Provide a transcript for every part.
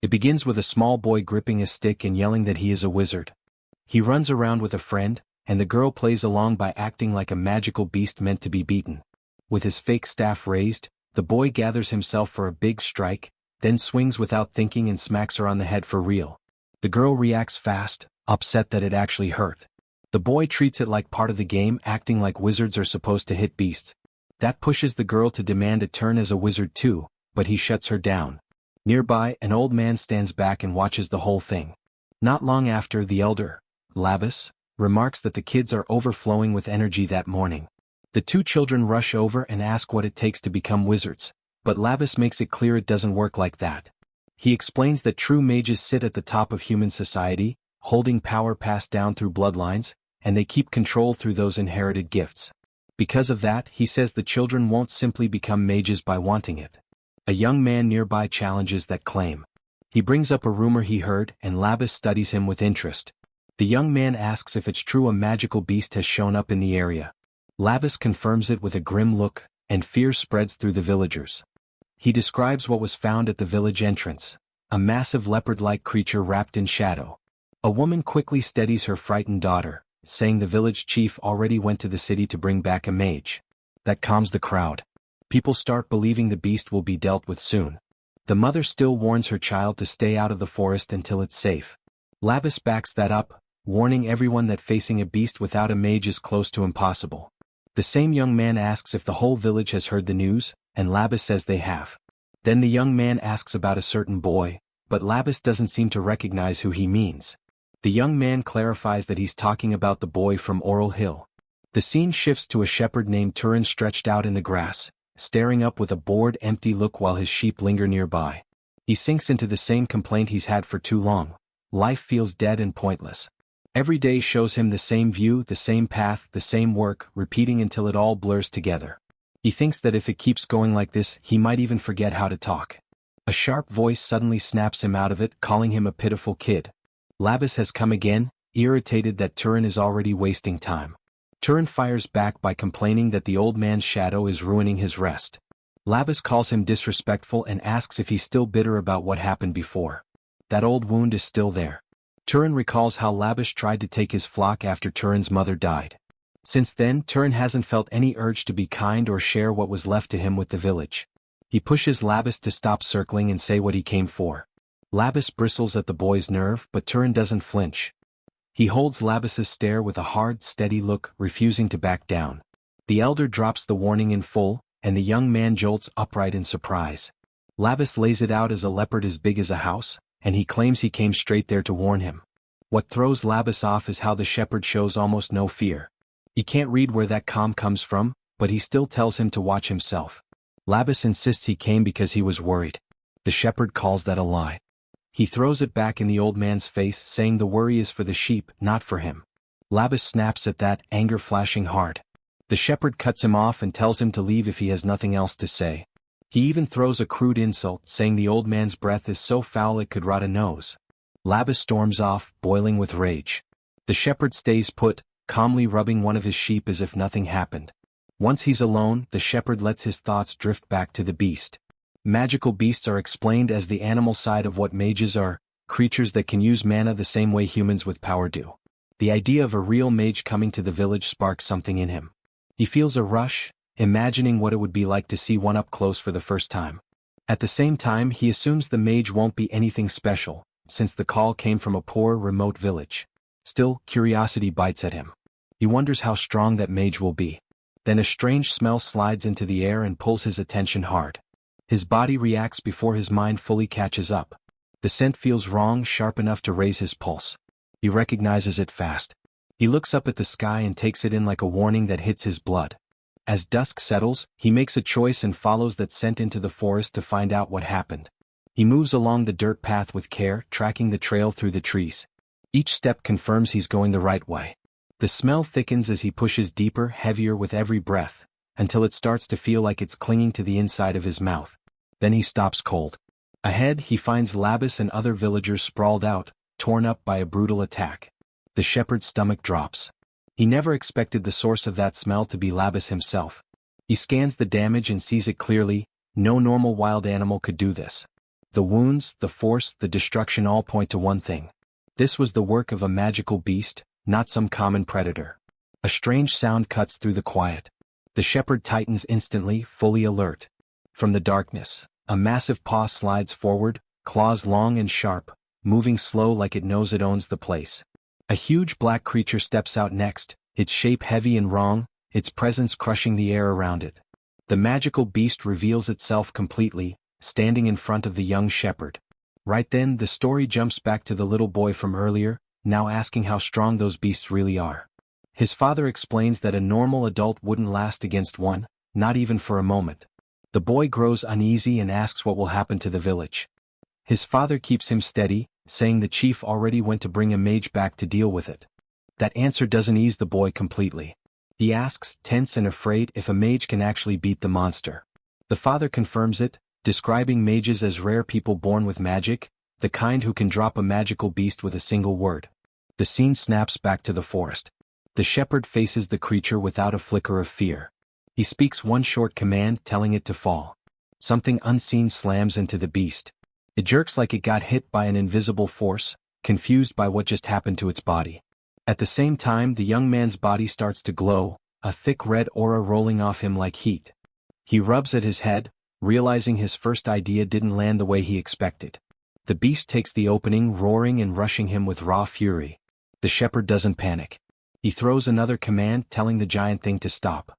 It begins with a small boy gripping a stick and yelling that he is a wizard. He runs around with a friend, and the girl plays along by acting like a magical beast meant to be beaten. With his fake staff raised, the boy gathers himself for a big strike, then swings without thinking and smacks her on the head for real. The girl reacts fast, upset that it actually hurt. The boy treats it like part of the game, acting like wizards are supposed to hit beasts. That pushes the girl to demand a turn as a wizard too, but he shuts her down. Nearby, an old man stands back and watches the whole thing. Not long after, the elder, Labus, remarks that the kids are overflowing with energy that morning. The two children rush over and ask what it takes to become wizards, but Labus makes it clear it doesn't work like that. He explains that true mages sit at the top of human society, holding power passed down through bloodlines, and they keep control through those inherited gifts. Because of that, he says the children won't simply become mages by wanting it. A young man nearby challenges that claim. He brings up a rumor he heard, and Labus studies him with interest. The young man asks if it's true a magical beast has shown up in the area. Labus confirms it with a grim look, and fear spreads through the villagers. He describes what was found at the village entrance, a massive leopard-like creature wrapped in shadow. A woman quickly steadies her frightened daughter, saying the village chief already went to the city to bring back a mage. That calms the crowd. People start believing the beast will be dealt with soon. The mother still warns her child to stay out of the forest until it's safe. Labus backs that up, warning everyone that facing a beast without a mage is close to impossible. The same young man asks if the whole village has heard the news, and Labus says they have. Then the young man asks about a certain boy, but Labus doesn't seem to recognize who he means. The young man clarifies that he's talking about the boy from Hisaril Hill. The scene shifts to a shepherd named Turan stretched out in the grass, staring up with a bored, empty look while his sheep linger nearby. He sinks into the same complaint he's had for too long. Life feels dead and pointless. Every day shows him the same view, the same path, the same work, repeating until it all blurs together. He thinks that if it keeps going like this, he might even forget how to talk. A sharp voice suddenly snaps him out of it, calling him a pitiful kid. Labus has come again, irritated that Turan is already wasting time. Turan fires back by complaining that the old man's shadow is ruining his rest. Labus calls him disrespectful and asks if he's still bitter about what happened before. That old wound is still there. Turan recalls how Labus tried to take his flock after Turan's mother died. Since then, Turan hasn't felt any urge to be kind or share what was left to him with the village. He pushes Labus to stop circling and say what he came for. Labus bristles at the boy's nerve, but Turan doesn't flinch. He holds Labus's stare with a hard, steady look, refusing to back down. The elder drops the warning in full, and the young man jolts upright in surprise. Labus lays it out as a leopard as big as a house, and he claims he came straight there to warn him. What throws Labus off is how the shepherd shows almost no fear. He can't read where that calm comes from, but he still tells him to watch himself. Labus insists he came because he was worried. The shepherd calls that a lie. He throws it back in the old man's face, saying the worry is for the sheep, not for him. Labus snaps at that, anger flashing hard. The shepherd cuts him off and tells him to leave if he has nothing else to say. He even throws a crude insult, saying the old man's breath is so foul it could rot a nose. Labus storms off, boiling with rage. The shepherd stays put, calmly rubbing one of his sheep as if nothing happened. Once he's alone, the shepherd lets his thoughts drift back to the beast. Magical beasts are explained as the animal side of what mages are, creatures that can use mana the same way humans with power do. The idea of a real mage coming to the village sparks something in him. He feels a rush, imagining what it would be like to see one up close for the first time. At the same time, he assumes the mage won't be anything special, since the call came from a poor, remote village. Still, curiosity bites at him. He wonders how strong that mage will be. Then a strange smell slides into the air and pulls his attention hard. His body reacts before his mind fully catches up. The scent feels wrong, sharp enough to raise his pulse. He recognizes it fast. He looks up at the sky and takes it in like a warning that hits his blood. As dusk settles, he makes a choice and follows that scent into the forest to find out what happened. He moves along the dirt path with care, tracking the trail through the trees. Each step confirms he's going the right way. The smell thickens as he pushes deeper, heavier with every breath, until it starts to feel like it's clinging to the inside of his mouth. Then he stops cold. Ahead, he finds Labus and other villagers sprawled out, torn up by a brutal attack. The shepherd's stomach drops. He never expected the source of that smell to be Labus himself. He scans the damage and sees it clearly. No normal wild animal could do this. The wounds, the force, the destruction all point to one thing. This was the work of a magical beast, not some common predator. A strange sound cuts through the quiet. The shepherd tightens instantly, fully alert. From the darkness, a massive paw slides forward, claws long and sharp, moving slow like it knows it owns the place. A huge black creature steps out next, its shape heavy and wrong, its presence crushing the air around it. The magical beast reveals itself completely, standing in front of the young shepherd. Right then the story jumps back to the little boy from earlier, now asking how strong those beasts really are. His father explains that a normal adult wouldn't last against one, not even for a moment. The boy grows uneasy and asks what will happen to the village. His father keeps him steady, saying the chief already went to bring a mage back to deal with it. That answer doesn't ease the boy completely. He asks, tense and afraid, if a mage can actually beat the monster. The father confirms it, describing mages as rare people born with magic, the kind who can drop a magical beast with a single word. The scene snaps back to the forest. The shepherd faces the creature without a flicker of fear. He speaks one short command, telling it to fall. Something unseen slams into the beast. It jerks like it got hit by an invisible force, confused by what just happened to its body. At the same time, the young man's body starts to glow, a thick red aura rolling off him like heat. He rubs at his head, realizing his first idea didn't land the way he expected. The beast takes the opening, roaring and rushing him with raw fury. The shepherd doesn't panic. He throws another command, telling the giant thing to stop.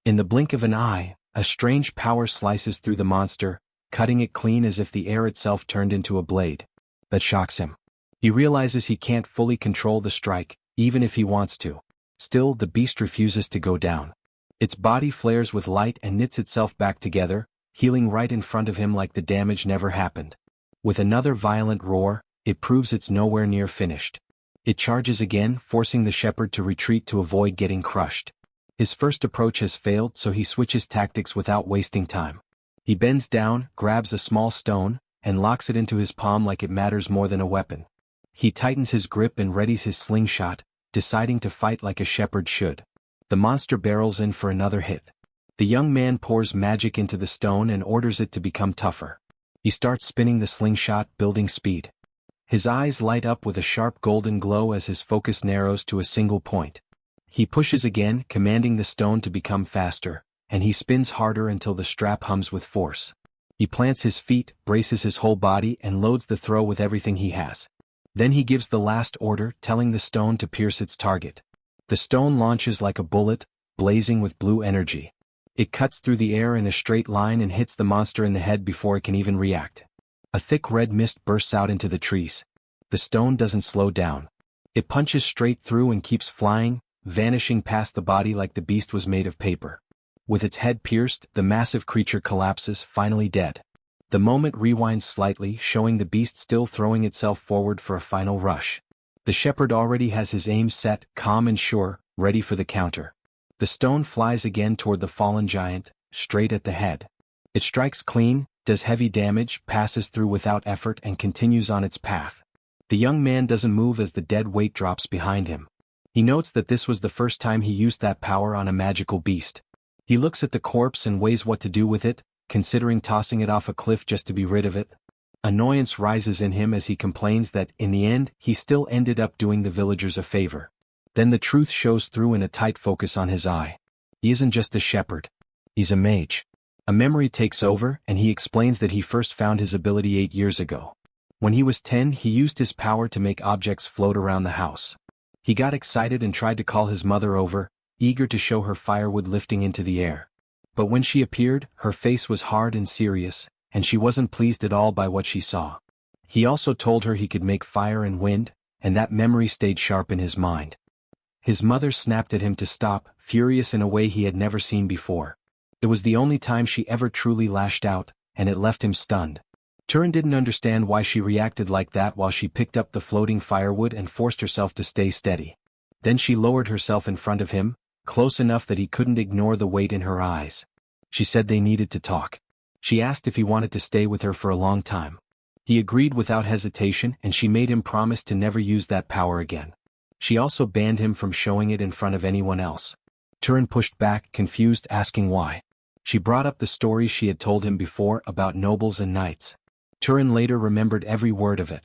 In the blink of an eye, a strange power slices through the monster, cutting it clean as if the air itself turned into a blade. That shocks him. He realizes he can't fully control the strike, even if he wants to. Still, the beast refuses to go down. Its body flares with light and knits itself back together, healing right in front of him like the damage never happened. With another violent roar, it proves it's nowhere near finished. It charges again, forcing the shepherd to retreat to avoid getting crushed. His first approach has failed, so he switches tactics without wasting time. He bends down, grabs a small stone, and locks it into his palm like it matters more than a weapon. He tightens his grip and readies his slingshot, deciding to fight like a shepherd should. The monster barrels in for another hit. The young man pours magic into the stone and orders it to become tougher. He starts spinning the slingshot, building speed. His eyes light up with a sharp golden glow as his focus narrows to a single point. He pushes again, commanding the stone to become faster, and he spins harder until the strap hums with force. He plants his feet, braces his whole body, and loads the throw with everything he has. Then he gives the last order, telling the stone to pierce its target. The stone launches like a bullet, blazing with blue energy. It cuts through the air in a straight line and hits the monster in the head before it can even react. A thick red mist bursts out into the trees. The stone doesn't slow down. It punches straight through and keeps flying, vanishing past the body like the beast was made of paper. With its head pierced, the massive creature collapses, finally dead. The moment rewinds slightly, showing the beast still throwing itself forward for a final rush. The shepherd already has his aim set, calm and sure, ready for the counter. The stone flies again toward the fallen giant, straight at the head. It strikes clean, does heavy damage, passes through without effort and continues on its path. The young man doesn't move as the dead weight drops behind him. He notes that this was the first time he used that power on a magical beast. He looks at the corpse and weighs what to do with it, considering tossing it off a cliff just to be rid of it. Annoyance rises in him as he complains that, in the end, he still ended up doing the villagers a favor. Then the truth shows through in a tight focus on his eye. He isn't just a shepherd. He's a mage. A memory takes over, and he explains that he first found his ability 8 years ago. When he was 10, he used his power to make objects float around the house. He got excited and tried to call his mother over, eager to show her firewood lifting into the air. But when she appeared, her face was hard and serious, and she wasn't pleased at all by what she saw. He also told her he could make fire and wind, and that memory stayed sharp in his mind. His mother snapped at him to stop, furious in a way he had never seen before. It was the only time she ever truly lashed out, and it left him stunned. Turan didn't understand why she reacted like that while she picked up the floating firewood and forced herself to stay steady. Then she lowered herself in front of him, close enough that he couldn't ignore the weight in her eyes. She said they needed to talk. She asked if he wanted to stay with her for a long time. He agreed without hesitation, and she made him promise to never use that power again. She also banned him from showing it in front of anyone else. Turan pushed back, confused, asking why. She brought up the stories she had told him before about nobles and knights. Turan later remembered every word of it.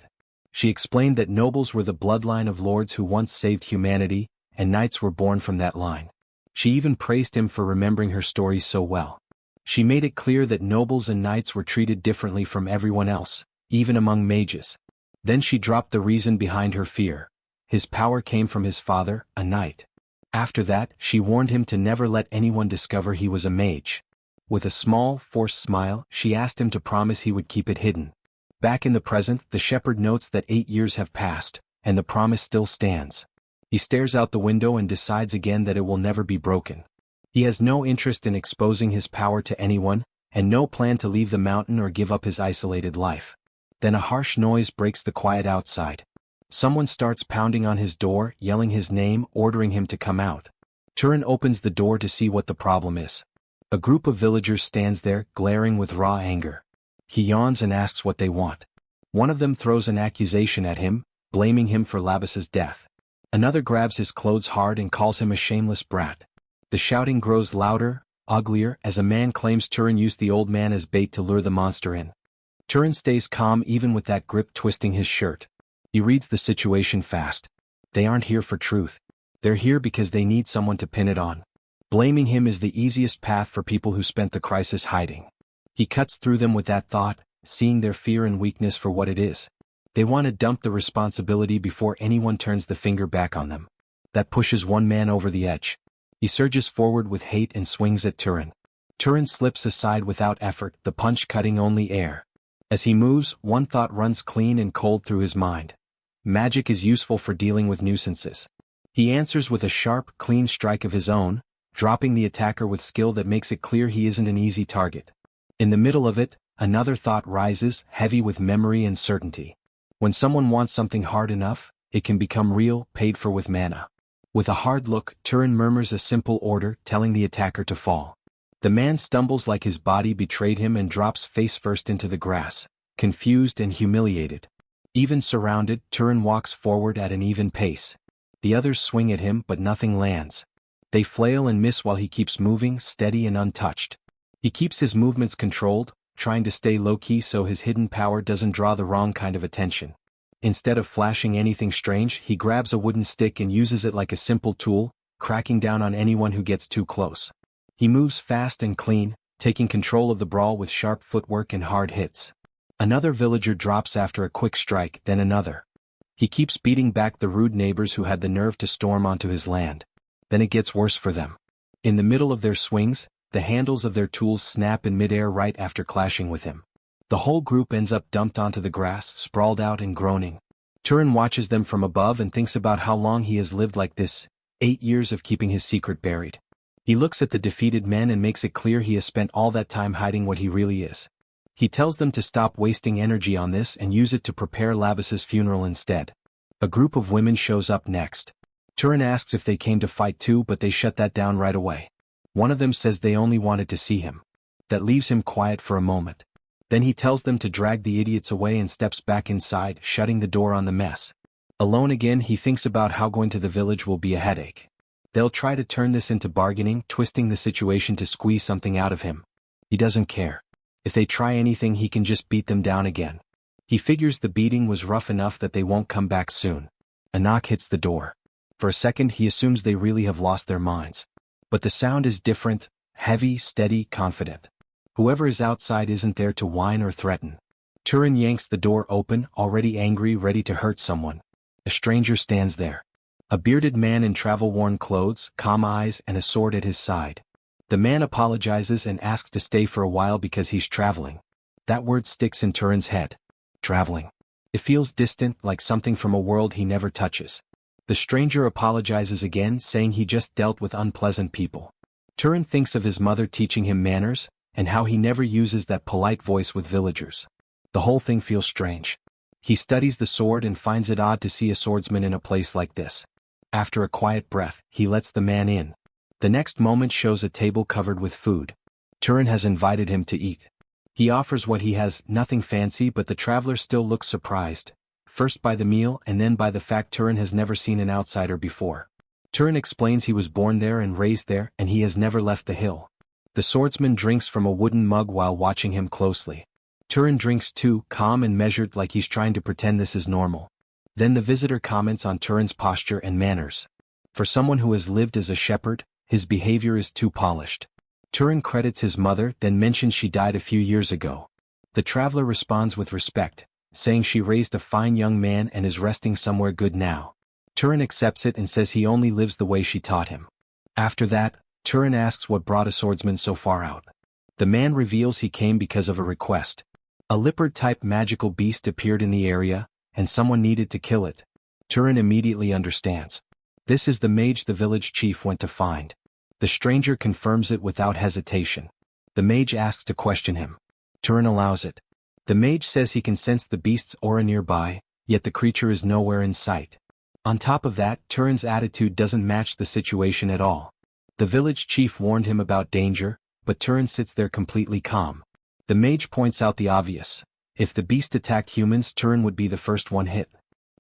She explained that nobles were the bloodline of lords who once saved humanity, and knights were born from that line. She even praised him for remembering her stories so well. She made it clear that nobles and knights were treated differently from everyone else, even among mages. Then she dropped the reason behind her fear. His power came from his father, a knight. After that, she warned him to never let anyone discover he was a mage. With a small, forced smile, she asked him to promise he would keep it hidden. Back in the present, the shepherd notes that 8 years have passed, and the promise still stands. He stares out the window and decides again that it will never be broken. He has no interest in exposing his power to anyone, and no plan to leave the mountain or give up his isolated life. Then a harsh noise breaks the quiet outside. Someone starts pounding on his door, yelling his name, ordering him to come out. Turan opens the door to see what the problem is. A group of villagers stands there, glaring with raw anger. He yawns and asks what they want. One of them throws an accusation at him, blaming him for Labas's death. Another grabs his clothes hard and calls him a shameless brat. The shouting grows louder, uglier, as a man claims Turan used the old man as bait to lure the monster in. Turan stays calm even with that grip twisting his shirt. He reads the situation fast. They aren't here for truth. They're here because they need someone to pin it on. Blaming him is the easiest path for people who spent the crisis hiding. He cuts through them with that thought, seeing their fear and weakness for what it is. They want to dump the responsibility before anyone turns the finger back on them. That pushes one man over the edge. He surges forward with hate and swings at Turan. Turan slips aside without effort, the punch cutting only air. As he moves, one thought runs clean and cold through his mind. Magic is useful for dealing with nuisances. He answers with a sharp, clean strike of his own, dropping the attacker with skill that makes it clear he isn't an easy target. In the middle of it, another thought rises, heavy with memory and certainty. When someone wants something hard enough, it can become real, paid for with mana. With a hard look, Turan murmurs a simple order, telling the attacker to fall. The man stumbles like his body betrayed him and drops face first into the grass, confused and humiliated. Even surrounded, Turan walks forward at an even pace. The others swing at him but nothing lands. They flail and miss while he keeps moving, steady and untouched. He keeps his movements controlled, trying to stay low-key so his hidden power doesn't draw the wrong kind of attention. Instead of flashing anything strange, he grabs a wooden stick and uses it like a simple tool, cracking down on anyone who gets too close. He moves fast and clean, taking control of the brawl with sharp footwork and hard hits. Another villager drops after a quick strike, then another. He keeps beating back the rude neighbors who had the nerve to storm onto his land. Then it gets worse for them. In the middle of their swings, the handles of their tools snap in midair right after clashing with him. The whole group ends up dumped onto the grass, sprawled out and groaning. Turan watches them from above and thinks about how long he has lived like this, 8 years of keeping his secret buried. He looks at the defeated men and makes it clear he has spent all that time hiding what he really is. He tells them to stop wasting energy on this and use it to prepare Labas's funeral instead. A group of women shows up next. Turan asks if they came to fight too, but they shut that down right away. One of them says they only wanted to see him. That leaves him quiet for a moment. Then he tells them to drag the idiots away and steps back inside, shutting the door on the mess. Alone again, he thinks about how going to the village will be a headache. They'll try to turn this into bargaining, twisting the situation to squeeze something out of him. He doesn't care. If they try anything, he can just beat them down again. He figures the beating was rough enough that they won't come back soon. A knock hits the door. For a second he assumes they really have lost their minds. But the sound is different, heavy, steady, confident. Whoever is outside isn't there to whine or threaten. Turan yanks the door open, already angry, ready to hurt someone. A stranger stands there. A bearded man in travel-worn clothes, calm eyes and a sword at his side. The man apologizes and asks to stay for a while because he's traveling. That word sticks in Turan's head. Traveling. It feels distant, like something from a world he never touches. The stranger apologizes again, saying he just dealt with unpleasant people. Turan thinks of his mother teaching him manners, and how he never uses that polite voice with villagers. The whole thing feels strange. He studies the sword and finds it odd to see a swordsman in a place like this. After a quiet breath, he lets the man in. The next moment shows a table covered with food. Turan has invited him to eat. He offers what he has, nothing fancy, but the traveler still looks surprised. First by the meal and then by the fact Turan has never seen an outsider before. Turan explains he was born there and raised there and he has never left the hill. The swordsman drinks from a wooden mug while watching him closely. Turan drinks too, calm and measured, like he's trying to pretend this is normal. Then the visitor comments on Turan's posture and manners. For someone who has lived as a shepherd, his behavior is too polished. Turan credits his mother, then mentions she died a few years ago. The traveler responds with respect, saying she raised a fine young man and is resting somewhere good now. Turan accepts it and says he only lives the way she taught him. After that, Turan asks what brought a swordsman so far out. The man reveals he came because of a request. A leopard-type magical beast appeared in the area, and someone needed to kill it. Turan immediately understands. This is the mage the village chief went to find. The stranger confirms it without hesitation. The mage asks to question him. Turan allows it. The mage says he can sense the beast's aura nearby, yet the creature is nowhere in sight. On top of that, Turan's attitude doesn't match the situation at all. The village chief warned him about danger, but Turan sits there completely calm. The mage points out the obvious. If the beast attacked humans, Turan would be the first one hit.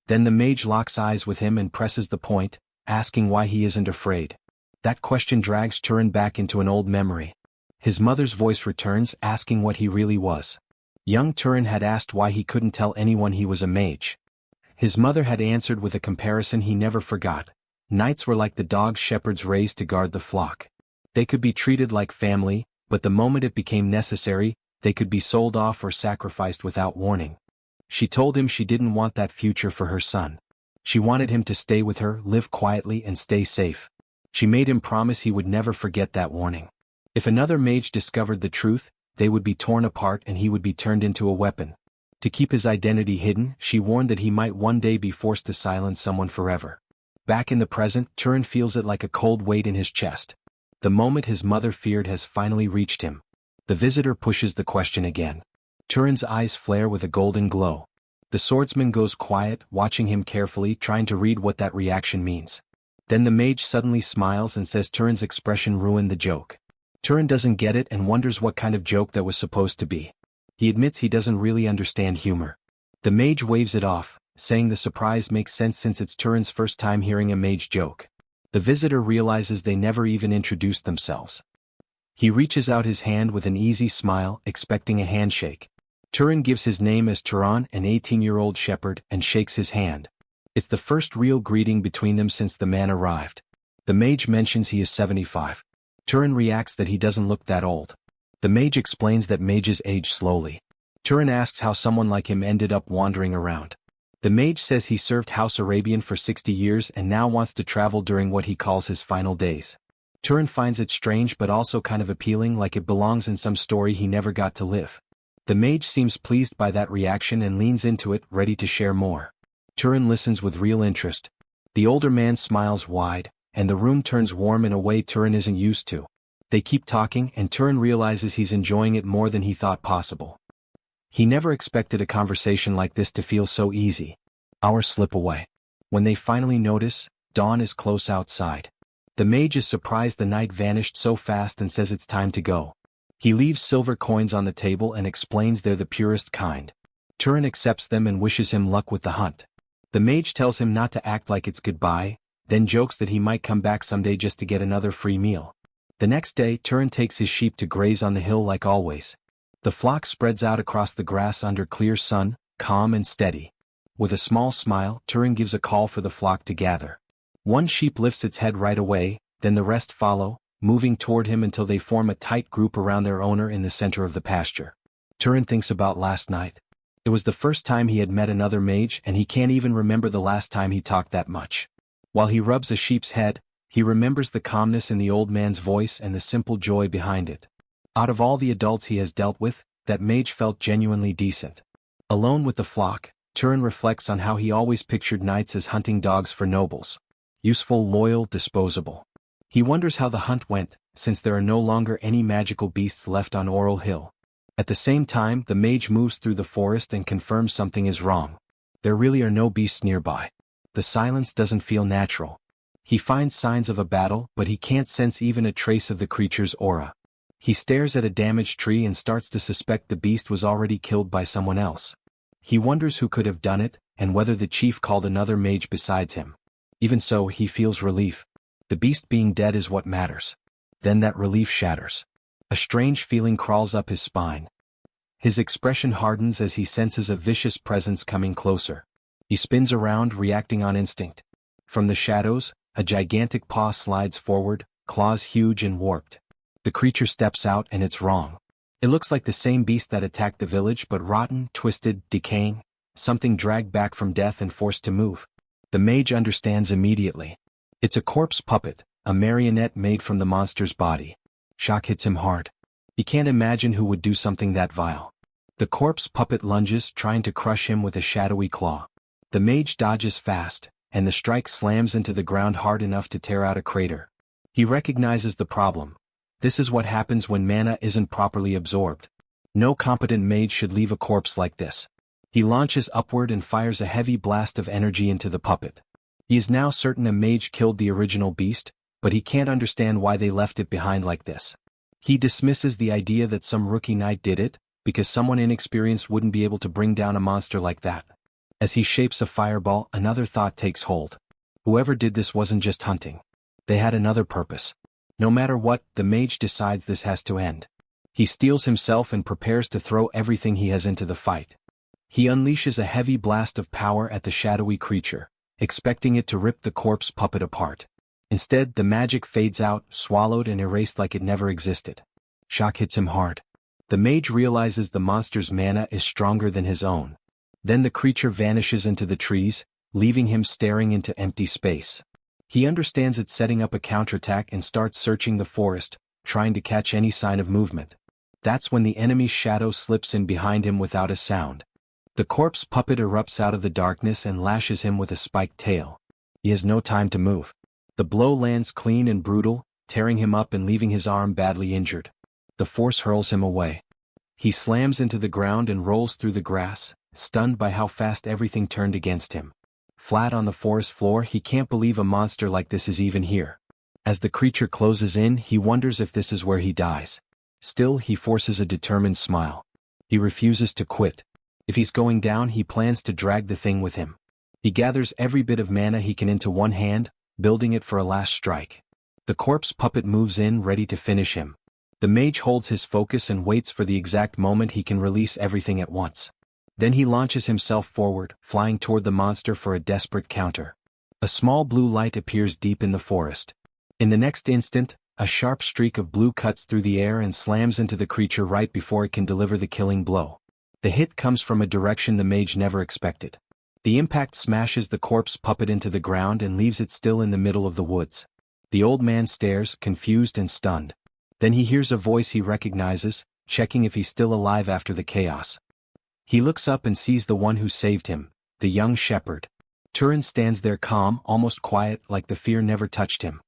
Then the mage locks eyes with him and presses the point, asking why he isn't afraid. That question drags Turan back into an old memory. His mother's voice returns, asking what he really was. Young Turan had asked why he couldn't tell anyone he was a mage. His mother had answered with a comparison he never forgot. Knights were like the dogs shepherds raised to guard the flock. They could be treated like family, but the moment it became necessary, they could be sold off or sacrificed without warning. She told him she didn't want that future for her son. She wanted him to stay with her, live quietly and stay safe. She made him promise he would never forget that warning. If another mage discovered the truth, they would be torn apart and he would be turned into a weapon. To keep his identity hidden, she warned that he might one day be forced to silence someone forever. Back in the present, Turan feels it like a cold weight in his chest. The moment his mother feared has finally reached him. The visitor pushes the question again. Turan's eyes flare with a golden glow. The swordsman goes quiet, watching him carefully, trying to read what that reaction means. Then the mage suddenly smiles and says Turan's expression ruined the joke. Turan doesn't get it and wonders what kind of joke that was supposed to be. He admits he doesn't really understand humor. The mage waves it off, saying the surprise makes sense since it's Turan's first time hearing a mage joke. The visitor realizes they never even introduced themselves. He reaches out his hand with an easy smile, expecting a handshake. Turan gives his name as Turan, an 18-year-old shepherd, and shakes his hand. It's the first real greeting between them since the man arrived. The mage mentions he is 75. Turan reacts that he doesn't look that old. The mage explains that mages age slowly. Turan asks how someone like him ended up wandering around. The mage says he served House Arabian for 60 years and now wants to travel during what he calls his final days. Turan finds it strange but also kind of appealing, like it belongs in some story he never got to live. The mage seems pleased by that reaction and leans into it, ready to share more. Turan listens with real interest. The older man smiles wide, and the room turns warm in a way Turan isn't used to. They keep talking and Turan realizes he's enjoying it more than he thought possible. He never expected a conversation like this to feel so easy. Hours slip away. When they finally notice, dawn is close outside. The mage is surprised the night vanished so fast and says it's time to go. He leaves silver coins on the table and explains they're the purest kind. Turan accepts them and wishes him luck with the hunt. The mage tells him not to act like it's goodbye, then jokes that he might come back someday just to get another free meal. The next day, Turan takes his sheep to graze on the hill like always. The flock spreads out across the grass under clear sun, calm and steady. With a small smile, Turan gives a call for the flock to gather. One sheep lifts its head right away, then the rest follow, moving toward him until they form a tight group around their owner in the center of the pasture. Turan thinks about last night. It was the first time he had met another mage and he can't even remember the last time he talked that much. While he rubs a sheep's head, he remembers the calmness in the old man's voice and the simple joy behind it. Out of all the adults he has dealt with, that mage felt genuinely decent. Alone with the flock, Turan reflects on how he always pictured knights as hunting dogs for nobles. Useful, loyal, disposable. He wonders how the hunt went, since there are no longer any magical beasts left on Oral Hill. At the same time, the mage moves through the forest and confirms something is wrong. There really are no beasts nearby. The silence doesn't feel natural. He finds signs of a battle, but he can't sense even a trace of the creature's aura. He stares at a damaged tree and starts to suspect the beast was already killed by someone else. He wonders who could have done it, and whether the chief called another mage besides him. Even so, he feels relief. The beast being dead is what matters. Then that relief shatters. A strange feeling crawls up his spine. His expression hardens as he senses a vicious presence coming closer. He spins around, reacting on instinct. From the shadows, a gigantic paw slides forward, claws huge and warped. The creature steps out and it's wrong. It looks like the same beast that attacked the village, but rotten, twisted, decaying, something dragged back from death and forced to move. The mage understands immediately. It's a corpse puppet, a marionette made from the monster's body. Shock hits him hard. He can't imagine who would do something that vile. The corpse puppet lunges, trying to crush him with a shadowy claw. The mage dodges fast, and the strike slams into the ground hard enough to tear out a crater. He recognizes the problem. This is what happens when mana isn't properly absorbed. No competent mage should leave a corpse like this. He launches upward and fires a heavy blast of energy into the puppet. He is now certain a mage killed the original beast, but he can't understand why they left it behind like this. He dismisses the idea that some rookie knight did it, because someone inexperienced wouldn't be able to bring down a monster like that. As he shapes a fireball, another thought takes hold. Whoever did this wasn't just hunting. They had another purpose. No matter what, the mage decides this has to end. He steels himself and prepares to throw everything he has into the fight. He unleashes a heavy blast of power at the shadowy creature, expecting it to rip the corpse puppet apart. Instead, the magic fades out, swallowed and erased like it never existed. Shock hits him hard. The mage realizes the monster's mana is stronger than his own. Then the creature vanishes into the trees, leaving him staring into empty space. He understands it's setting up a counterattack and starts searching the forest, trying to catch any sign of movement. That's when the enemy's shadow slips in behind him without a sound. The corpse puppet erupts out of the darkness and lashes him with a spiked tail. He has no time to move. The blow lands clean and brutal, tearing him up and leaving his arm badly injured. The force hurls him away. He slams into the ground and rolls through the grass, stunned by how fast everything turned against him. Flat on the forest floor, he can't believe a monster like this is even here. As the creature closes in, he wonders if this is where he dies. Still, he forces a determined smile. He refuses to quit. If he's going down, he plans to drag the thing with him. He gathers every bit of mana he can into one hand, building it for a last strike. The corpse puppet moves in, ready to finish him. The mage holds his focus and waits for the exact moment he can release everything at once. Then he launches himself forward, flying toward the monster for a desperate counter. A small blue light appears deep in the forest. In the next instant, a sharp streak of blue cuts through the air and slams into the creature right before it can deliver the killing blow. The hit comes from a direction the mage never expected. The impact smashes the corpse puppet into the ground and leaves it still in the middle of the woods. The old man stares, confused and stunned. Then he hears a voice he recognizes, checking if he's still alive after the chaos. He looks up and sees the one who saved him, the young shepherd. Turan stands there calm, almost quiet, like the fear never touched him.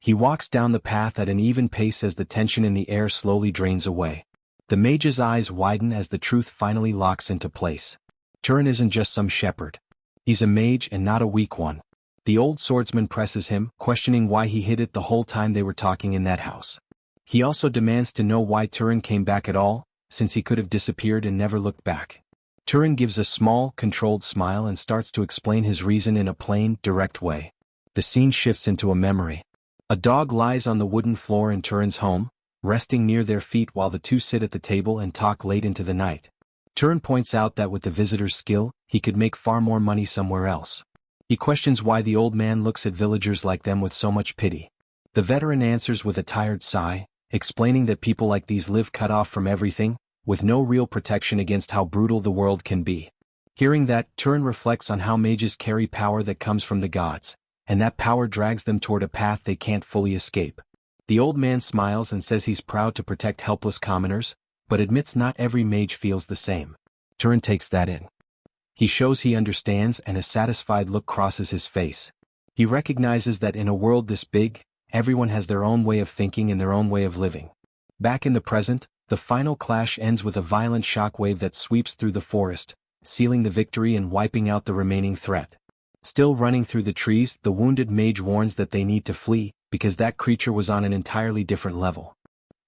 He walks down the path at an even pace as the tension in the air slowly drains away. The mage's eyes widen as the truth finally locks into place. Turan isn't just some shepherd. He's a mage and not a weak one. The old swordsman presses him, questioning why he hid it the whole time they were talking in that house. He also demands to know why Turan came back at all, since he could have disappeared and never looked back. Turan gives a small, controlled smile and starts to explain his reason in a plain, direct way. The scene shifts into a memory. A dog lies on the wooden floor in Turan's home, resting near their feet while the two sit at the table and talk late into the night. Turan points out that with the visitor's skill, he could make far more money somewhere else. He questions why the old man looks at villagers like them with so much pity. The veteran answers with a tired sigh, explaining that people like these live cut off from everything, with no real protection against how brutal the world can be. Hearing that, Turan reflects on how mages carry power that comes from the gods, and that power drags them toward a path they can't fully escape. The old man smiles and says he's proud to protect helpless commoners, but admits not every mage feels the same. Turan takes that in. He shows he understands and a satisfied look crosses his face. He recognizes that in a world this big, everyone has their own way of thinking and their own way of living. Back in the present, the final clash ends with a violent shockwave that sweeps through the forest, sealing the victory and wiping out the remaining threat. Still running through the trees, the wounded mage warns that they need to flee, because that creature was on an entirely different level.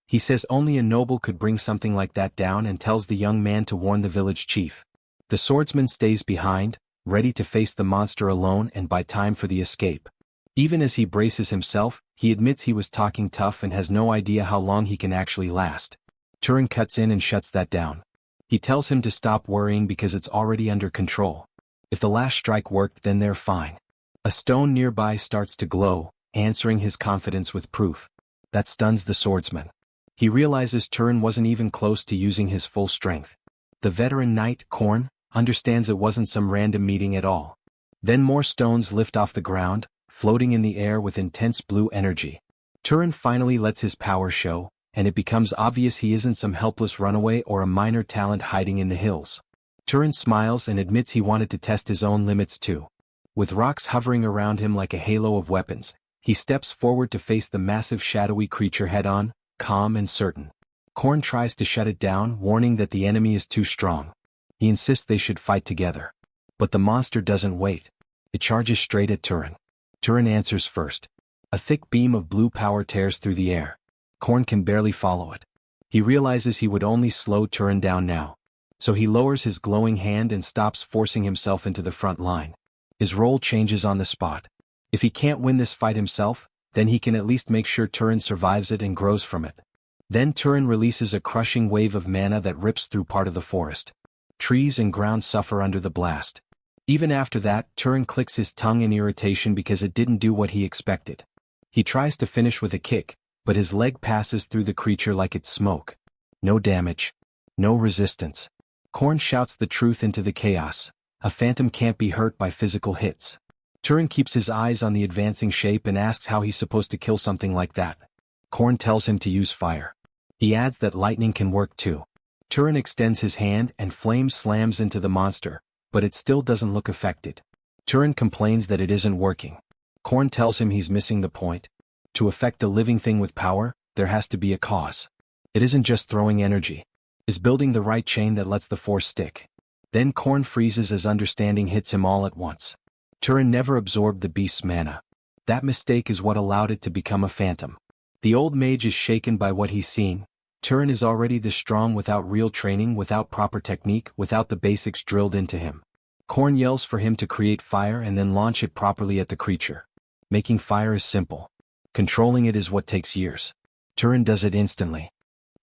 He says only a noble could bring something like that down and tells the young man to warn the village chief. The swordsman stays behind, ready to face the monster alone and buy time for the escape. Even as he braces himself, he admits he was talking tough and has no idea how long he can actually last. Turan cuts in and shuts that down. He tells him to stop worrying because it's already under control. If the last strike worked, then they're fine. A stone nearby starts to glow, answering his confidence with proof. That stuns the swordsman. He realizes Turan wasn't even close to using his full strength. The veteran knight, Korn, understands it wasn't some random meeting at all. Then more stones lift off the ground, floating in the air with intense blue energy. Turan finally lets his power show, and it becomes obvious he isn't some helpless runaway or a minor talent hiding in the hills. Turan smiles and admits he wanted to test his own limits too. With rocks hovering around him like a halo of weapons, he steps forward to face the massive shadowy creature head-on, calm and certain. Korn tries to shut it down, warning that the enemy is too strong. He insists they should fight together. But the monster doesn't wait. It charges straight at Turan. Turan answers first. A thick beam of blue power tears through the air. Korn can barely follow it. He realizes he would only slow Turan down now. So he lowers his glowing hand and stops forcing himself into the front line. His role changes on the spot. If he can't win this fight himself, then he can at least make sure Turan survives it and grows from it. Then Turan releases a crushing wave of mana that rips through part of the forest. Trees and ground suffer under the blast. Even after that, Turan clicks his tongue in irritation because it didn't do what he expected. He tries to finish with a kick, but his leg passes through the creature like it's smoke. No damage. No resistance. Korn shouts the truth into the chaos. A phantom can't be hurt by physical hits. Turan keeps his eyes on the advancing shape and asks how he's supposed to kill something like that. Korn tells him to use fire. He adds that lightning can work too. Turan extends his hand and flame slams into the monster, but it still doesn't look affected. Turan complains that it isn't working. Korn tells him he's missing the point. To affect a living thing with power, there has to be a cause. It isn't just throwing energy. It's building the right chain that lets the force stick. Then Korn freezes as understanding hits him all at once. Turan never absorbed the beast's mana. That mistake is what allowed it to become a phantom. The old mage is shaken by what he's seen. Turan is already this strong without real training, without proper technique, without the basics drilled into him. Korn yells for him to create fire and then launch it properly at the creature. Making fire is simple. Controlling it is what takes years. Turan does it instantly.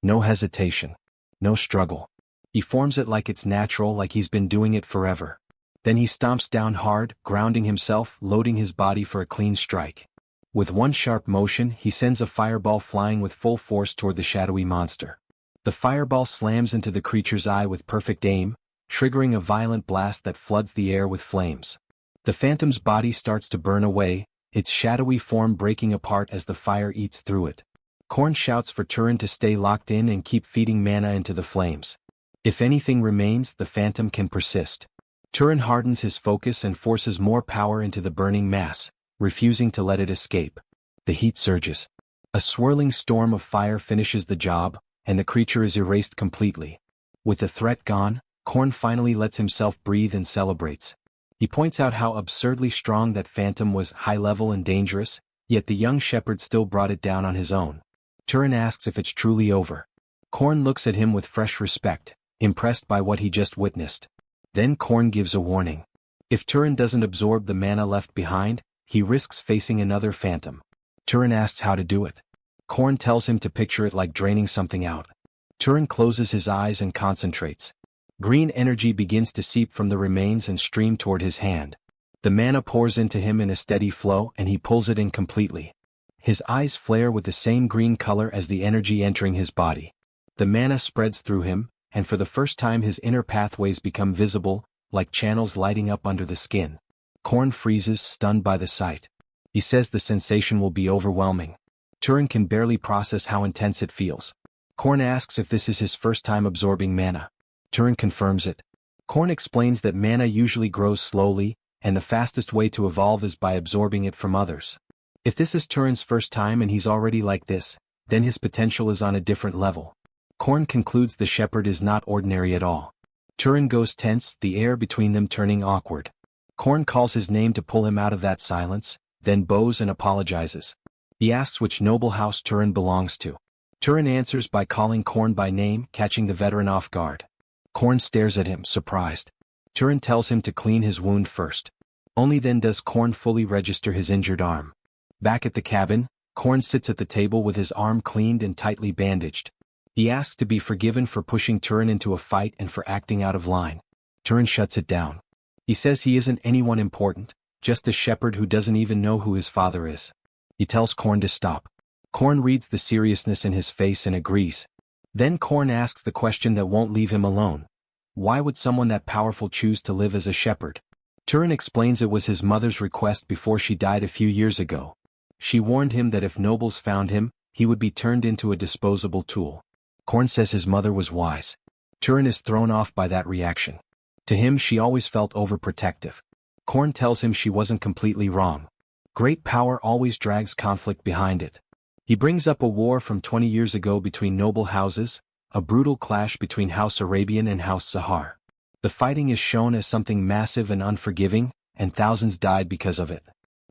No hesitation. No struggle. He forms it like it's natural, like he's been doing it forever. Then he stomps down hard, grounding himself, loading his body for a clean strike. With one sharp motion, he sends a fireball flying with full force toward the shadowy monster. The fireball slams into the creature's eye with perfect aim, triggering a violent blast that floods the air with flames. The phantom's body starts to burn away, its shadowy form breaking apart as the fire eats through it. Korn shouts for Turan to stay locked in and keep feeding mana into the flames. If anything remains, the phantom can persist. Turan hardens his focus and forces more power into the burning mass, refusing to let it escape. The heat surges. A swirling storm of fire finishes the job, and the creature is erased completely. With the threat gone, Korn finally lets himself breathe and celebrates. He points out how absurdly strong that phantom was, high-level and dangerous, yet the young shepherd still brought it down on his own. Turan asks if it's truly over. Korn looks at him with fresh respect, impressed by what he just witnessed. Then Korn gives a warning. If Turan doesn't absorb the mana left behind, he risks facing another phantom. Turan asks how to do it. Korn tells him to picture it like draining something out. Turan closes his eyes and concentrates. Green energy begins to seep from the remains and stream toward his hand. The mana pours into him in a steady flow and he pulls it in completely. His eyes flare with the same green color as the energy entering his body. The mana spreads through him, and for the first time his inner pathways become visible, like channels lighting up under the skin. Korn freezes, stunned by the sight. He says the sensation will be overwhelming. Turan can barely process how intense it feels. Korn asks if this is his first time absorbing mana. Turan confirms it. Korn explains that mana usually grows slowly, and the fastest way to evolve is by absorbing it from others. If this is Turan's first time and he's already like this, then his potential is on a different level. Korn concludes the shepherd is not ordinary at all. Turan goes tense, the air between them turning awkward. Korn calls his name to pull him out of that silence, then bows and apologizes. He asks which noble house Turan belongs to. Turan answers by calling Korn by name, catching the veteran off guard. Korn stares at him, surprised. Turan tells him to clean his wound first. Only then does Korn fully register his injured arm. Back at the cabin, Korn sits at the table with his arm cleaned and tightly bandaged. He asks to be forgiven for pushing Turan into a fight and for acting out of line. Turan shuts it down. He says he isn't anyone important, just a shepherd who doesn't even know who his father is. He tells Korn to stop. Korn reads the seriousness in his face and agrees. Then Korn asks the question that won't leave him alone. Why would someone that powerful choose to live as a shepherd? Turan explains it was his mother's request before she died a few years ago. She warned him that if nobles found him, he would be turned into a disposable tool. Korn says his mother was wise. Turan is thrown off by that reaction. To him she always felt overprotective. Korn tells him she wasn't completely wrong. Great power always drags conflict behind it. He brings up a war from 20 years ago between noble houses, a brutal clash between House Arabian and House Sahar. The fighting is shown as something massive and unforgiving, and thousands died because of it.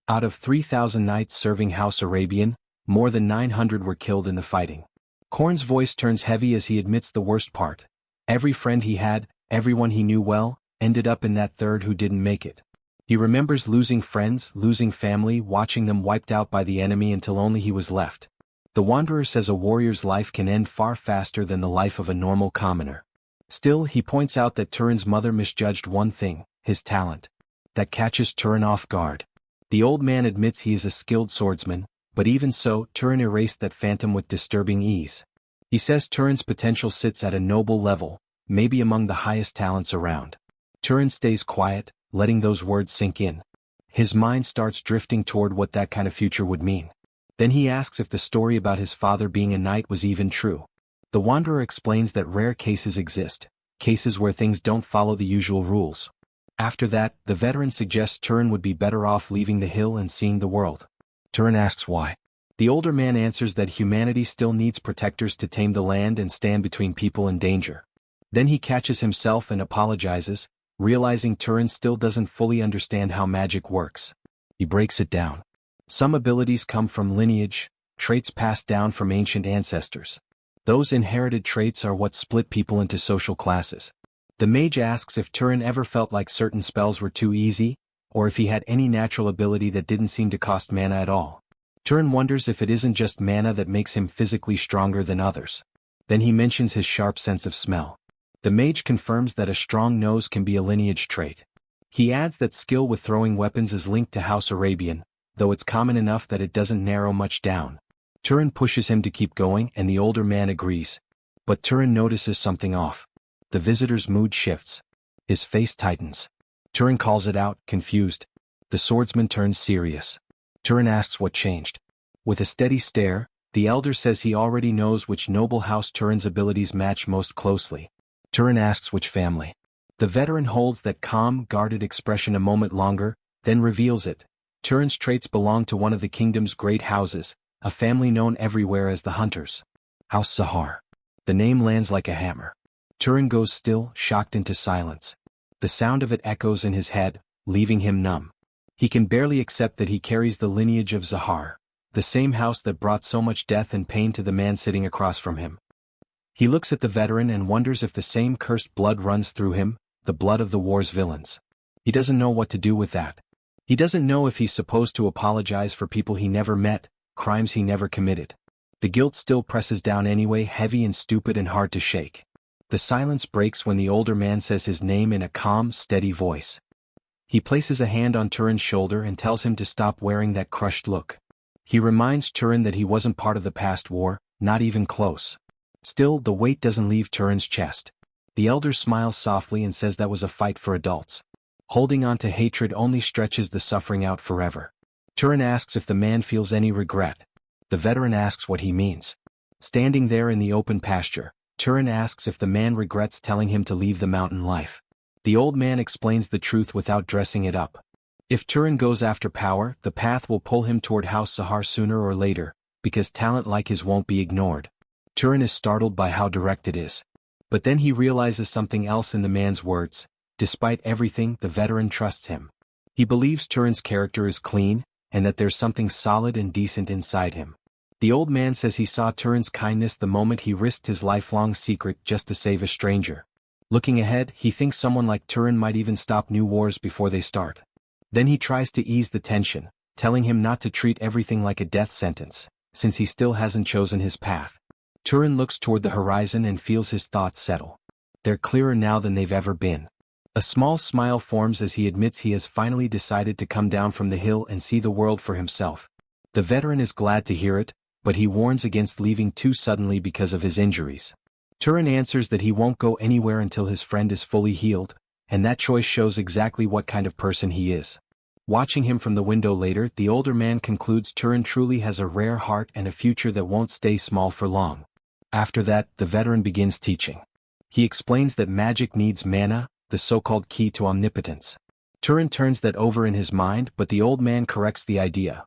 Out of 3,000 knights serving House Arabian, more than 900 were killed in the fighting. Korn's voice turns heavy as he admits the worst part. Every friend he had, everyone he knew well, ended up in that third who didn't make it. He remembers losing friends, losing family, watching them wiped out by the enemy until only he was left. The Wanderer says a warrior's life can end far faster than the life of a normal commoner. Still, he points out that Turan's mother misjudged one thing, his talent. That catches Turan off guard. The old man admits he is a skilled swordsman, but even so, Turan erased that phantom with disturbing ease. He says Turan's potential sits at a noble level, maybe among the highest talents around. Turan stays quiet, letting those words sink in. His mind starts drifting toward what that kind of future would mean. Then he asks if the story about his father being a knight was even true. The Wanderer explains that rare cases exist, cases where things don't follow the usual rules. After that, the veteran suggests Turan would be better off leaving the hill and seeing the world. Turan asks why. The older man answers that humanity still needs protectors to tame the land and stand between people and danger. Then he catches himself and apologizes, realizing Turan still doesn't fully understand how magic works. He breaks it down. Some abilities come from lineage, traits passed down from ancient ancestors. Those inherited traits are what split people into social classes. The mage asks if Turan ever felt like certain spells were too easy, or if he had any natural ability that didn't seem to cost mana at all. Turan wonders if it isn't just mana that makes him physically stronger than others. Then he mentions his sharp sense of smell. The mage confirms that a strong nose can be a lineage trait. He adds that skill with throwing weapons is linked to House Arabian, though it's common enough that it doesn't narrow much down. Turan pushes him to keep going and the older man agrees. But Turan notices something off. The visitor's mood shifts. His face tightens. Turan calls it out, confused. The swordsman turns serious. Turan asks what changed. With a steady stare, the elder says he already knows which noble house Turan's abilities match most closely. Turan asks which family. The veteran holds that calm, guarded expression a moment longer, then reveals it. Turan's traits belong to one of the kingdom's great houses, a family known everywhere as the Hunters. House Sahar. The name lands like a hammer. Turan goes still, shocked into silence. The sound of it echoes in his head, leaving him numb. He can barely accept that he carries the lineage of Zahar, the same house that brought so much death and pain to the man sitting across from him. He looks at the veteran and wonders if the same cursed blood runs through him, the blood of the war's villains. He doesn't know what to do with that. He doesn't know if he's supposed to apologize for people he never met, crimes he never committed. The guilt still presses down anyway, heavy and stupid and hard to shake. The silence breaks when the older man says his name in a calm, steady voice. He places a hand on Turan's shoulder and tells him to stop wearing that crushed look. He reminds Turan that he wasn't part of the past war, not even close. Still, the weight doesn't leave Turan's chest. The elder smiles softly and says that was a fight for adults. Holding on to hatred only stretches the suffering out forever. Turan asks if the man feels any regret. The veteran asks what he means. Standing there in the open pasture, Turan asks if the man regrets telling him to leave the mountain life. The old man explains the truth without dressing it up. If Turan goes after power, the path will pull him toward House Sahar sooner or later, because talent like his won't be ignored. Turan is startled by how direct it is. But then he realizes something else in the man's words. Despite everything, the veteran trusts him. He believes Turan's character is clean, and that there's something solid and decent inside him. The old man says he saw Turan's kindness the moment he risked his lifelong secret just to save a stranger. Looking ahead, he thinks someone like Turan might even stop new wars before they start. Then he tries to ease the tension, telling him not to treat everything like a death sentence, since he still hasn't chosen his path. Turan looks toward the horizon and feels his thoughts settle. They're clearer now than they've ever been. A small smile forms as he admits he has finally decided to come down from the hill and see the world for himself. The veteran is glad to hear it, but he warns against leaving too suddenly because of his injuries. Turan answers that he won't go anywhere until his friend is fully healed, and that choice shows exactly what kind of person he is. Watching him from the window later, the older man concludes Turan truly has a rare heart and a future that won't stay small for long. After that, the veteran begins teaching. He explains that magic needs mana, the so-called key to omnipotence. Turan turns that over in his mind, but the old man corrects the idea.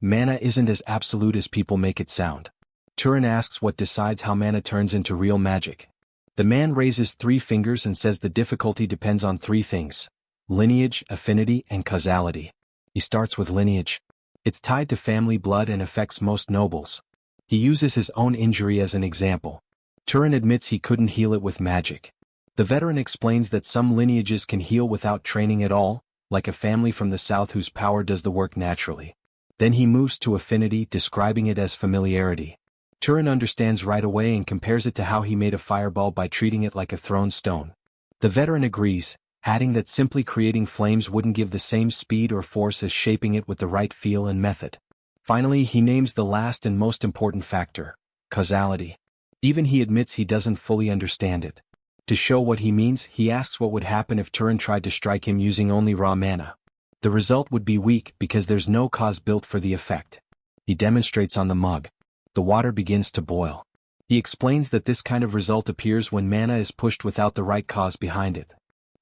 Mana isn't as absolute as people make it sound. Turan asks what decides how mana turns into real magic. The man raises 3 fingers and says the difficulty depends on 3 things: lineage, affinity, and causality. He starts with lineage. It's tied to family blood and affects most nobles. He uses his own injury as an example. Turan admits he couldn't heal it with magic. The veteran explains that some lineages can heal without training at all, like a family from the south whose power does the work naturally. Then he moves to affinity, describing it as familiarity. Turan understands right away and compares it to how he made a fireball by treating it like a thrown stone. The veteran agrees, adding that simply creating flames wouldn't give the same speed or force as shaping it with the right feel and method. Finally, he names the last and most important factor: causality. Even he admits he doesn't fully understand it. To show what he means, he asks what would happen if Turan tried to strike him using only raw mana. The result would be weak because there's no cause built for the effect. He demonstrates on the mug. The water begins to boil. He explains that this kind of result appears when mana is pushed without the right cause behind it.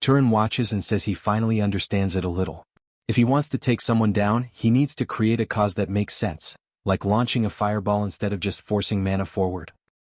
Turan watches and says he finally understands it a little. If he wants to take someone down, he needs to create a cause that makes sense, like launching a fireball instead of just forcing mana forward.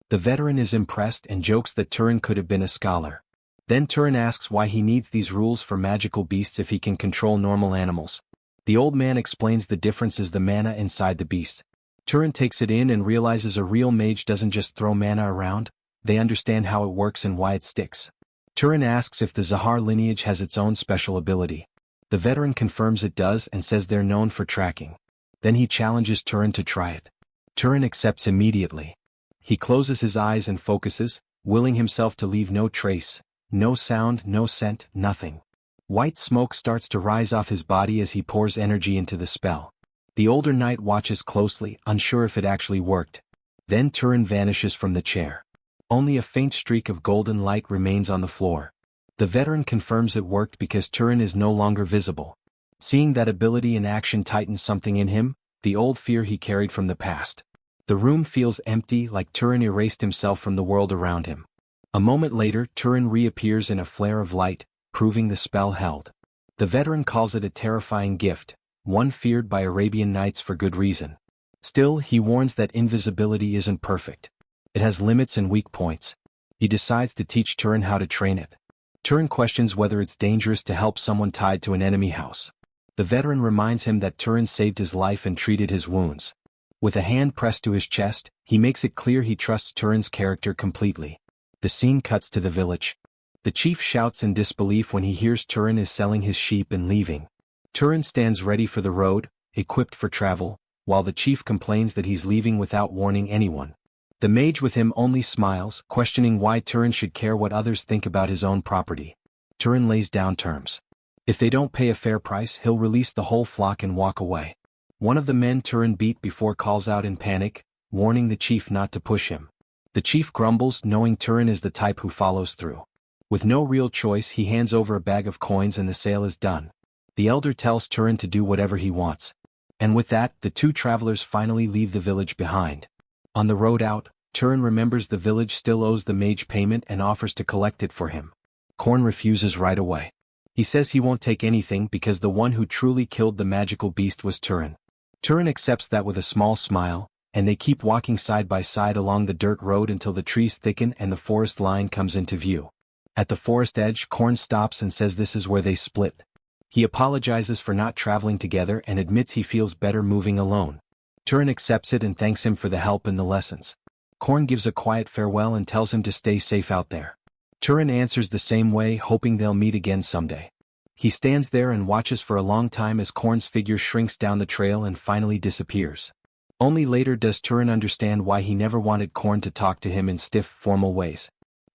The veteran is impressed and jokes that Turan could have been a scholar. Then Turan asks why he needs these rules for magical beasts if he can control normal animals. The old man explains the difference is the mana inside the beast. Turan takes it in and realizes a real mage doesn't just throw mana around, they understand how it works and why it sticks. Turan asks if the Zahar lineage has its own special ability. The veteran confirms it does and says they're known for tracking. Then he challenges Turan to try it. Turan accepts immediately. He closes his eyes and focuses, willing himself to leave no trace, no sound, no scent, nothing. White smoke starts to rise off his body as he pours energy into the spell. The older knight watches closely, unsure if it actually worked. Then Turan vanishes from the chair. Only a faint streak of golden light remains on the floor. The veteran confirms it worked because Turan is no longer visible. Seeing that ability in action tightens something in him, the old fear he carried from the past. The room feels empty, like Turan erased himself from the world around him. A moment later, Turan reappears in a flare of light, proving the spell held. The veteran calls it a terrifying gift, one feared by Arabian knights for good reason. Still, he warns that invisibility isn't perfect. It has limits and weak points. He decides to teach Turan how to train it. Turan questions whether it's dangerous to help someone tied to an enemy house. The veteran reminds him that Turan saved his life and treated his wounds. With a hand pressed to his chest, he makes it clear he trusts Turan's character completely. The scene cuts to the village. The chief shouts in disbelief when he hears Turan is selling his sheep and leaving. Turan stands ready for the road, equipped for travel, while the chief complains that he's leaving without warning anyone. The mage with him only smiles, questioning why Turan should care what others think about his own property. Turan lays down terms. If they don't pay a fair price, he'll release the whole flock and walk away. One of the men Turan beat before calls out in panic, warning the chief not to push him. The chief grumbles, knowing Turan is the type who follows through. With no real choice, he hands over a bag of coins and the sale is done. The elder tells Turan to do whatever he wants. And with that, the 2 travelers finally leave the village behind. On the road out, Turan remembers the village still owes the mage payment and offers to collect it for him. Korn refuses right away. He says he won't take anything because the one who truly killed the magical beast was Turan. Turan accepts that with a small smile, and they keep walking side by side along the dirt road until the trees thicken and the forest line comes into view. At the forest edge, Korn stops and says this is where they split. He apologizes for not traveling together and admits he feels better moving alone. Turan accepts it and thanks him for the help and the lessons. Korn gives a quiet farewell and tells him to stay safe out there. Turan answers the same way, hoping they'll meet again someday. He stands there and watches for a long time as Korn's figure shrinks down the trail and finally disappears. Only later does Turan understand why he never wanted Korn to talk to him in stiff, formal ways.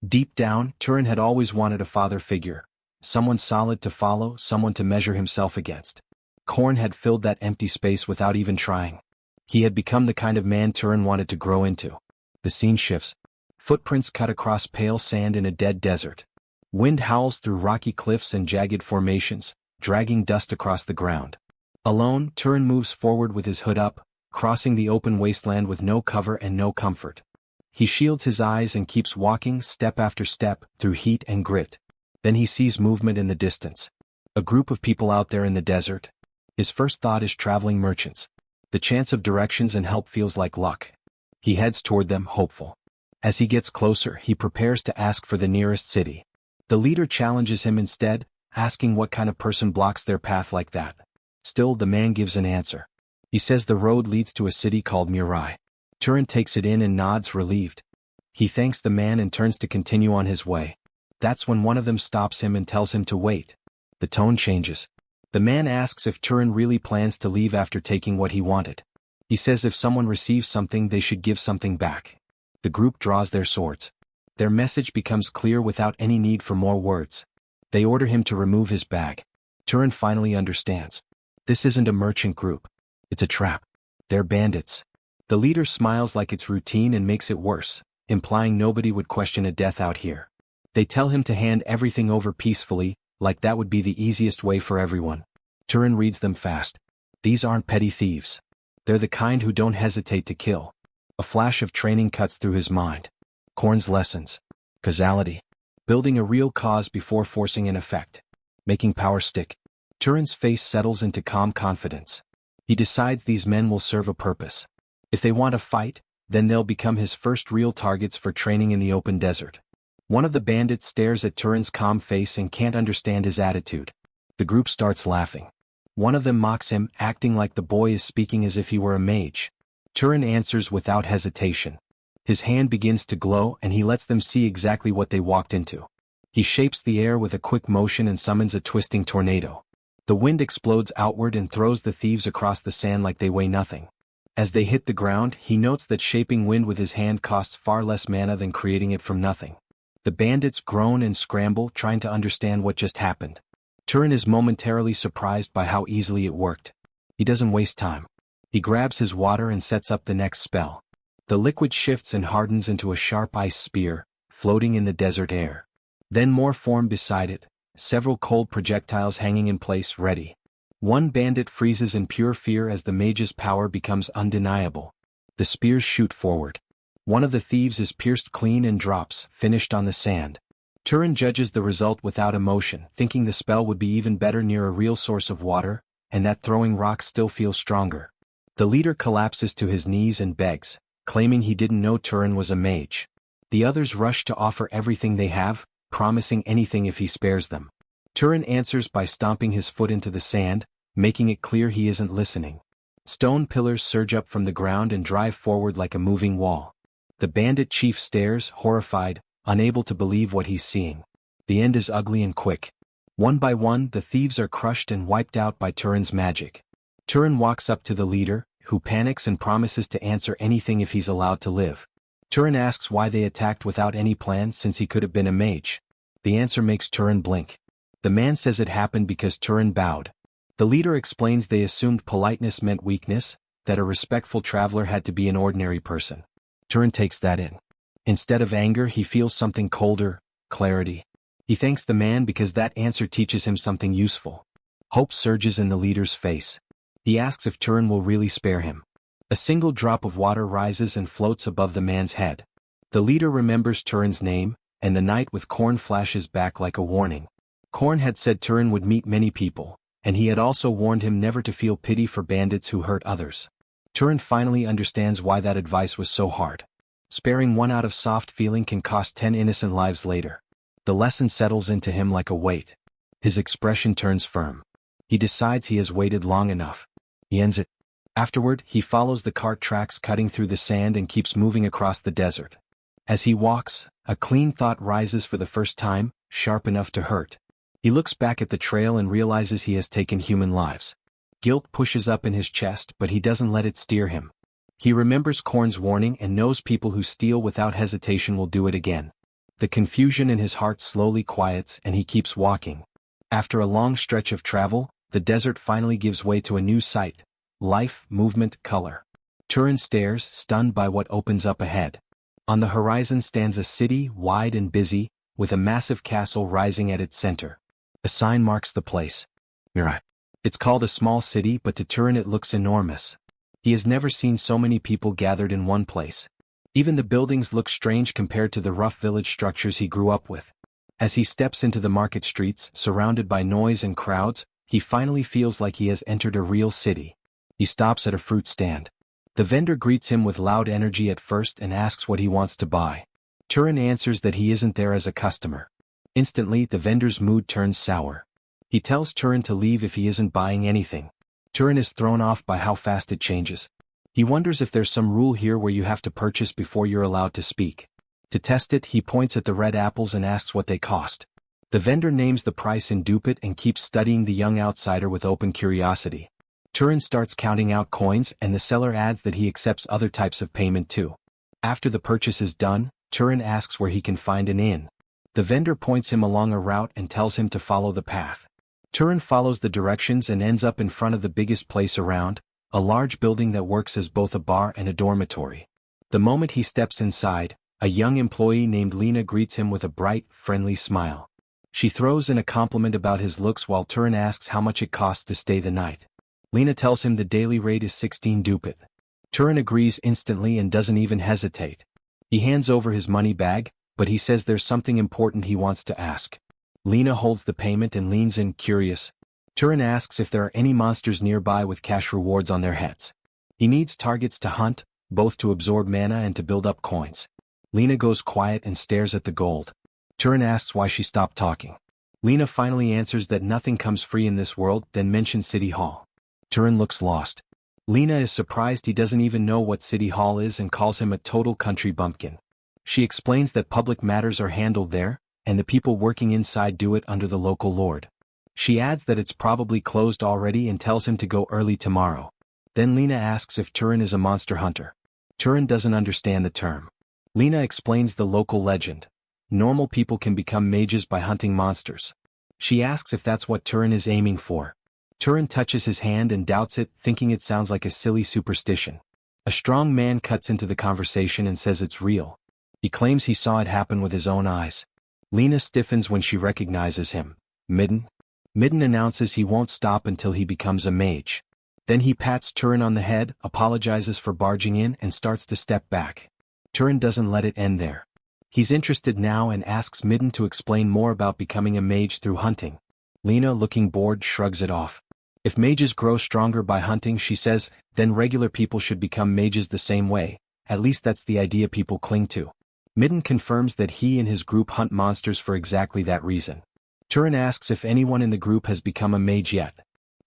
Deep down, Turan had always wanted a father figure. Someone solid to follow, someone to measure himself against. Korn had filled that empty space without even trying. He had become the kind of man Turan wanted to grow into. The scene shifts. Footprints cut across pale sand in a dead desert. Wind howls through rocky cliffs and jagged formations, dragging dust across the ground. Alone, Turan moves forward with his hood up, crossing the open wasteland with no cover and no comfort. He shields his eyes and keeps walking step after step through heat and grit. Then he sees movement in the distance. A group of people out there in the desert. His first thought is traveling merchants. The chance of directions and help feels like luck. He heads toward them, hopeful. As he gets closer, he prepares to ask for the nearest city. The leader challenges him instead, asking what kind of person blocks their path like that. Still, the man gives an answer. He says the road leads to a city called Murai. Turan takes it in and nods, relieved. He thanks the man and turns to continue on his way. That's when one of them stops him and tells him to wait. The tone changes. The man asks if Turan really plans to leave after taking what he wanted. He says if someone receives something they should give something back. The group draws their swords. Their message becomes clear without any need for more words. They order him to remove his bag. Turan finally understands. This isn't a merchant group. It's a trap. They're bandits. The leader smiles like it's routine and makes it worse, implying nobody would question a death out here. They tell him to hand everything over peacefully, like that would be the easiest way for everyone. Turan reads them fast. These aren't petty thieves. They're the kind who don't hesitate to kill. A flash of training cuts through his mind. Korn's lessons. Causality. Building a real cause before forcing an effect. Making power stick. Turan's face settles into calm confidence. He decides these men will serve a purpose. If they want to fight, then they'll become his first real targets for training in the open desert. One of the bandits stares at Turan's calm face and can't understand his attitude. The group starts laughing. One of them mocks him, acting like the boy is speaking as if he were a mage. Turan answers without hesitation. His hand begins to glow and he lets them see exactly what they walked into. He shapes the air with a quick motion and summons a twisting tornado. The wind explodes outward and throws the thieves across the sand like they weigh nothing. As they hit the ground, he notes that shaping wind with his hand costs far less mana than creating it from nothing. The bandits groan and scramble, trying to understand what just happened. Turan is momentarily surprised by how easily it worked. He doesn't waste time. He grabs his water and sets up the next spell. The liquid shifts and hardens into a sharp ice spear, floating in the desert air. Then more form beside it, several cold projectiles hanging in place, ready. One bandit freezes in pure fear as the mage's power becomes undeniable. The spears shoot forward. One of the thieves is pierced clean and drops, finished on the sand. Turan judges the result without emotion, thinking the spell would be even better near a real source of water, and that throwing rocks still feels stronger. The leader collapses to his knees and begs, claiming he didn't know Turan was a mage. The others rush to offer everything they have, promising anything if he spares them. Turan answers by stomping his foot into the sand, making it clear he isn't listening. Stone pillars surge up from the ground and drive forward like a moving wall. The bandit chief stares, horrified, unable to believe what he's seeing. The end is ugly and quick. One by one, the thieves are crushed and wiped out by Turan's magic. Turan walks up to the leader, who panics and promises to answer anything if he's allowed to live. Turan asks why they attacked without any plan since he could have been a mage. The answer makes Turan blink. The man says it happened because Turan bowed. The leader explains they assumed politeness meant weakness, that a respectful traveler had to be an ordinary person. Turan takes that in. Instead of anger, he feels something colder, clarity. He thanks the man because that answer teaches him something useful. Hope surges in the leader's face. He asks if Turan will really spare him. A single drop of water rises and floats above the man's head. The leader remembers Turan's name, and the night with Korn flashes back like a warning. Korn had said Turan would meet many people, and he had also warned him never to feel pity for bandits who hurt others. Turan finally understands why that advice was so hard. Sparing one out of soft feeling can cost 10 innocent lives later. The lesson settles into him like a weight. His expression turns firm. He decides he has waited long enough. He ends it. Afterward, he follows the cart tracks cutting through the sand and keeps moving across the desert. As he walks, a clean thought rises for the first time, sharp enough to hurt. He looks back at the trail and realizes he has taken human lives. Guilt pushes up in his chest, but he doesn't let it steer him. He remembers Korn's warning and knows people who steal without hesitation will do it again. The confusion in his heart slowly quiets and he keeps walking. After a long stretch of travel, the desert finally gives way to a new sight: life, movement, color. Turan stares, stunned by what opens up ahead. On the horizon stands a city, wide and busy, with a massive castle rising at its center. A sign marks the place. Mirai. It's called a small city, but to Turan it looks enormous. He has never seen so many people gathered in one place. Even the buildings look strange compared to the rough village structures he grew up with. As he steps into the market streets, surrounded by noise and crowds, he finally feels like he has entered a real city. He stops at a fruit stand. The vendor greets him with loud energy at first and asks what he wants to buy. Turan answers that he isn't there as a customer. Instantly, the vendor's mood turns sour. He tells Turan to leave if he isn't buying anything. Turan is thrown off by how fast it changes. He wonders if there's some rule here where you have to purchase before you're allowed to speak. To test it, he points at the red apples and asks what they cost. The vendor names the price in dupit and keeps studying the young outsider with open curiosity. Turan starts counting out coins and the seller adds that he accepts other types of payment too. After the purchase is done, Turan asks where he can find an inn. The vendor points him along a route and tells him to follow the path. Turan follows the directions and ends up in front of the biggest place around, a large building that works as both a bar and a dormitory. The moment he steps inside, a young employee named Lena greets him with a bright, friendly smile. She throws in a compliment about his looks while Turan asks how much it costs to stay the night. Lena tells him the daily rate is 16 dupit. Turan agrees instantly and doesn't even hesitate. He hands over his money bag, but he says there's something important he wants to ask. Lena holds the payment and leans in, curious. Turan asks if there are any monsters nearby with cash rewards on their heads. He needs targets to hunt, both to absorb mana and to build up coins. Lena goes quiet and stares at the gold. Turan asks why she stopped talking. Lena finally answers that nothing comes free in this world, then mentions City Hall. Turan looks lost. Lena is surprised he doesn't even know what City Hall is and calls him a total country bumpkin. She explains that public matters are handled there, and the people working inside do it under the local lord. She adds that it's probably closed already and tells him to go early tomorrow. Then Lena asks if Turan is a monster hunter. Turan doesn't understand the term. Lena explains the local legend. Normal people can become mages by hunting monsters. She asks if that's what Turan is aiming for. Turan touches his hand and doubts it, thinking it sounds like a silly superstition. A strong man cuts into the conversation and says it's real. He claims he saw it happen with his own eyes. Lena stiffens when she recognizes him. Midden? Midden announces he won't stop until he becomes a mage. Then he pats Turan on the head, apologizes for barging in and starts to step back. Turan doesn't let it end there. He's interested now and asks Midden to explain more about becoming a mage through hunting. Lena, looking bored, shrugs it off. If mages grow stronger by hunting, she says, then regular people should become mages the same way. At least that's the idea people cling to. Midden confirms that he and his group hunt monsters for exactly that reason. Turan asks if anyone in the group has become a mage yet.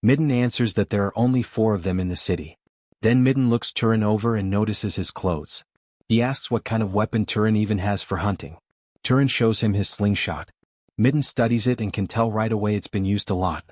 Midden answers that there are only 4 of them in the city. Then Midden looks Turan over and notices his clothes. He asks what kind of weapon Turan even has for hunting. Turan shows him his slingshot. Midden studies it and can tell right away it's been used a lot.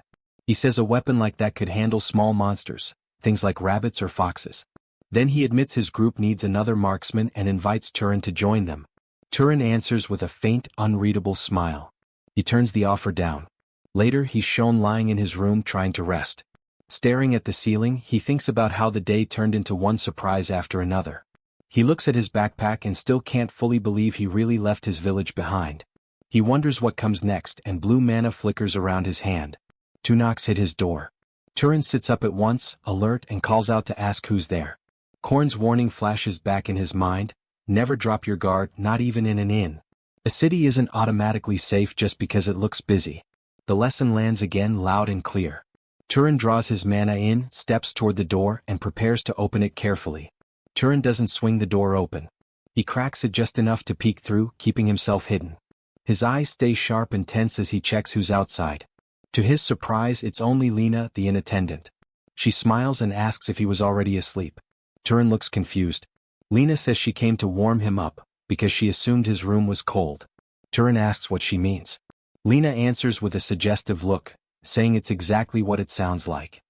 He says a weapon like that could handle small monsters, things like rabbits or foxes. Then he admits his group needs another marksman and invites Turan to join them. Turan answers with a faint, unreadable smile. He turns the offer down. Later, he's shown lying in his room trying to rest. Staring at the ceiling, he thinks about how the day turned into one surprise after another. He looks at his backpack and still can't fully believe he really left his village behind. He wonders what comes next, and blue mana flickers around his hand. 2 knocks hit his door. Turan sits up at once, alert, and calls out to ask who's there. Korn's warning flashes back in his mind: never drop your guard, not even in an inn. A city isn't automatically safe just because it looks busy. The lesson lands again loud and clear. Turan draws his mana in, steps toward the door, and prepares to open it carefully. Turan doesn't swing the door open. He cracks it just enough to peek through, keeping himself hidden. His eyes stay sharp and tense as he checks who's outside. To his surprise, it's only Lena, the inn attendant. She smiles and asks if he was already asleep. Turan looks confused. Lena says she came to warm him up, because she assumed his room was cold. Turan asks what she means. Lena answers with a suggestive look, saying it's exactly what it sounds like.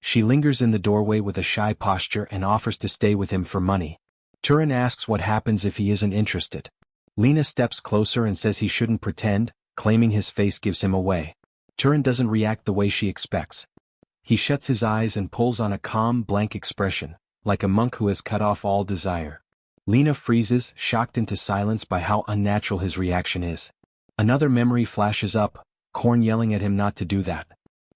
She lingers in the doorway with a shy posture and offers to stay with him for money. Turan asks what happens if he isn't interested. Lena steps closer and says he shouldn't pretend, claiming his face gives him away. Turan doesn't react the way she expects. He shuts his eyes and pulls on a calm, blank expression, like a monk who has cut off all desire. Lena freezes, shocked into silence by how unnatural his reaction is. Another memory flashes up, Korn yelling at him not to do that.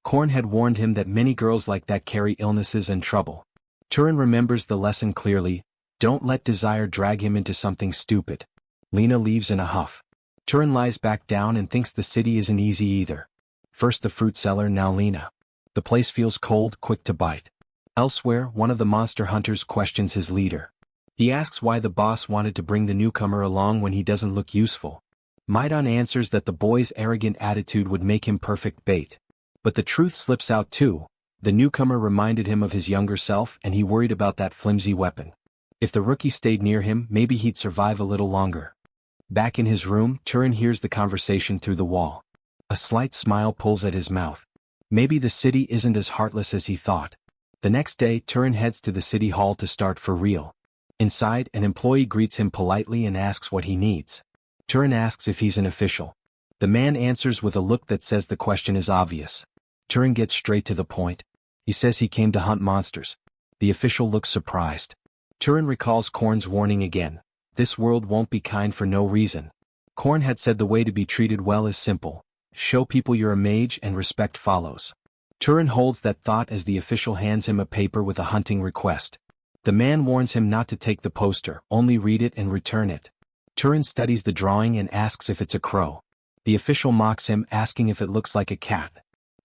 Korn had warned him that many girls like that carry illnesses and trouble. Turan remembers the lesson clearly: don't let desire drag him into something stupid. Lena leaves in a huff. Turan lies back down and thinks the city isn't easy either. First the fruit seller, now Lena. The place feels cold, quick to bite. Elsewhere, one of the monster hunters questions his leader. He asks why the boss wanted to bring the newcomer along when he doesn't look useful. Maidan answers that the boy's arrogant attitude would make him perfect bait. But the truth slips out too. The newcomer reminded him of his younger self and he worried about that flimsy weapon. If the rookie stayed near him, maybe he'd survive a little longer. Back in his room, Turan hears the conversation through the wall. A slight smile pulls at his mouth. Maybe the city isn't as heartless as he thought. The next day, Turan heads to the city hall to start for real. Inside, an employee greets him politely and asks what he needs. Turan asks if he's an official. The man answers with a look that says the question is obvious. Turan gets straight to the point. He says he came to hunt monsters. The official looks surprised. Turan recalls Korn's warning again. This world won't be kind for no reason. Korn had said the way to be treated well is simple. Show people you're a mage and respect follows. Turan holds that thought as the official hands him a paper with a hunting request. The man warns him not to take the poster, only read it and return it. Turan studies the drawing and asks if it's a crow. The official mocks him, asking if it looks like a cat.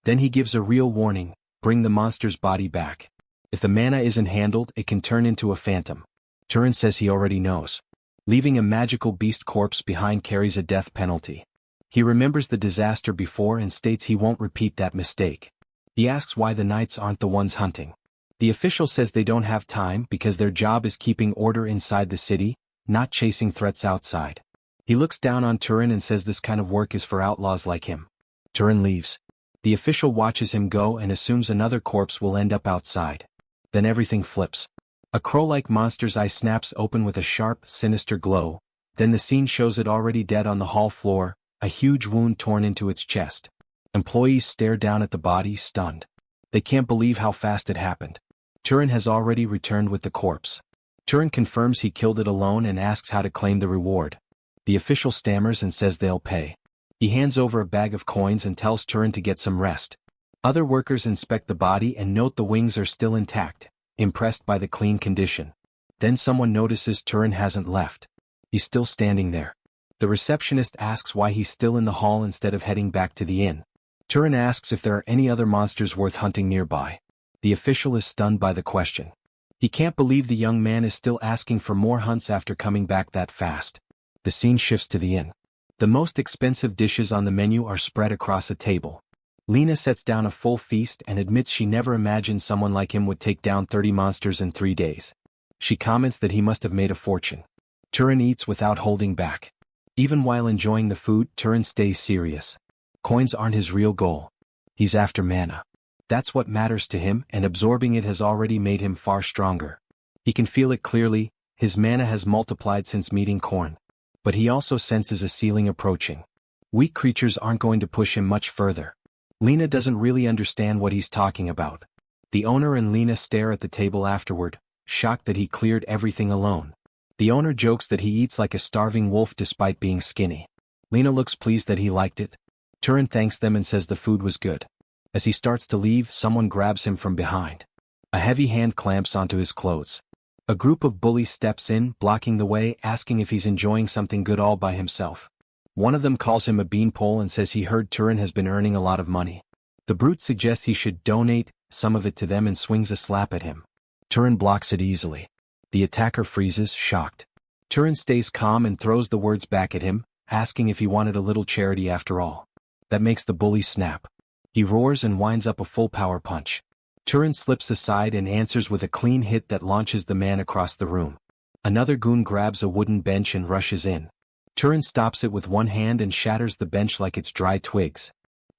Then he gives a real warning: bring the monster's body back. If the mana isn't handled, it can turn into a phantom. Turan says he already knows. Leaving a magical beast corpse behind carries a death penalty. He remembers the disaster before and states he won't repeat that mistake. He asks why the knights aren't the ones hunting. The official says they don't have time because their job is keeping order inside the city, not chasing threats outside. He looks down on Turan and says this kind of work is for outlaws like him. Turan leaves. The official watches him go and assumes another corpse will end up outside. Then everything flips. A crow-like monster's eye snaps open with a sharp, sinister glow. Then the scene shows it already dead on the hall floor, a huge wound torn into its chest. Employees stare down at the body, stunned. They can't believe how fast it happened. Turan has already returned with the corpse. Turan confirms he killed it alone and asks how to claim the reward. The official stammers and says they'll pay. He hands over a bag of coins and tells Turan to get some rest. Other workers inspect the body and note the wings are still intact, impressed by the clean condition. Then someone notices Turan hasn't left. He's still standing there. The receptionist asks why he's still in the hall instead of heading back to the inn. Turan asks if there are any other monsters worth hunting nearby. The official is stunned by the question. He can't believe the young man is still asking for more hunts after coming back that fast. The scene shifts to the inn. The most expensive dishes on the menu are spread across a table. Lena sets down a full feast and admits she never imagined someone like him would take down 30 monsters in 3 days. She comments that he must have made a fortune. Turan eats without holding back. Even while enjoying the food, Turan stays serious. Coins aren't his real goal. He's after mana. That's what matters to him, and absorbing it has already made him far stronger. He can feel it clearly. His mana has multiplied since meeting Korn. But he also senses a ceiling approaching. Weak creatures aren't going to push him much further. Lena doesn't really understand what he's talking about. The owner and Lena stare at the table afterward, shocked that he cleared everything alone. The owner jokes that he eats like a starving wolf despite being skinny. Lena looks pleased that he liked it. Turan thanks them and says the food was good. As he starts to leave, someone grabs him from behind. A heavy hand clamps onto his clothes. A group of bullies steps in, blocking the way, asking if he's enjoying something good all by himself. One of them calls him a beanpole and says he heard Turan has been earning a lot of money. The brute suggests he should donate some of it to them and swings a slap at him. Turan blocks it easily. The attacker freezes, shocked. Turan stays calm and throws the words back at him, asking if he wanted a little charity after all. That makes the bully snap. He roars and winds up a full power punch. Turan slips aside and answers with a clean hit that launches the man across the room. Another goon grabs a wooden bench and rushes in. Turan stops it with one hand and shatters the bench like it's dry twigs.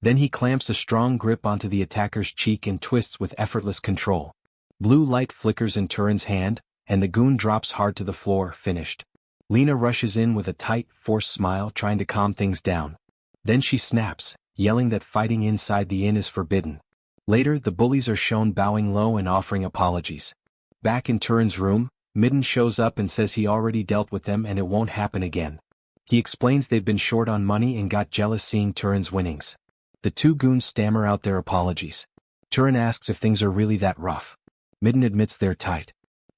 Then he clamps a strong grip onto the attacker's cheek and twists with effortless control. Blue light flickers in Turan's hand, and the goon drops hard to the floor, finished. Lena rushes in with a tight, forced smile trying to calm things down. Then she snaps, yelling that fighting inside the inn is forbidden. Later, the bullies are shown bowing low and offering apologies. Back in Turan's room, Midden shows up and says he already dealt with them and it won't happen again. He explains they've been short on money and got jealous seeing Turan's winnings. The two goons stammer out their apologies. Turan asks if things are really that rough. Midden admits they're tight.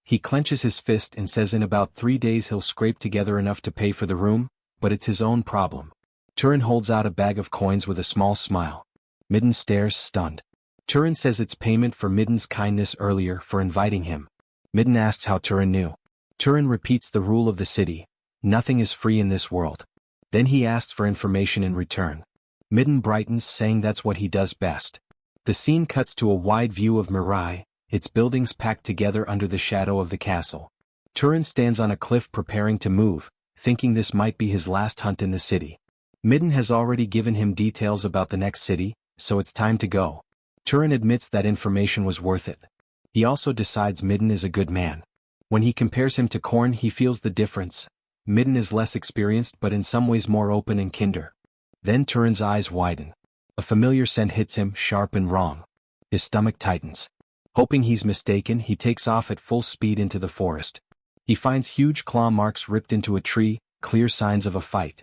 He clenches his fist and says in about 3 days he'll scrape together enough to pay for the room, but it's his own problem. Turan holds out a bag of coins with a small smile. Midden stares, stunned. Turan says it's payment for Midden's kindness earlier for inviting him. Midden asks how Turan knew. Turan repeats the rule of the city: nothing is free in this world. Then he asks for information in return. Midden brightens, saying that's what he does best. The scene cuts to a wide view of Mirai, its buildings packed together under the shadow of the castle. Turan stands on a cliff preparing to move, thinking this might be his last hunt in the city. Midden has already given him details about the next city, so it's time to go. Turan admits that information was worth it. He also decides Midden is a good man. When he compares him to Korn, he feels the difference. Midden is less experienced but in some ways more open and kinder. Then Turan's eyes widen. A familiar scent hits him, sharp and wrong. His stomach tightens. Hoping he's mistaken, he takes off at full speed into the forest. He finds huge claw marks ripped into a tree, clear signs of a fight.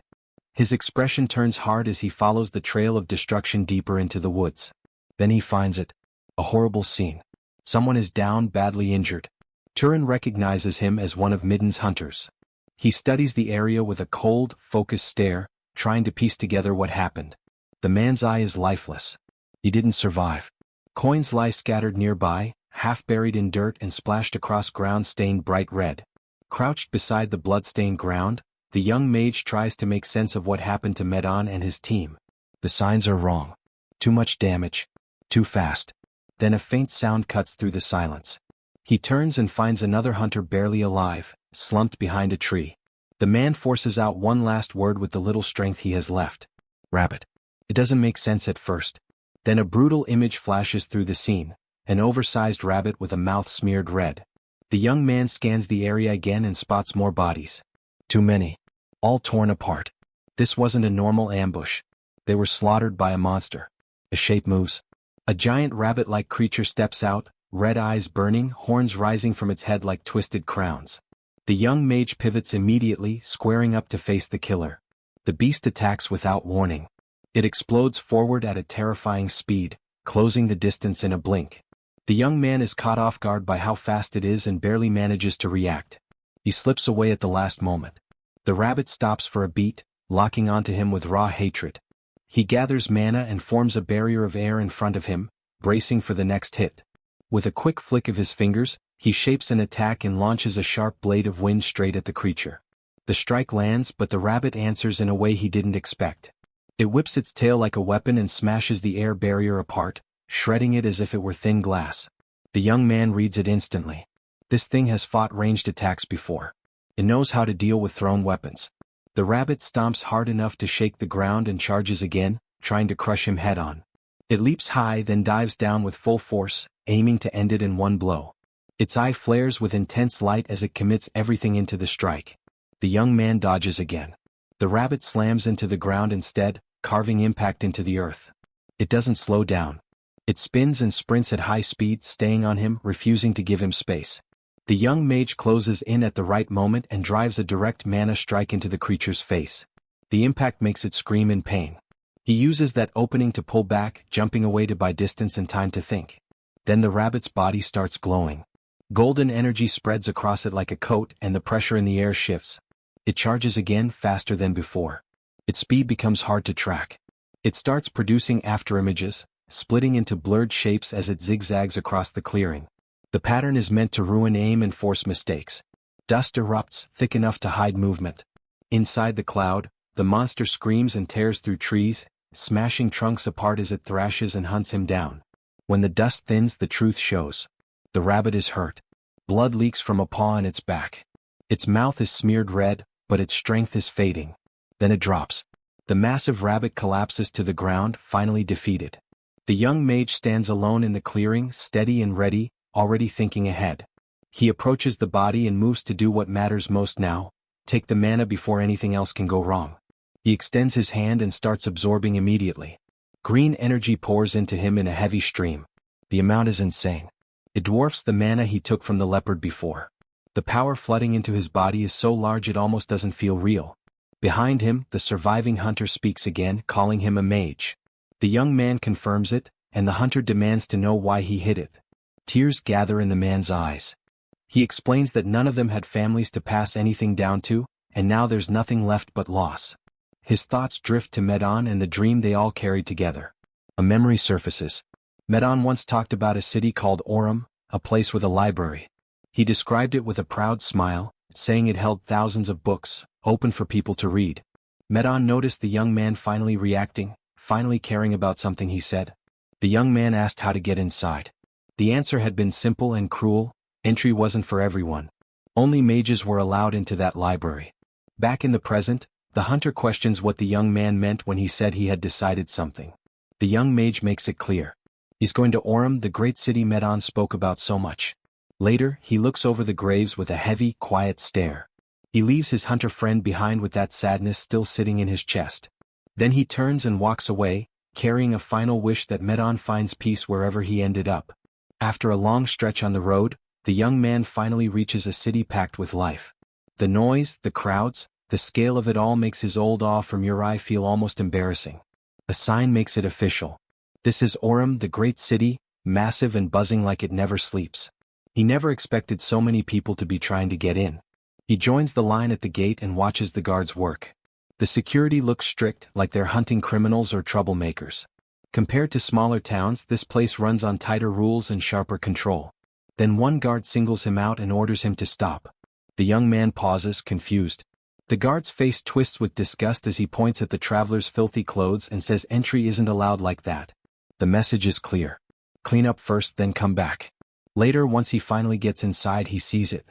His expression turns hard as he follows the trail of destruction deeper into the woods. Then he finds it. A horrible scene. Someone is down, badly injured. Turan recognizes him as one of Midden's hunters. He studies the area with a cold, focused stare, trying to piece together what happened. The man's eye is lifeless. He didn't survive. Coins lie scattered nearby, half buried in dirt and splashed across ground stained bright red. Crouched beside the blood-stained ground, the young mage tries to make sense of what happened to Medon and his team. The signs are wrong. Too much damage. Too fast. Then a faint sound cuts through the silence. He turns and finds another hunter barely alive, slumped behind a tree. The man forces out one last word with the little strength he has left. Rabbit. It doesn't make sense at first. Then a brutal image flashes through the scene, an oversized rabbit with a mouth smeared red. The young man scans the area again and spots more bodies. Too many. All torn apart. This wasn't a normal ambush. They were slaughtered by a monster. A shape moves. A giant rabbit-like creature steps out, red eyes burning, horns rising from its head like twisted crowns. The young mage pivots immediately, squaring up to face the killer. The beast attacks without warning. It explodes forward at a terrifying speed, closing the distance in a blink. The young man is caught off guard by how fast it is and barely manages to react. He slips away at the last moment. The rabbit stops for a beat, locking onto him with raw hatred. He gathers mana and forms a barrier of air in front of him, bracing for the next hit. With a quick flick of his fingers, he shapes an attack and launches a sharp blade of wind straight at the creature. The strike lands, but the rabbit answers in a way he didn't expect. It whips its tail like a weapon and smashes the air barrier apart, shredding it as if it were thin glass. The young man reads it instantly. This thing has fought ranged attacks before. It knows how to deal with thrown weapons. The rabbit stomps hard enough to shake the ground and charges again, trying to crush him head-on. It leaps high, then dives down with full force, aiming to end it in one blow. Its eye flares with intense light as it commits everything into the strike. The young man dodges again. The rabbit slams into the ground instead, carving impact into the earth. It doesn't slow down. It spins and sprints at high speed, staying on him, refusing to give him space. The young mage closes in at the right moment and drives a direct mana strike into the creature's face. The impact makes it scream in pain. He uses that opening to pull back, jumping away to buy distance and time to think. Then the rabbit's body starts glowing. Golden energy spreads across it like a coat, and the pressure in the air shifts. It charges again, faster than before. Its speed becomes hard to track. It starts producing afterimages, splitting into blurred shapes as it zigzags across the clearing. The pattern is meant to ruin aim and force mistakes. Dust erupts, thick enough to hide movement. Inside the cloud, the monster screams and tears through trees, smashing trunks apart as it thrashes and hunts him down. When the dust thins, the truth shows. The rabbit is hurt. Blood leaks from a paw in its back. Its mouth is smeared red, but its strength is fading. Then it drops. The massive rabbit collapses to the ground, finally defeated. The young mage stands alone in the clearing, steady and ready, already thinking ahead. He approaches the body and moves to do what matters most now, take the mana before anything else can go wrong. He extends his hand and starts absorbing immediately. Green energy pours into him in a heavy stream. The amount is insane. It dwarfs the mana he took from the leopard before. The power flooding into his body is so large it almost doesn't feel real. Behind him, the surviving hunter speaks again, calling him a mage. The young man confirms it, and the hunter demands to know why he hid it. Tears gather in the man's eyes. He explains that none of them had families to pass anything down to, and now there's nothing left but loss. His thoughts drift to Medon and the dream they all carried together. A memory surfaces. Medon once talked about a city called Orem, a place with a library. He described it with a proud smile, saying it held thousands of books, open for people to read. Medon noticed the young man finally reacting, finally caring about something he said. The young man asked how to get inside. The answer had been simple and cruel: entry wasn't for everyone. Only mages were allowed into that library. Back in the present, the hunter questions what the young man meant when he said he had decided something. The young mage makes it clear. He's going to Orem, the great city Medon spoke about so much. Later, he looks over the graves with a heavy, quiet stare. He leaves his hunter friend behind with that sadness still sitting in his chest. Then he turns and walks away, carrying a final wish that Medon finds peace wherever he ended up. After a long stretch on the road, the young man finally reaches a city packed with life. The noise, the crowds, the scale of it all makes his old awe for Murai feel almost embarrassing. A sign makes it official. This is Orem, the great city, massive and buzzing like it never sleeps. He never expected so many people to be trying to get in. He joins the line at the gate and watches the guards work. The security looks strict, like they're hunting criminals or troublemakers. Compared to smaller towns, this place runs on tighter rules and sharper control. Then one guard singles him out and orders him to stop. The young man pauses, confused. The guard's face twists with disgust as he points at the traveler's filthy clothes and says entry isn't allowed like that. The message is clear. Clean up first, then come back. Later, once he finally gets inside, he sees it.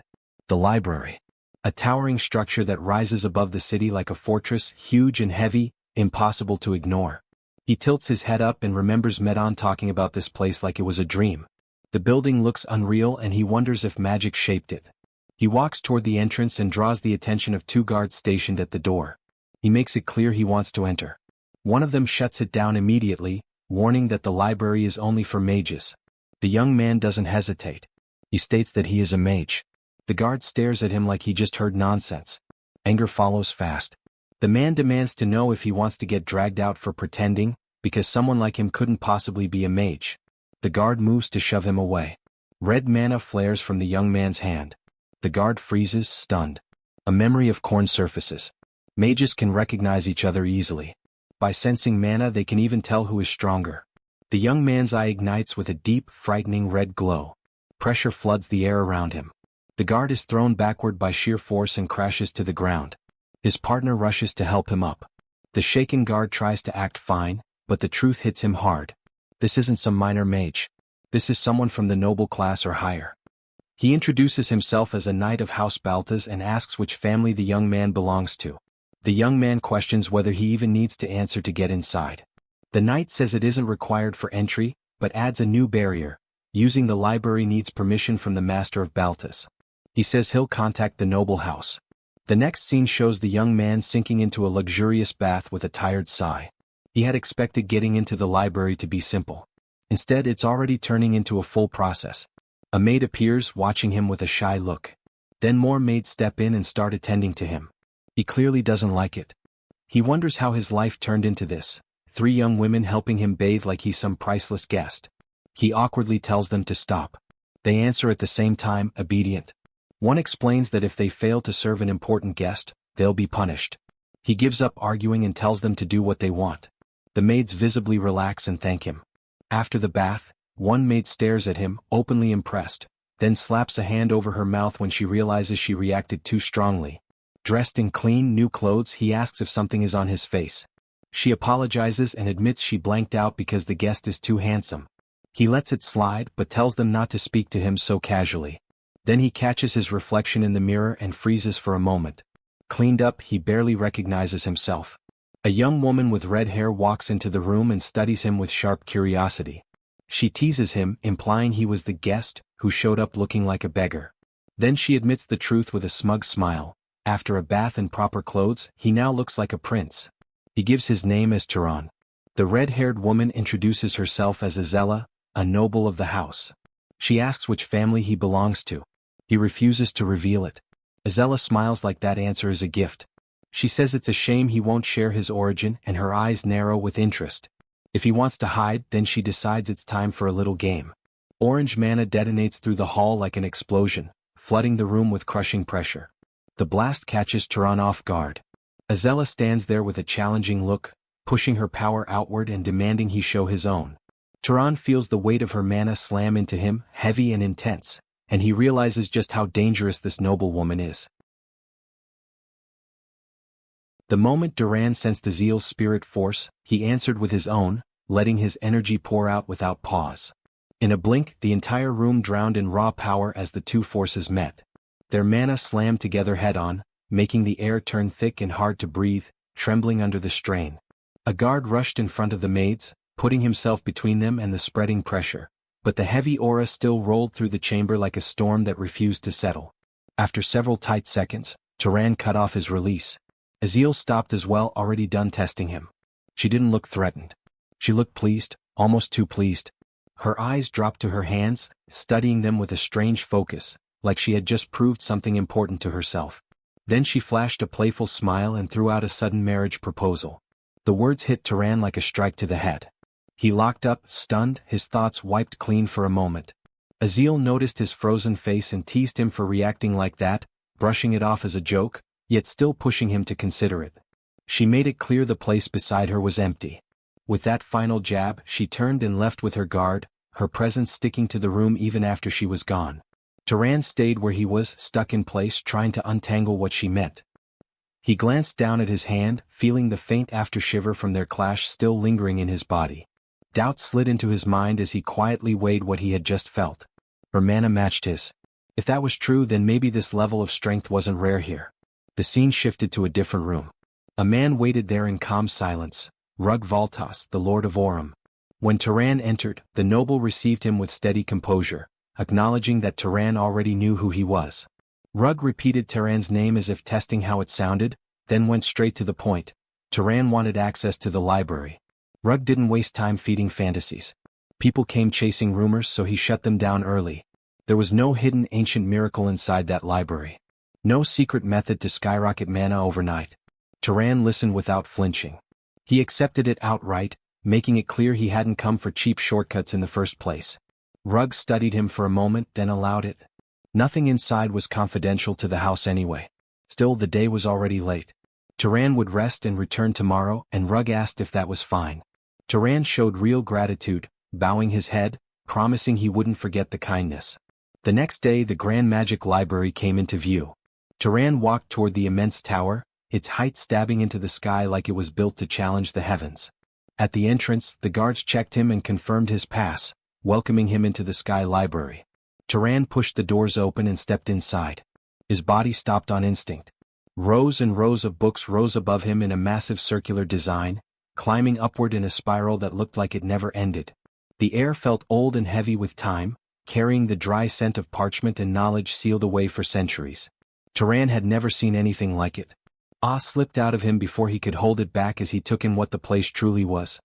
The library. A towering structure that rises above the city like a fortress, huge and heavy, impossible to ignore. He tilts his head up and remembers Medon talking about this place like it was a dream. The building looks unreal and he wonders if magic shaped it. He walks toward the entrance and draws the attention of two guards stationed at the door. He makes it clear he wants to enter. One of them shuts it down immediately, warning that the library is only for mages. The young man doesn't hesitate. He states that he is a mage. The guard stares at him like he just heard nonsense. Anger follows fast. The man demands to know if he wants to get dragged out for pretending, because someone like him couldn't possibly be a mage. The guard moves to shove him away. Red mana flares from the young man's hand. The guard freezes, stunned. A memory of corn surfaces. Mages can recognize each other easily. By sensing mana, they can even tell who is stronger. The young man's eye ignites with a deep, frightening red glow. Pressure floods the air around him. The guard is thrown backward by sheer force and crashes to the ground. His partner rushes to help him up. The shaken guard tries to act fine, but the truth hits him hard. This isn't some minor mage. This is someone from the noble class or higher. He introduces himself as a knight of House Baltas and asks which family the young man belongs to. The young man questions whether he even needs to answer to get inside. The knight says it isn't required for entry, but adds a new barrier. Using the library needs permission from the master of Baltas. He says he'll contact the noble house. The next scene shows the young man sinking into a luxurious bath with a tired sigh. He had expected getting into the library to be simple. Instead, it's already turning into a full process. A maid appears, watching him with a shy look. Then more maids step in and start attending to him. He clearly doesn't like it. He wonders how his life turned into this. 3 young women helping him bathe like he's some priceless guest. He awkwardly tells them to stop. They answer at the same time, obedient. One explains that if they fail to serve an important guest, they'll be punished. He gives up arguing and tells them to do what they want. The maids visibly relax and thank him. After the bath, one maid stares at him, openly impressed, then slaps a hand over her mouth when she realizes she reacted too strongly. Dressed in clean, new clothes, he asks if something is on his face. She apologizes and admits she blanked out because the guest is too handsome. He lets it slide but tells them not to speak to him so casually. Then he catches his reflection in the mirror and freezes for a moment. Cleaned up, he barely recognizes himself. A young woman with red hair walks into the room and studies him with sharp curiosity. She teases him, implying he was the guest who showed up looking like a beggar. Then she admits the truth with a smug smile. After a bath and proper clothes, he now looks like a prince. He gives his name as Turan. The red-haired woman introduces herself as Azela, a noble of the house. She asks which family he belongs to. He refuses to reveal it. Azela smiles like that answer is a gift. She says it's a shame he won't share his origin, and her eyes narrow with interest. If he wants to hide, then she decides it's time for a little game. Orange mana detonates through the hall like an explosion, flooding the room with crushing pressure. The blast catches Turan off guard. Azela stands there with a challenging look, pushing her power outward and demanding he show his own. Turan feels the weight of her mana slam into him, heavy and intense, and he realizes just how dangerous this noble woman is. The moment Turan sensed Azil's spirit force, he answered with his own, letting his energy pour out without pause. In a blink, the entire room drowned in raw power as the two forces met. Their mana slammed together head-on, making the air turn thick and hard to breathe, trembling under the strain. A guard rushed in front of the maids, putting himself between them and the spreading pressure, but the heavy aura still rolled through the chamber like a storm that refused to settle. After several tight seconds, Turan cut off his release. Azil stopped as well, already done testing him. She didn't look threatened. She looked pleased, almost too pleased. Her eyes dropped to her hands, studying them with a strange focus, like she had just proved something important to herself. Then she flashed a playful smile and threw out a sudden marriage proposal. The words hit Turan like a strike to the head. He locked up, stunned, his thoughts wiped clean for a moment. Azil noticed his frozen face and teased him for reacting like that, brushing it off as a joke, yet still pushing him to consider it. She made it clear the place beside her was empty. With that final jab, she turned and left with her guard, her presence sticking to the room even after she was gone. Turan stayed where he was, stuck in place, trying to untangle what she meant. He glanced down at his hand, feeling the faint aftershiver from their clash still lingering in his body. Doubt slid into his mind as he quietly weighed what he had just felt. Her mana matched his. If that was true, then maybe this level of strength wasn't rare here. The scene shifted to a different room. A man waited there in calm silence, Rug Valtas, the Lord of Orem. When Turan entered, the noble received him with steady composure, acknowledging that Turan already knew who he was. Rug repeated Turan's name as if testing how it sounded, then went straight to the point. Turan wanted access to the library. Rug didn't waste time feeding fantasies. People came chasing rumors, so he shut them down early. There was no hidden ancient miracle inside that library. No secret method to skyrocket mana overnight. Turan listened without flinching. He accepted it outright, making it clear he hadn't come for cheap shortcuts in the first place. Rug studied him for a moment, then allowed it. Nothing inside was confidential to the house anyway. Still, the day was already late. Turan would rest and return tomorrow, and Rug asked if that was fine. Turan showed real gratitude, bowing his head, promising he wouldn't forget the kindness. The next day, the Grand Magic Library came into view. Turan walked toward the immense tower, its height stabbing into the sky like it was built to challenge the heavens. At the entrance, the guards checked him and confirmed his pass, welcoming him into the Sky Library. Turan pushed the doors open and stepped inside. His body stopped on instinct. Rows and rows of books rose above him in a massive circular design, climbing upward in a spiral that looked like it never ended. The air felt old and heavy with time, carrying the dry scent of parchment and knowledge sealed away for centuries. Turan had never seen anything like it. Awe slipped out of him before he could hold it back as he took in what the place truly was.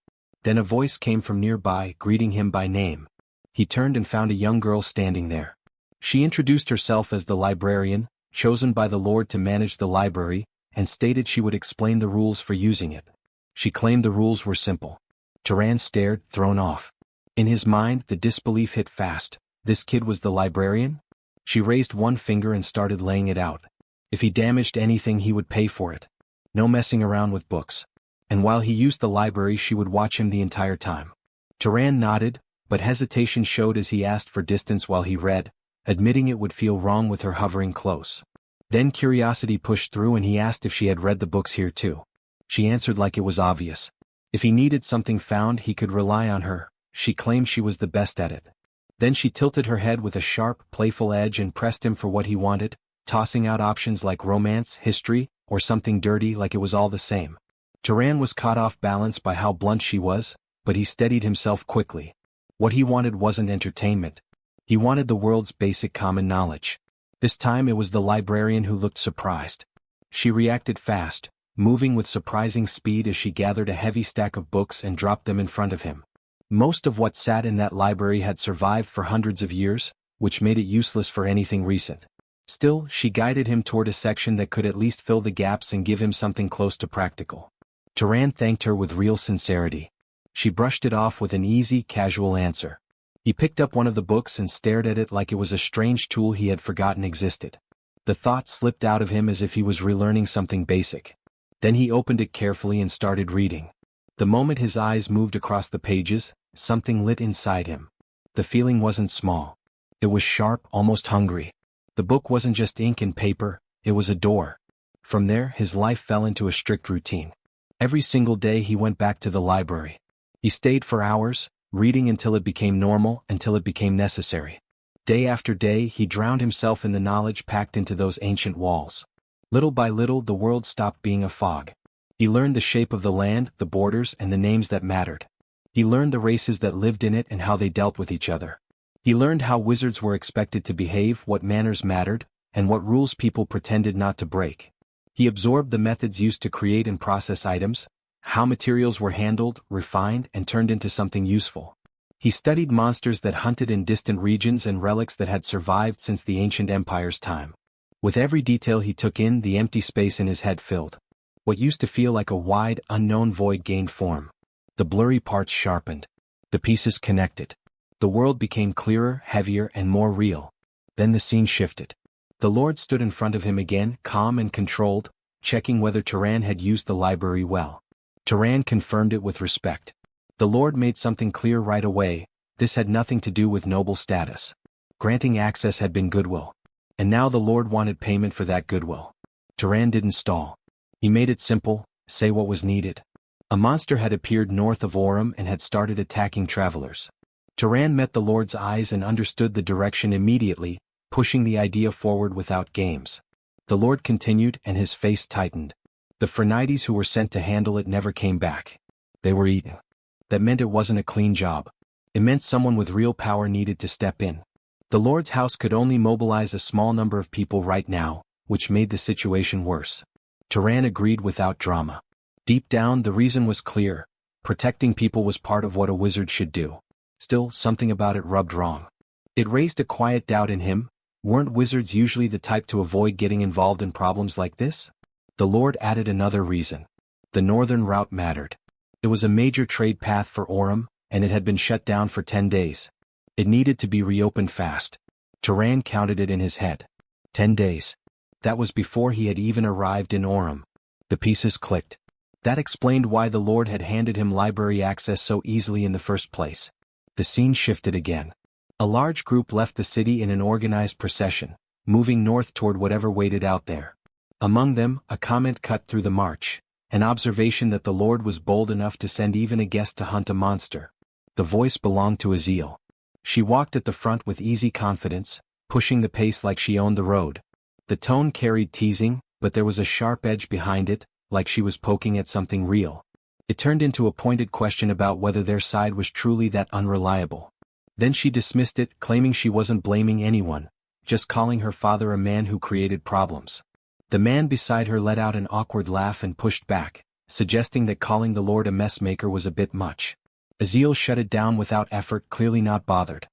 Then a voice came from nearby, greeting him by name. He turned and found a young girl standing there. She introduced herself as the librarian, chosen by the Lord to manage the library, and stated she would explain the rules for using it. She claimed the rules were simple. Turan stared, thrown off. In his mind, the disbelief hit fast. This kid was the librarian? She raised one finger and started laying it out. If he damaged anything, he would pay for it. No messing around with books. And while he used the library, she would watch him the entire time. Turan nodded, but hesitation showed as he asked for distance while he read, admitting it would feel wrong with her hovering close. Then curiosity pushed through and he asked if she had read the books here too. She answered like it was obvious. If he needed something found, he could rely on her. She claimed she was the best at it. Then she tilted her head with a sharp, playful edge and pressed him for what he wanted, tossing out options like romance, history, or something dirty like it was all the same. Turan was caught off balance by how blunt she was, but he steadied himself quickly. What he wanted wasn't entertainment. He wanted the world's basic common knowledge. This time it was the librarian who looked surprised. She reacted fast, moving with surprising speed as she gathered a heavy stack of books and dropped them in front of him. Most of what sat in that library had survived for hundreds of years, which made it useless for anything recent. Still, she guided him toward a section that could at least fill the gaps and give him something close to practical. Turan thanked her with real sincerity. She brushed it off with an easy, casual answer. He picked up one of the books and stared at it like it was a strange tool he had forgotten existed. The thought slipped out of him as if he was relearning something basic. Then he opened it carefully and started reading. The moment his eyes moved across the pages, something lit inside him. The feeling wasn't small. It was sharp, almost hungry. The book wasn't just ink and paper, it was a door. From there, his life fell into a strict routine. Every single day he went back to the library. He stayed for hours, reading until it became normal, until it became necessary. Day after day he drowned himself in the knowledge packed into those ancient walls. Little by little the world stopped being a fog. He learned the shape of the land, the borders, and the names that mattered. He learned the races that lived in it and how they dealt with each other. He learned how wizards were expected to behave, what manners mattered, and what rules people pretended not to break. He absorbed the methods used to create and process items, how materials were handled, refined, and turned into something useful. He studied monsters that hunted in distant regions and relics that had survived since the ancient empire's time. With every detail he took in, the empty space in his head filled. What used to feel like a wide, unknown void gained form. The blurry parts sharpened. The pieces connected. The world became clearer, heavier, and more real. Then the scene shifted. The Lord stood in front of him again, calm and controlled, checking whether Turan had used the library well. Turan confirmed it with respect. The Lord made something clear right away: this had nothing to do with noble status. Granting access had been goodwill. And now the Lord wanted payment for that goodwill. Turan didn't stall. He made it simple: say what was needed. A monster had appeared north of Orem and had started attacking travelers. Turan met the Lord's eyes and understood the direction immediately, pushing the idea forward without games. The Lord continued, and his face tightened. The Phrenides who were sent to handle it never came back. They were eaten. That meant it wasn't a clean job. It meant someone with real power needed to step in. The Lord's house could only mobilize a small number of people right now, which made the situation worse. Turan agreed without drama. Deep down the reason was clear: protecting people was part of what a wizard should do. Still, something about it rubbed wrong. It raised a quiet doubt in him: weren't wizards usually the type to avoid getting involved in problems like this? The Lord added another reason. The northern route mattered. It was a major trade path for Orem, and it had been shut down for 10 days. It needed to be reopened fast. Turan counted it in his head. 10 days. That was before he had even arrived in Orem. The pieces clicked. That explained why the Lord had handed him library access so easily in the first place. The scene shifted again. A large group left the city in an organized procession, moving north toward whatever waited out there. Among them, a comment cut through the march, an observation that the Lord was bold enough to send even a guest to hunt a monster. The voice belonged to Hisaril. She walked at the front with easy confidence, pushing the pace like she owned the road. The tone carried teasing, but there was a sharp edge behind it, like she was poking at something real. It turned into a pointed question about whether their side was truly that unreliable. Then she dismissed it, claiming she wasn't blaming anyone, just calling her father a man who created problems. The man beside her let out an awkward laugh and pushed back, suggesting that calling the Lord a messmaker was a bit much. Hisaril shut it down without effort, clearly not bothered.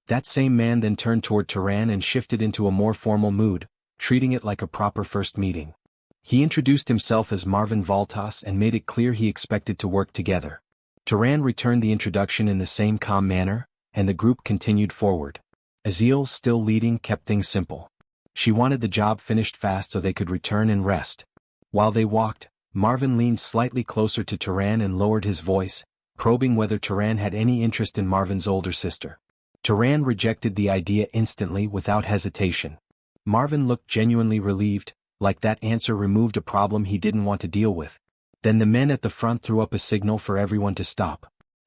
That same man then turned toward Turan and shifted into a more formal mood, treating it like a proper first meeting. He introduced himself as Marvin Voltas and made it clear he expected to work together. Turan returned the introduction in the same calm manner, and the group continued forward. Hisaril, still leading, kept things simple. She wanted the job finished fast so they could return and rest. While they walked, Marvin leaned slightly closer to Turan and lowered his voice, probing whether Turan had any interest in Marvin's older sister. Turan rejected the idea instantly without hesitation. Marvin looked genuinely relieved, like that answer removed a problem he didn't want to deal with. Then the men at the front threw up a signal for everyone to stop.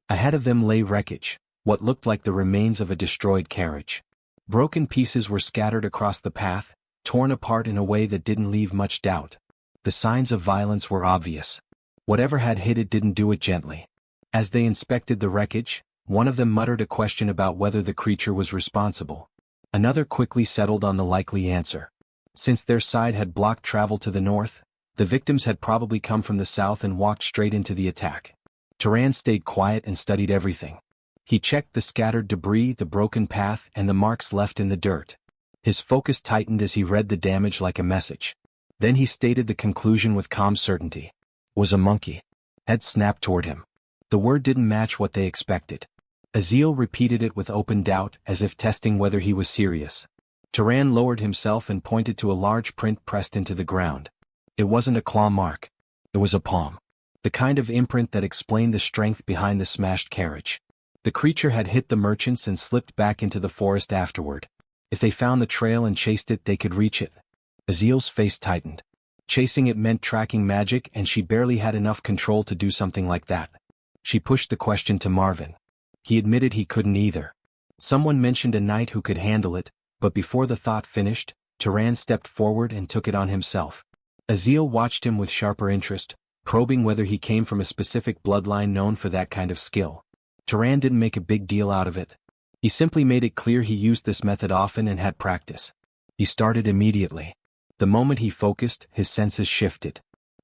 Ahead of them lay wreckage, what looked like the remains of a destroyed carriage. Broken pieces were scattered across the path, torn apart in a way that didn't leave much doubt. The signs of violence were obvious. Whatever had hit it didn't do it gently. As they inspected the wreckage, one of them muttered a question about whether the creature was responsible. Another quickly settled on the likely answer. Since their side had blocked travel to the north, the victims had probably come from the south and walked straight into the attack. Turan stayed quiet and studied everything. He checked the scattered debris, the broken path, and the marks left in the dirt. His focus tightened as he read the damage like a message. Then he stated the conclusion with calm certainty. Was a monkey. Head snapped toward him. The word didn't match what they expected. Azil repeated it with open doubt, as if testing whether he was serious. Turan lowered himself and pointed to a large print pressed into the ground. It wasn't a claw mark. It was a palm. The kind of imprint that explained the strength behind the smashed carriage. The creature had hit the merchants and slipped back into the forest afterward. If they found the trail and chased it, they could reach it. Azil's face tightened. Chasing it meant tracking magic, and she barely had enough control to do something like that. She pushed the question to Marvin. He admitted he couldn't either. Someone mentioned a knight who could handle it, but before the thought finished, Turan stepped forward and took it on himself. Azil watched him with sharper interest, probing whether he came from a specific bloodline known for that kind of skill. Turan didn't make a big deal out of it. He simply made it clear he used this method often and had practice. He started immediately. The moment he focused, his senses shifted.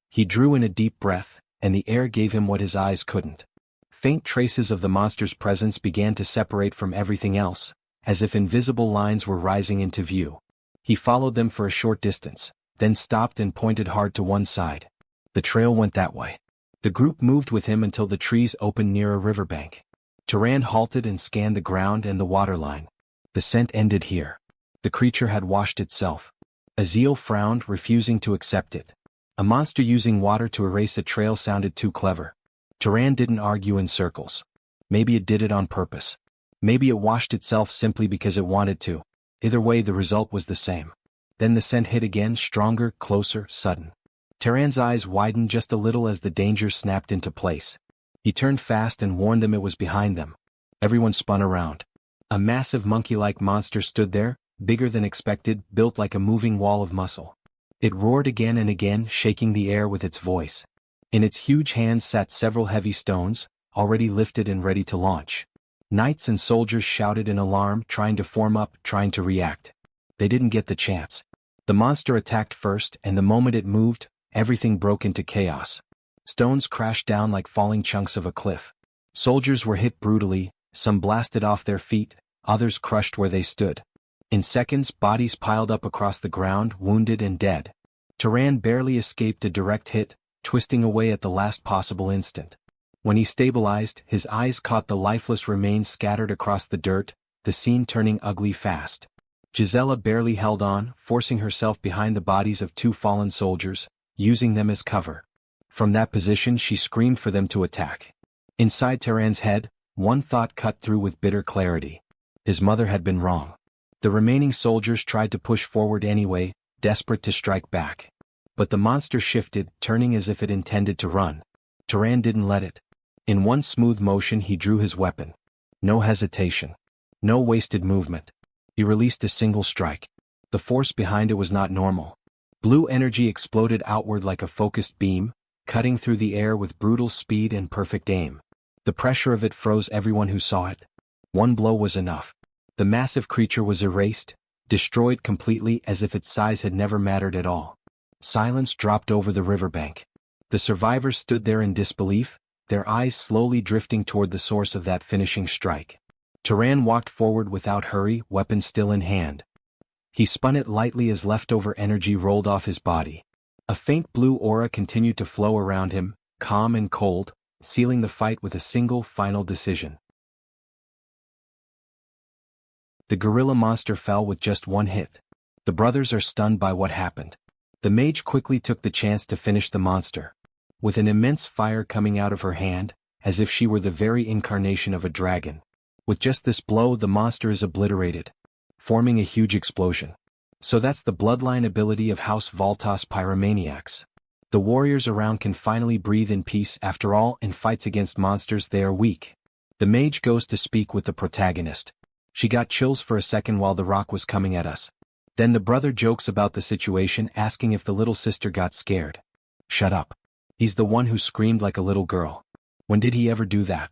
He drew in a deep breath, and the air gave him what his eyes couldn't. Faint traces of the monster's presence began to separate from everything else, as if invisible lines were rising into view. He followed them for a short distance, then stopped and pointed hard to one side. The trail went that way. The group moved with him until the trees opened near a riverbank. Turan halted and scanned the ground and the waterline. The scent ended here. The creature had washed itself. Azil frowned, refusing to accept it. A monster using water to erase a trail sounded too clever. Turan didn't argue in circles. Maybe it did it on purpose. Maybe it washed itself simply because it wanted to. Either way, the result was the same. Then the scent hit again, stronger, closer, sudden. Turan's eyes widened just a little as the danger snapped into place. He turned fast and warned them it was behind them. Everyone spun around. A massive monkey-like monster stood there, bigger than expected, built like a moving wall of muscle. It roared again and again, shaking the air with its voice. In its huge hands sat several heavy stones, already lifted and ready to launch. Knights and soldiers shouted in alarm, trying to form up, trying to react. They didn't get the chance. The monster attacked first, and the moment it moved, everything broke into chaos. Stones crashed down like falling chunks of a cliff. Soldiers were hit brutally, some blasted off their feet, others crushed where they stood. In seconds, bodies piled up across the ground, wounded and dead. Turan barely escaped a direct hit, twisting away at the last possible instant. When he stabilized, his eyes caught the lifeless remains scattered across the dirt, the scene turning ugly fast. Gisela barely held on, forcing herself behind the bodies of two fallen soldiers, using them as cover. From that position she screamed for them to attack. Inside Turan's head, one thought cut through with bitter clarity. His mother had been wrong. The remaining soldiers tried to push forward anyway, desperate to strike back. But the monster shifted, turning as if it intended to run. Turan didn't let it. In one smooth motion he drew his weapon. No hesitation. No wasted movement. He released a single strike. The force behind it was not normal. Blue energy exploded outward like a focused beam, cutting through the air with brutal speed and perfect aim. The pressure of it froze everyone who saw it. One blow was enough. The massive creature was erased, destroyed completely as if its size had never mattered at all. Silence dropped over the riverbank. The survivors stood there in disbelief, their eyes slowly drifting toward the source of that finishing strike. Turan walked forward without hurry, weapon still in hand. He spun it lightly as leftover energy rolled off his body. A faint blue aura continued to flow around him, calm and cold, sealing the fight with a single final decision. The gorilla monster fell with just one hit. The brothers are stunned by what happened. The mage quickly took the chance to finish the monster. With an immense fire coming out of her hand, as if she were the very incarnation of a dragon. With just this blow the monster is obliterated, forming a huge explosion. So that's the bloodline ability of House Voltas pyromaniacs. The warriors around can finally breathe in peace. After all, in fights against monsters they are weak. The mage goes to speak with the protagonist. She got chills for a second while the rock was coming at us. Then the brother jokes about the situation, asking if the little sister got scared. Shut up. He's the one who screamed like a little girl. When did he ever do that?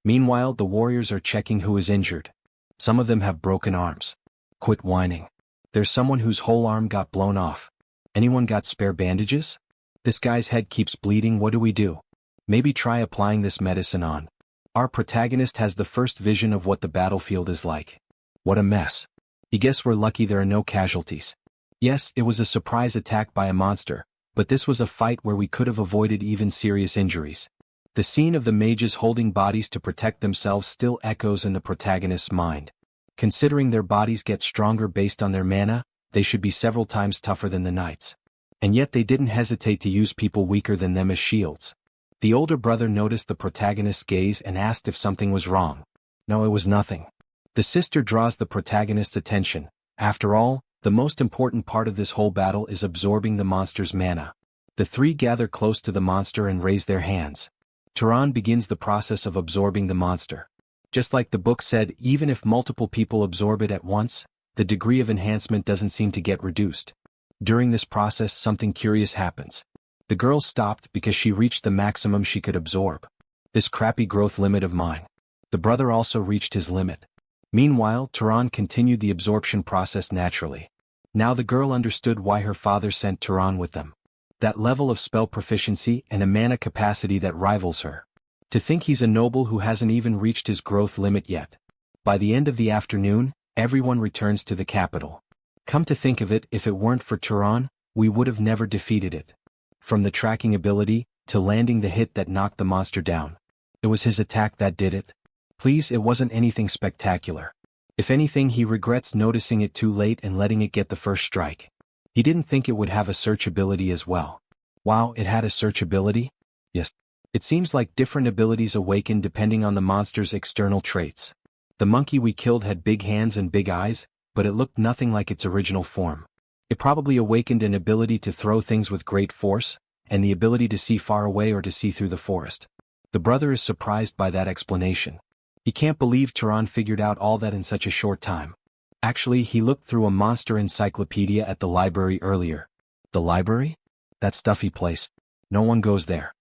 Meanwhile, the warriors are checking who is injured. Some of them have broken arms. Quit whining. There's someone whose whole arm got blown off. Anyone got spare bandages? This guy's head keeps bleeding, what do we do? Maybe try applying this medicine on. Our protagonist has the first vision of what the battlefield is like. What a mess. I guess we're lucky there are no casualties. Yes, it was a surprise attack by a monster, but this was a fight where we could have avoided even serious injuries. The scene of the mages holding bodies to protect themselves still echoes in the protagonist's mind. Considering their bodies get stronger based on their mana, they should be several times tougher than the knights. And yet they didn't hesitate to use people weaker than them as shields. The older brother noticed the protagonist's gaze and asked if something was wrong. No, it was nothing. The sister draws the protagonist's attention. After all, the most important part of this whole battle is absorbing the monster's mana. The three gather close to the monster and raise their hands. Turan begins the process of absorbing the monster. Just like the book said, even if multiple people absorb it at once, the degree of enhancement doesn't seem to get reduced. During this process, something curious happens. The girl stopped because she reached the maximum she could absorb. This crappy growth limit of mine. The brother also reached his limit. Meanwhile, Turan continued the absorption process naturally. Now the girl understood why her father sent Turan with them. That level of spell proficiency and a mana capacity that rivals her. To think he's a noble who hasn't even reached his growth limit yet. By the end of the afternoon, everyone returns to the capital. Come to think of it, if it weren't for Turan, we would have never defeated it. From the tracking ability, to landing the hit that knocked the monster down. It was his attack that did it. Please, it wasn't anything spectacular. If anything, he regrets noticing it too late and letting it get the first strike. He didn't think it would have a search ability as well. Wow, it had a search ability? Yes. It seems like different abilities awaken depending on the monster's external traits. The monkey we killed had big hands and big eyes, but it looked nothing like its original form. It probably awakened an ability to throw things with great force, and the ability to see far away or to see through the forest. The brother is surprised by that explanation. He can't believe Turan figured out all that in such a short time. Actually, he looked through a monster encyclopedia at the library earlier. The library? That stuffy place. No one goes there.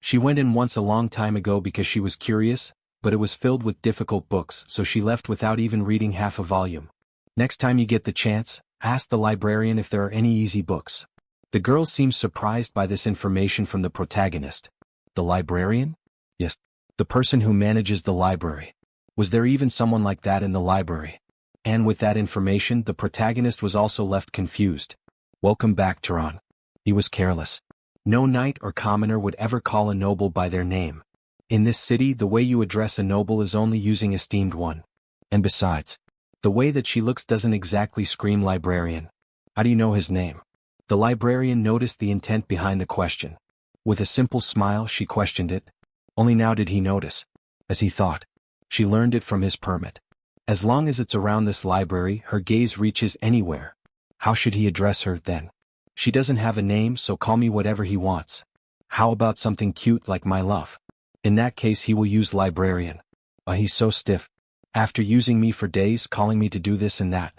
She went in once a long time ago because she was curious, but it was filled with difficult books, so she left without even reading half a volume. Next time you get the chance, ask the librarian if there are any easy books. The girl seems surprised by this information from the protagonist. The librarian? Yes. The person who manages the library. Was there even someone like that in the library? And with that information, the protagonist was also left confused. Welcome back, Turan. He was careless. No knight or commoner would ever call a noble by their name. In this city, the way you address a noble is only using esteemed one. And besides, the way that she looks doesn't exactly scream librarian. How do you know his name? The librarian noticed the intent behind the question. With a simple smile, she questioned it. Only now did he notice. As he thought. She learned it from his permit. As long as it's around this library, her gaze reaches anywhere. How should he address her, then? She doesn't have a name, so call me whatever he wants. How about something cute like my love? In that case, he will use librarian. He's so stiff. After using me for days, calling me to do this and that.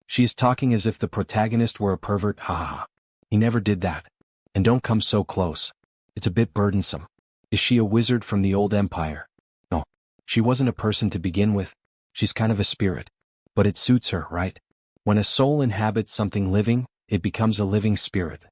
She is talking as if the protagonist were a pervert, ha. He never did that. And don't come so close. It's a bit burdensome. Is she a wizard from the old empire? No. She wasn't a person to begin with. She's kind of a spirit. But it suits her, right? When a soul inhabits something living, it becomes a living spirit.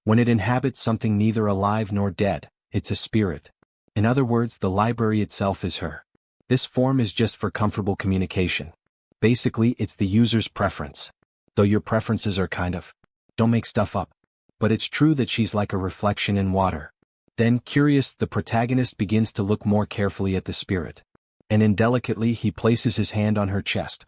When it inhabits something neither alive nor dead, it's a spirit. In other words, the library itself is her. This form is just for comfortable communication. Basically, it's the user's preference. Though your preferences are kind of. Don't make stuff up. But it's true that she's like a reflection in water. Then, curious, the protagonist begins to look more carefully at the spirit. And indelicately, he places his hand on her chest.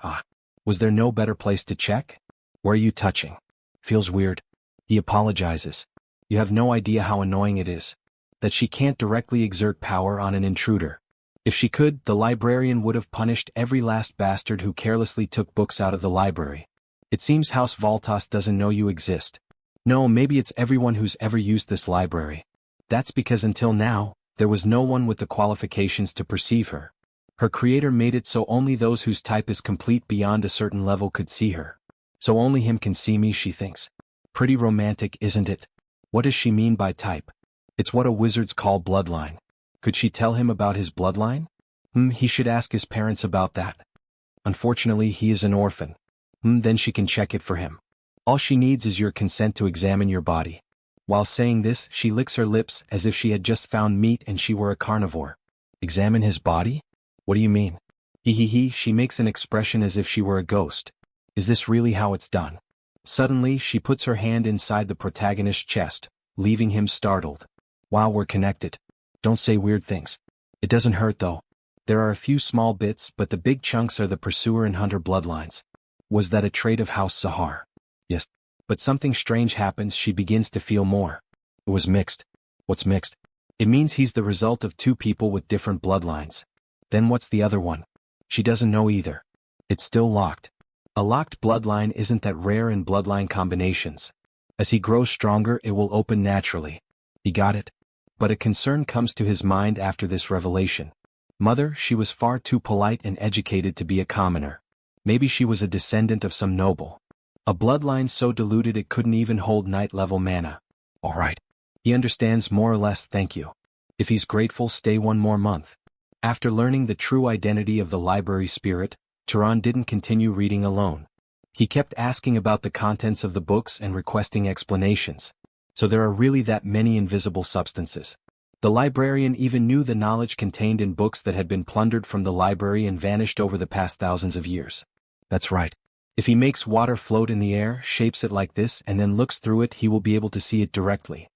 Was there no better place to check? Where are you touching? Feels weird. He apologizes. You have no idea how annoying it is. That she can't directly exert power on an intruder. If she could, the librarian would have punished every last bastard who carelessly took books out of the library. It seems House Voltas doesn't know you exist. No, maybe it's everyone who's ever used this library. That's because until now, there was no one with the qualifications to perceive her. Her creator made it so only those whose type is complete beyond a certain level could see her. So only him can see me, she thinks. Pretty romantic, isn't it? What does she mean by type? It's what a wizards call bloodline. Could she tell him about his bloodline? He should ask his parents about that. Unfortunately, he is an orphan. Then she can check it for him. All she needs is your consent to examine your body. While saying this, she licks her lips as if she had just found meat and she were a carnivore. Examine his body? What do you mean? She makes an expression as if she were a ghost. Is this really how it's done? Suddenly, she puts her hand inside the protagonist's chest, leaving him startled. Wow, we're connected. Don't say weird things. It doesn't hurt though. There are a few small bits, but the big chunks are the pursuer and hunter bloodlines. Was that a trait of House Sahar? Yes. But something strange happens. She begins to feel more. It was mixed. What's mixed? It means he's the result of two people with different bloodlines. Then what's the other one? She doesn't know either. It's still locked. A locked bloodline isn't that rare in bloodline combinations. As he grows stronger, it will open naturally. He got it? But a concern comes to his mind after this revelation. Mother, she was far too polite and educated to be a commoner. Maybe she was a descendant of some noble. A bloodline so diluted it couldn't even hold night-level mana. All right. He understands more or less, thank you. If he's grateful, stay one more month. After learning the true identity of the library spirit, Turan didn't continue reading alone. He kept asking about the contents of the books and requesting explanations. So there are really that many invisible substances. The librarian even knew the knowledge contained in books that had been plundered from the library and vanished over the past thousands of years. That's right. If he makes water float in the air, shapes it like this, and then looks through it, he will be able to see it directly.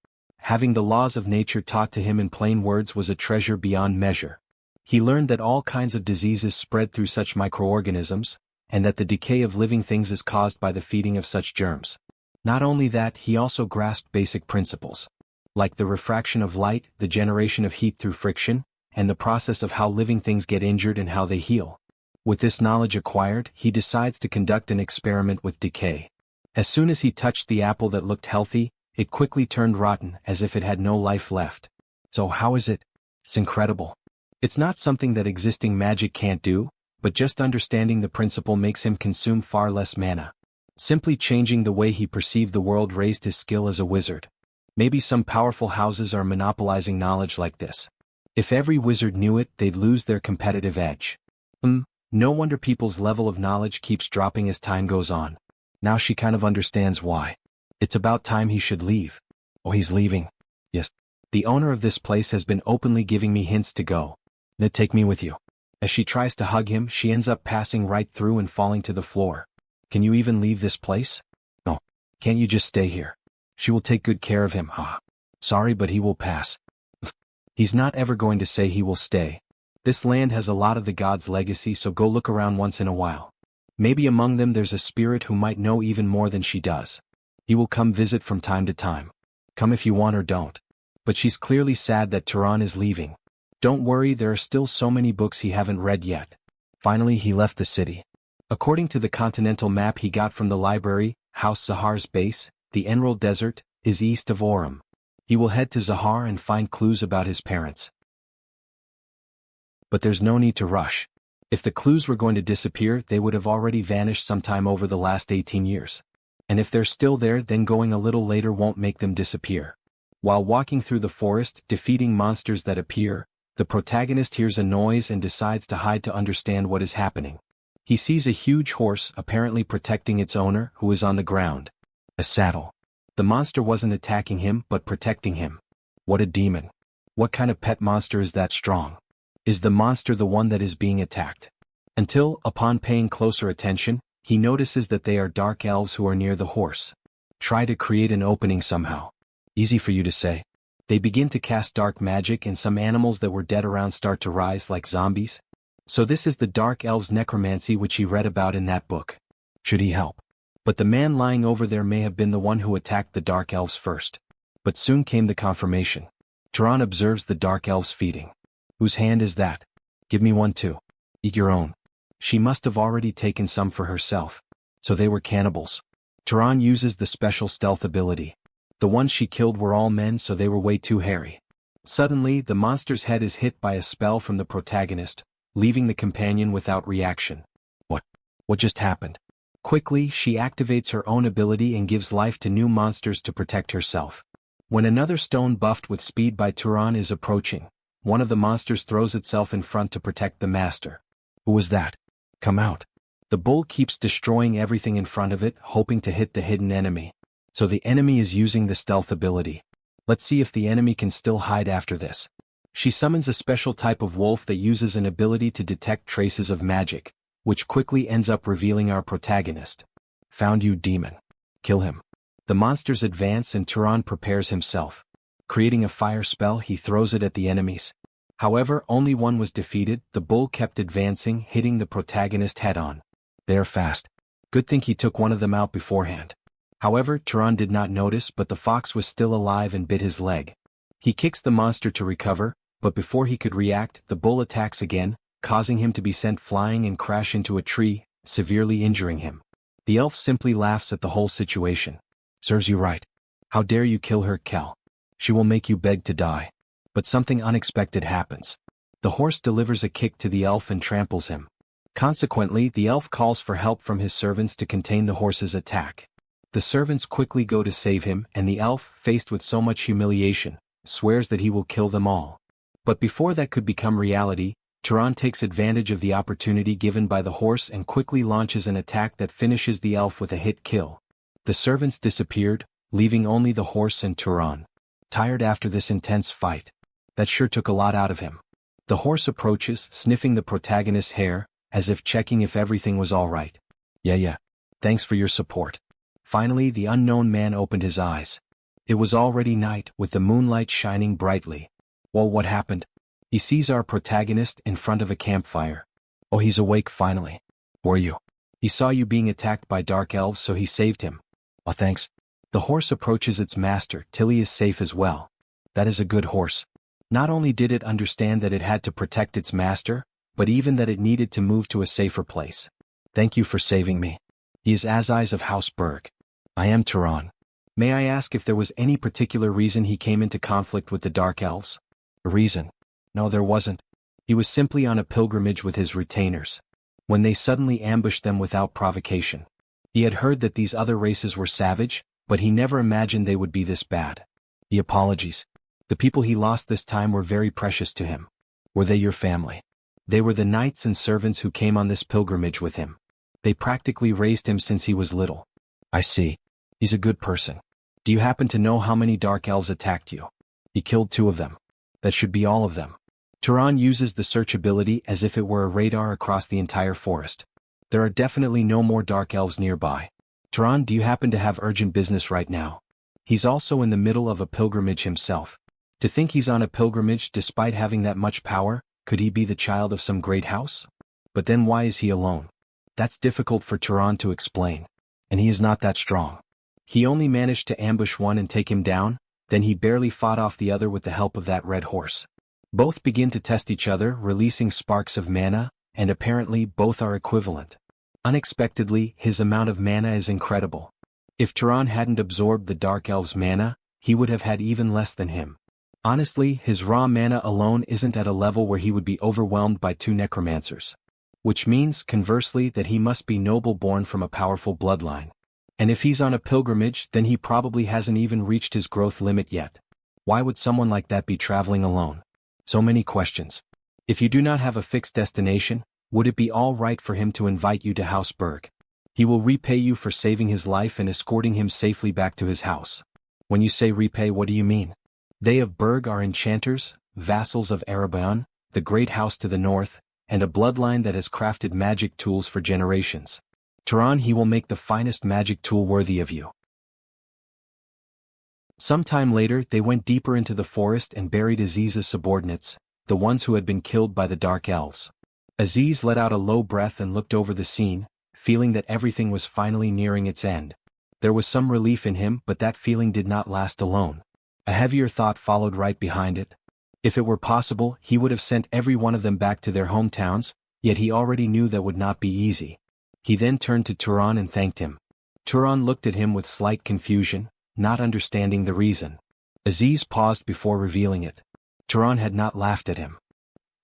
Having the laws of nature taught to him in plain words was a treasure beyond measure. He learned that all kinds of diseases spread through such microorganisms, and that the decay of living things is caused by the feeding of such germs. Not only that, he also grasped basic principles, like the refraction of light, the generation of heat through friction, and the process of how living things get injured and how they heal. With this knowledge acquired, he decides to conduct an experiment with decay. As soon as he touched the apple that looked healthy, it quickly turned rotten as if it had no life left. So how is it? It's incredible. It's not something that existing magic can't do, but just understanding the principle makes him consume far less mana. Simply changing the way he perceived the world raised his skill as a wizard. Maybe some powerful houses are monopolizing knowledge like this. If every wizard knew it, they'd lose their competitive edge. No wonder people's level of knowledge keeps dropping as time goes on. Now she kind of understands why. It's about time he should leave. Oh, he's leaving. Yes. The owner of this place has been openly giving me hints to go. Now take me with you. As she tries to hug him, she ends up passing right through and falling to the floor. Can you even leave this place? No. Can't you just stay here? She will take good care of him, Sorry, but he will pass. He's not ever going to say he will stay. This land has a lot of the gods' legacy, so go look around once in a while. Maybe among them there's a spirit who might know even more than she does. He will come visit from time to time. Come if you want or don't. But she's clearly sad that Turan is leaving. Don't worry, there are still so many books he haven't read yet. Finally, he left the city. According to the continental map he got from the library, House Zahar's base, the Emerald Desert, is east of Orem. He will head to Zahar and find clues about his parents. But there's no need to rush. If the clues were going to disappear, they would have already vanished sometime over the last 18 years. And if they're still there, then going a little later won't make them disappear. While walking through the forest, defeating monsters that appear, the protagonist hears a noise and decides to hide to understand what is happening. He sees a huge horse apparently protecting its owner, who is on the ground. A saddle. The monster wasn't attacking him, but protecting him. What a demon. What kind of pet monster is that strong? Is the monster the one that is being attacked? Until, upon paying closer attention, he notices that they are dark elves who are near the horse. Try to create an opening somehow. Easy for you to say. They begin to cast dark magic and some animals that were dead around start to rise like zombies. So this is the dark elves' necromancy which he read about in that book. Should he help? But the man lying over there may have been the one who attacked the dark elves first. But soon came the confirmation. Turan observes the dark elves feeding. Whose hand is that? Give me one too. Eat your own. She must have already taken some for herself. So they were cannibals. Turan uses the special stealth ability. The ones she killed were all men, so they were way too hairy. Suddenly, the monster's head is hit by a spell from the protagonist, leaving the companion without reaction. What just happened? Quickly, she activates her own ability and gives life to new monsters to protect herself. When another stone buffed with speed by Turan is approaching, one of the monsters throws itself in front to protect the master. Who was that? Come out. The bull keeps destroying everything in front of it, hoping to hit the hidden enemy. So the enemy is using the stealth ability. Let's see if the enemy can still hide after this. She summons a special type of wolf that uses an ability to detect traces of magic, which quickly ends up revealing our protagonist. Found you, demon. Kill him. The monsters advance and Turan prepares himself. Creating a fire spell, he throws it at the enemies. However, only one was defeated. The bull kept advancing, hitting the protagonist head-on. They are fast. Good thing he took one of them out beforehand. However, Turan did not notice, but the fox was still alive and bit his leg. He kicks the monster to recover, but before he could react, the bull attacks again, causing him to be sent flying and crash into a tree, severely injuring him. The elf simply laughs at the whole situation. Serves you right. How dare you kill her, Kel? She will make you beg to die. But something unexpected happens. The horse delivers a kick to the elf and tramples him. Consequently, the elf calls for help from his servants to contain the horse's attack. The servants quickly go to save him, and the elf, faced with so much humiliation, swears that he will kill them all. But before that could become reality, Turan takes advantage of the opportunity given by the horse and quickly launches an attack that finishes the elf with a hit kill. The servants disappeared, leaving only the horse and Turan. Tired after this intense fight. That sure took a lot out of him. The horse approaches, sniffing the protagonist's hair, as if checking if everything was all right. Yeah. Thanks for your support. Finally, the unknown man opened his eyes. It was already night, with the moonlight shining brightly. Well, what happened? He sees our protagonist in front of a campfire. Oh, he's awake finally. Were you? He saw you being attacked by dark elves, so he saved him. Oh, thanks. The horse approaches its master, Tilly is safe as well. That is a good horse. Not only did it understand that it had to protect its master, but even that it needed to move to a safer place. Thank you for saving me. He is Azai's of House Berg. I am Turan. May I ask if there was any particular reason he came into conflict with the dark elves? A reason? No, there wasn't. He was simply on a pilgrimage with his retainers. When they suddenly ambushed them without provocation. He had heard that these other races were savage, but he never imagined they would be this bad. He apologies. The people he lost this time were very precious to him. Were they your family? They were the knights and servants who came on this pilgrimage with him. They practically raised him since he was little. I see. He's a good person. Do you happen to know how many dark elves attacked you? He killed 2 of them. That should be all of them. Turan uses the search ability as if it were a radar across the entire forest. There are definitely no more dark elves nearby. Turan, do you happen to have urgent business right now? He's also in the middle of a pilgrimage himself. To think he's on a pilgrimage despite having that much power, could he be the child of some great house? But then why is he alone? That's difficult for Turan to explain. And he is not that strong. He only managed to ambush one and take him down, then he barely fought off the other with the help of that red horse. Both begin to test each other, releasing sparks of mana, and apparently both are equivalent. Unexpectedly, his amount of mana is incredible. If Turan hadn't absorbed the Dark Elf's mana, he would have had even less than him. Honestly, his raw mana alone isn't at a level where he would be overwhelmed by 2 necromancers. Which means, conversely, that he must be noble born from a powerful bloodline. And if he's on a pilgrimage, then he probably hasn't even reached his growth limit yet. Why would someone like that be traveling alone? So many questions. If you do not have a fixed destination, would it be all right for him to invite you to House Berg? He will repay you for saving his life and escorting him safely back to his house. When you say repay, what do you mean? They of Berg are enchanters, vassals of Ereban, the great house to the north, and a bloodline that has crafted magic tools for generations. Turan, he will make the finest magic tool worthy of you. Sometime later, they went deeper into the forest and buried Aziz's subordinates, the ones who had been killed by the Dark Elves. Aziz let out a low breath and looked over the scene, feeling that everything was finally nearing its end. There was some relief in him, but that feeling did not last alone. A heavier thought followed right behind it. If it were possible, he would have sent every one of them back to their hometowns, yet he already knew that would not be easy. He then turned to Turan and thanked him. Turan looked at him with slight confusion, not understanding the reason. Aziz paused before revealing it. Turan had not laughed at him.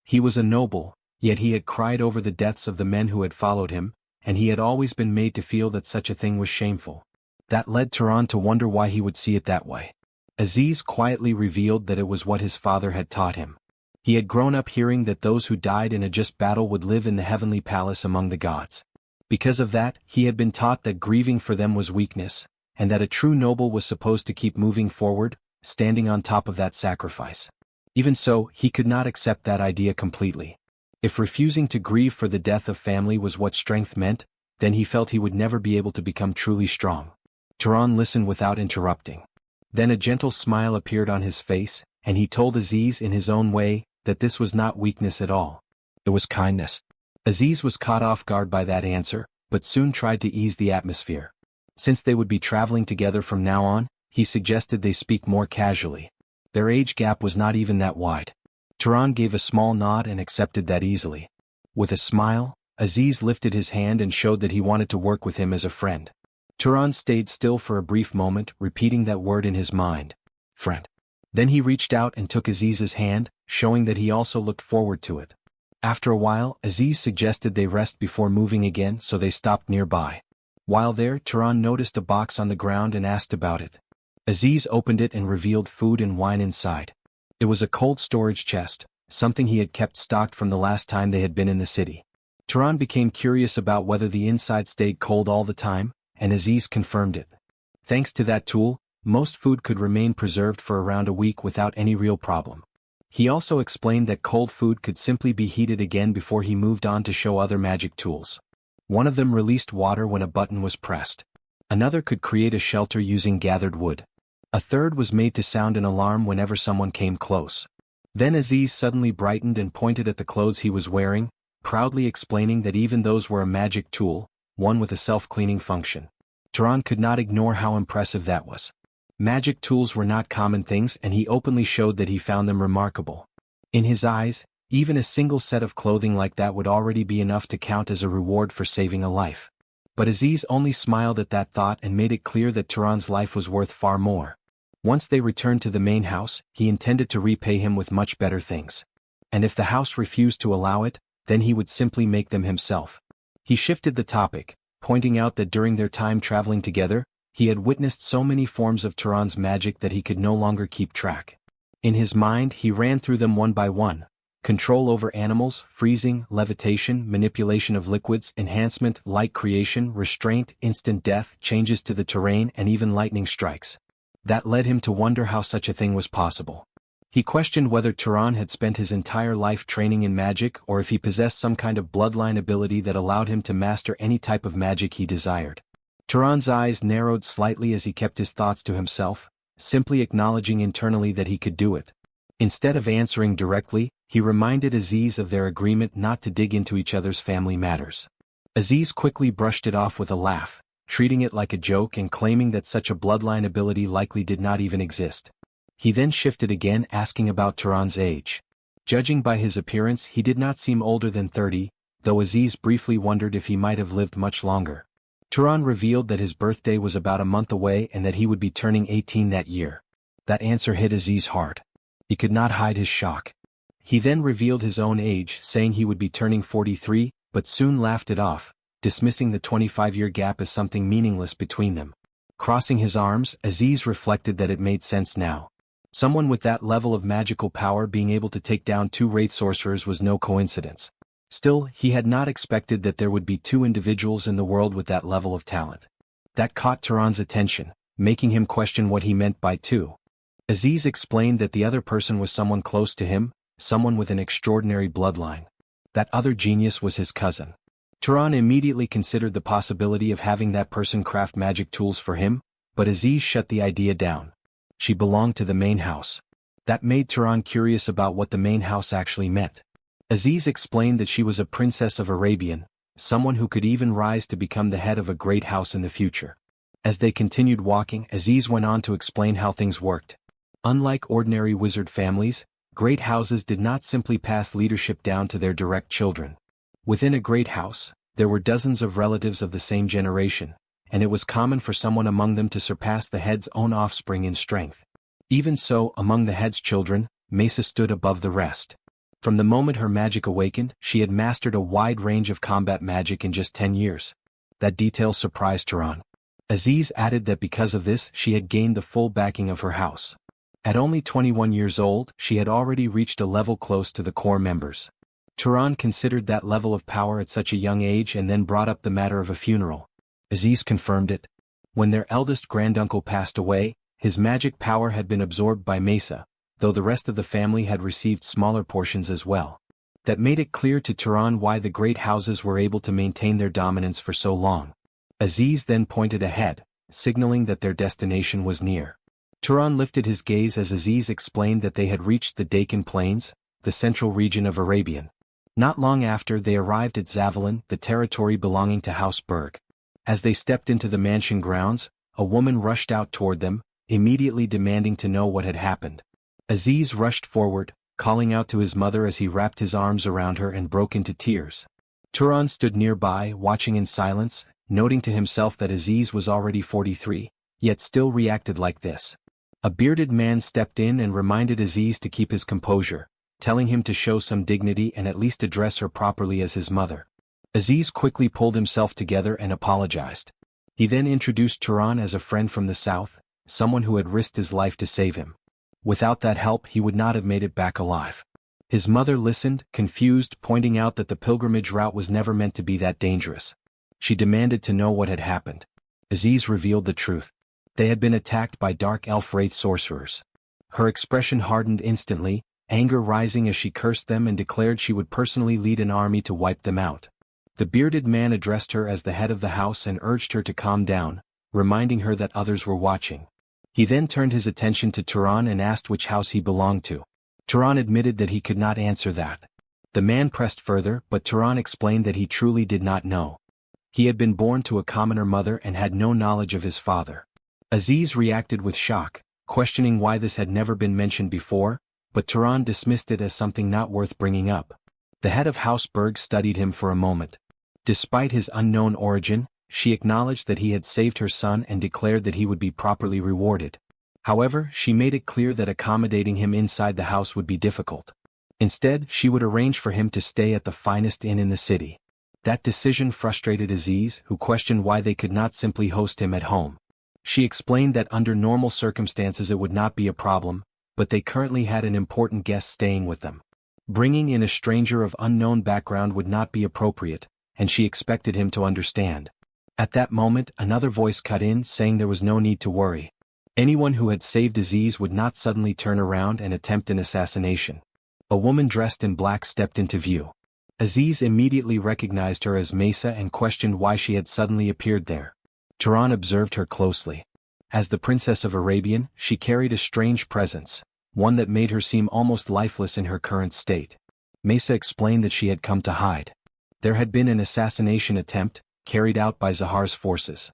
He was a noble, yet he had cried over the deaths of the men who had followed him, and he had always been made to feel that such a thing was shameful. That led Turan to wonder why he would see it that way. Aziz quietly revealed that it was what his father had taught him. He had grown up hearing that those who died in a just battle would live in the heavenly palace among the gods. Because of that, he had been taught that grieving for them was weakness, and that a true noble was supposed to keep moving forward, standing on top of that sacrifice. Even so, he could not accept that idea completely. If refusing to grieve for the death of family was what strength meant, then he felt he would never be able to become truly strong. Turan listened without interrupting. Then a gentle smile appeared on his face, and he told Aziz in his own way that this was not weakness at all. It was kindness. Aziz was caught off guard by that answer, but soon tried to ease the atmosphere. Since they would be traveling together from now on, he suggested they speak more casually. Their age gap was not even that wide. Turan gave a small nod and accepted that easily. With a smile, Aziz lifted his hand and showed that he wanted to work with him as a friend. Turan stayed still for a brief moment, repeating that word in his mind. Friend. Then he reached out and took Aziz's hand, showing that he also looked forward to it. After a while, Aziz suggested they rest before moving again, so they stopped nearby. While there, Turan noticed a box on the ground and asked about it. Aziz opened it and revealed food and wine inside. It was a cold storage chest, something he had kept stocked from the last time they had been in the city. Turan became curious about whether the inside stayed cold all the time, and Aziz confirmed it. Thanks to that tool, most food could remain preserved for around a week without any real problem. He also explained that cold food could simply be heated again before he moved on to show other magic tools. One of them released water when a button was pressed. Another could create a shelter using gathered wood. A third was made to sound an alarm whenever someone came close. Then Aziz suddenly brightened and pointed at the clothes he was wearing, proudly explaining that even those were a magic tool, one with a self-cleaning function. Turan could not ignore how impressive that was. Magic tools were not common things, and he openly showed that he found them remarkable. In his eyes, even a single set of clothing like that would already be enough to count as a reward for saving a life. But Aziz only smiled at that thought and made it clear that Turan's life was worth far more. Once they returned to the main house, he intended to repay him with much better things. And if the house refused to allow it, then he would simply make them himself. He shifted the topic, pointing out that during their time traveling together, he had witnessed so many forms of Turan's magic that he could no longer keep track. In his mind, he ran through them one by one: control over animals, freezing, levitation, manipulation of liquids, enhancement, light creation, restraint, instant death, changes to the terrain, and even lightning strikes. That led him to wonder how such a thing was possible. He questioned whether Turan had spent his entire life training in magic or if he possessed some kind of bloodline ability that allowed him to master any type of magic he desired. Turan's eyes narrowed slightly as he kept his thoughts to himself, simply acknowledging internally that he could do it. Instead of answering directly, he reminded Aziz of their agreement not to dig into each other's family matters. Aziz quickly brushed it off with a laugh, treating it like a joke and claiming that such a bloodline ability likely did not even exist. He then shifted again, asking about Turan's age. Judging by his appearance, he did not seem older than 30, though Aziz briefly wondered if he might have lived much longer. Turan revealed that his birthday was about a month away and that he would be turning 18 that year. That answer hit Aziz hard. He could not hide his shock. He then revealed his own age, saying he would be turning 43, but soon laughed it off, dismissing the 25-year gap as something meaningless between them. Crossing his arms, Aziz reflected that it made sense now. Someone with that level of magical power being able to take down 2 wraith sorcerers was no coincidence. Still, he had not expected that there would be 2 individuals in the world with that level of talent. That caught Turan's attention, making him question what he meant by 2. Aziz explained that the other person was someone close to him, someone with an extraordinary bloodline. That other genius was his cousin. Turan immediately considered the possibility of having that person craft magic tools for him, but Aziz shut the idea down. She belonged to the main house. That made Turan curious about what the main house actually meant. Aziz explained that she was a princess of Arabian, someone who could even rise to become the head of a great house in the future. As they continued walking, Aziz went on to explain how things worked. Unlike ordinary wizard families, great houses did not simply pass leadership down to their direct children. Within a great house, there were dozens of relatives of the same generation, and it was common for someone among them to surpass the head's own offspring in strength. Even so, among the head's children, Mesa stood above the rest. From the moment her magic awakened, she had mastered a wide range of combat magic in just 10 years. That detail surprised Turan. Aziz added that because of this she had gained the full backing of her house. At only 21 years old, she had already reached a level close to the core members. Turan considered that level of power at such a young age and then brought up the matter of a funeral. Aziz confirmed it. When their eldest granduncle passed away, his magic power had been absorbed by Mesa, though the rest of the family had received smaller portions as well. That made it clear to Turan why the great houses were able to maintain their dominance for so long. Aziz then pointed ahead, signaling that their destination was near. Turan lifted his gaze as Aziz explained that they had reached the Deccan Plains, the central region of Arabian. Not long after they arrived at Zavalin, the territory belonging to House Berg. As they stepped into the mansion grounds, a woman rushed out toward them, immediately demanding to know what had happened. Aziz rushed forward, calling out to his mother as he wrapped his arms around her and broke into tears. Turan stood nearby, watching in silence, noting to himself that Aziz was already 43, yet still reacted like this. A bearded man stepped in and reminded Aziz to keep his composure, telling him to show some dignity and at least address her properly as his mother. Aziz quickly pulled himself together and apologized. He then introduced Turan as a friend from the south, someone who had risked his life to save him. Without that help he would not have made it back alive. His mother listened, confused, pointing out that the pilgrimage route was never meant to be that dangerous. She demanded to know what had happened. Aziz revealed the truth. They had been attacked by dark elf wraith sorcerers. Her expression hardened instantly, anger rising as she cursed them and declared she would personally lead an army to wipe them out. The bearded man addressed her as the head of the house and urged her to calm down, reminding her that others were watching. He then turned his attention to Turan and asked which house he belonged to. Turan admitted that he could not answer that. The man pressed further, but Turan explained that he truly did not know. He had been born to a commoner mother and had no knowledge of his father. Aziz reacted with shock, questioning why this had never been mentioned before, but Turan dismissed it as something not worth bringing up. The head of House Berg studied him for a moment. Despite his unknown origin, she acknowledged that he had saved her son and declared that he would be properly rewarded. However, she made it clear that accommodating him inside the house would be difficult. Instead, she would arrange for him to stay at the finest inn in the city. That decision frustrated Aziz, who questioned why they could not simply host him at home. She explained that under normal circumstances it would not be a problem, but they currently had an important guest staying with them. Bringing in a stranger of unknown background would not be appropriate, and she expected him to understand. At that moment, another voice cut in saying there was no need to worry. Anyone who had saved Aziz would not suddenly turn around and attempt an assassination. A woman dressed in black stepped into view. Aziz immediately recognized her as Mesa and questioned why she had suddenly appeared there. Turan observed her closely. As the Princess of Arabian, she carried a strange presence, one that made her seem almost lifeless in her current state. Mesa explained that she had come to hide. There had been an assassination attempt, carried out by Zahar's forces.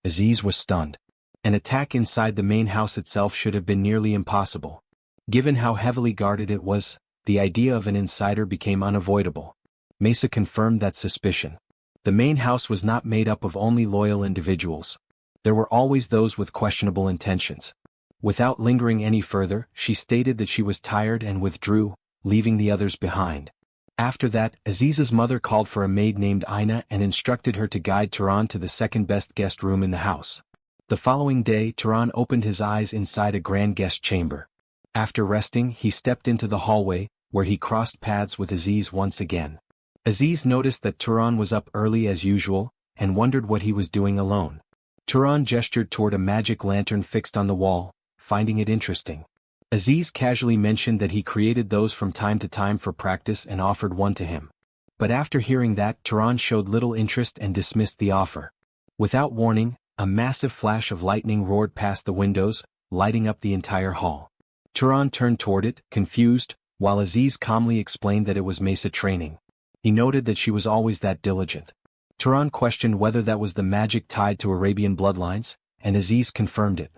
Aziz was stunned. An attack inside the main house itself should have been nearly impossible. Given how heavily guarded it was, the idea of an insider became unavoidable. Mesa confirmed that suspicion. The main house was not made up of only loyal individuals. There were always those with questionable intentions. Without lingering any further, she stated that she was tired and withdrew, leaving the others behind. After that, Aziz's mother called for a maid named Ina and instructed her to guide Turan to the second-best guest room in the house. The following day, Turan opened his eyes inside a grand guest chamber. After resting, he stepped into the hallway, where he crossed paths with Aziz once again. Aziz noticed that Turan was up early as usual, and wondered what he was doing alone. Turan gestured toward a magic lantern fixed on the wall, finding it interesting. Aziz casually mentioned that he created those from time to time for practice and offered one to him. But after hearing that, Turan showed little interest and dismissed the offer. Without warning, a massive flash of lightning roared past the windows, lighting up the entire hall. Turan turned toward it, confused, while Aziz calmly explained that it was Mesa training. He noted that she was always that diligent. Turan questioned whether that was the magic tied to Arabian bloodlines, and Aziz confirmed it.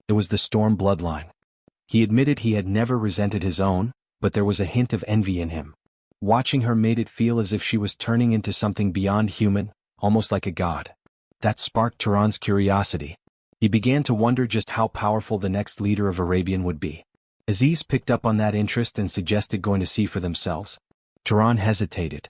It was the Storm bloodline. He admitted he had never resented his own, but there was a hint of envy in him. Watching her made it feel as if she was turning into something beyond human, almost like a god. That sparked Turan's curiosity. He began to wonder just how powerful the next leader of Arabian would be. Aziz picked up on that interest and suggested going to see for themselves. Turan hesitated.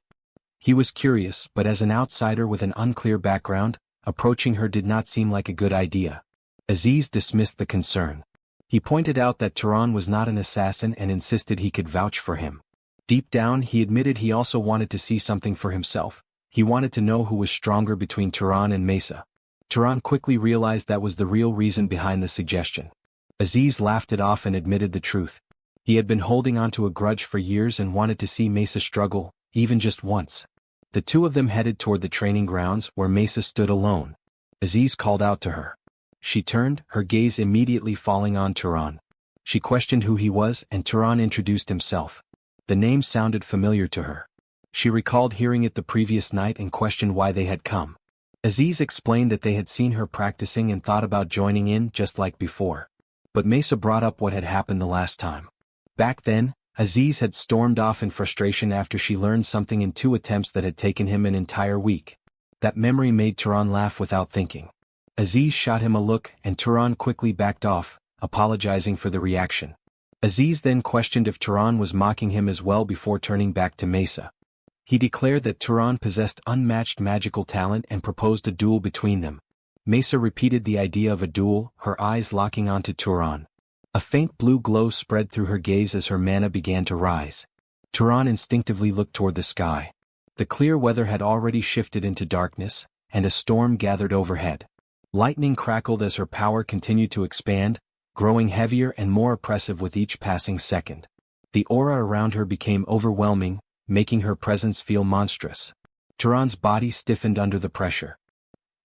He was curious, but as an outsider with an unclear background, approaching her did not seem like a good idea. Aziz dismissed the concern. He pointed out that Turan was not an assassin and insisted he could vouch for him. Deep down he admitted he also wanted to see something for himself. He wanted to know who was stronger between Turan and Mesa. Turan quickly realized that was the real reason behind the suggestion. Aziz laughed it off and admitted the truth. He had been holding on to a grudge for years and wanted to see Mesa struggle, even just once. The two of them headed toward the training grounds where Mesa stood alone. Aziz called out to her. She turned, her gaze immediately falling on Turan. She questioned who he was and Turan introduced himself. The name sounded familiar to her. She recalled hearing it the previous night and questioned why they had come. Aziz explained that they had seen her practicing and thought about joining in just like before. But Mesa brought up what had happened the last time. Back then, Aziz had stormed off in frustration after she learned something in 2 attempts that had taken him an entire week. That memory made Turan laugh without thinking. Aziz shot him a look and Turan quickly backed off, apologizing for the reaction. Aziz then questioned if Turan was mocking him as well before turning back to Mesa. He declared that Turan possessed unmatched magical talent and proposed a duel between them. Mesa repeated the idea of a duel, her eyes locking onto Turan. A faint blue glow spread through her gaze as her mana began to rise. Turan instinctively looked toward the sky. The clear weather had already shifted into darkness, and a storm gathered overhead. Lightning crackled as her power continued to expand, growing heavier and more oppressive with each passing second. The aura around her became overwhelming, making her presence feel monstrous. Turan's body stiffened under the pressure.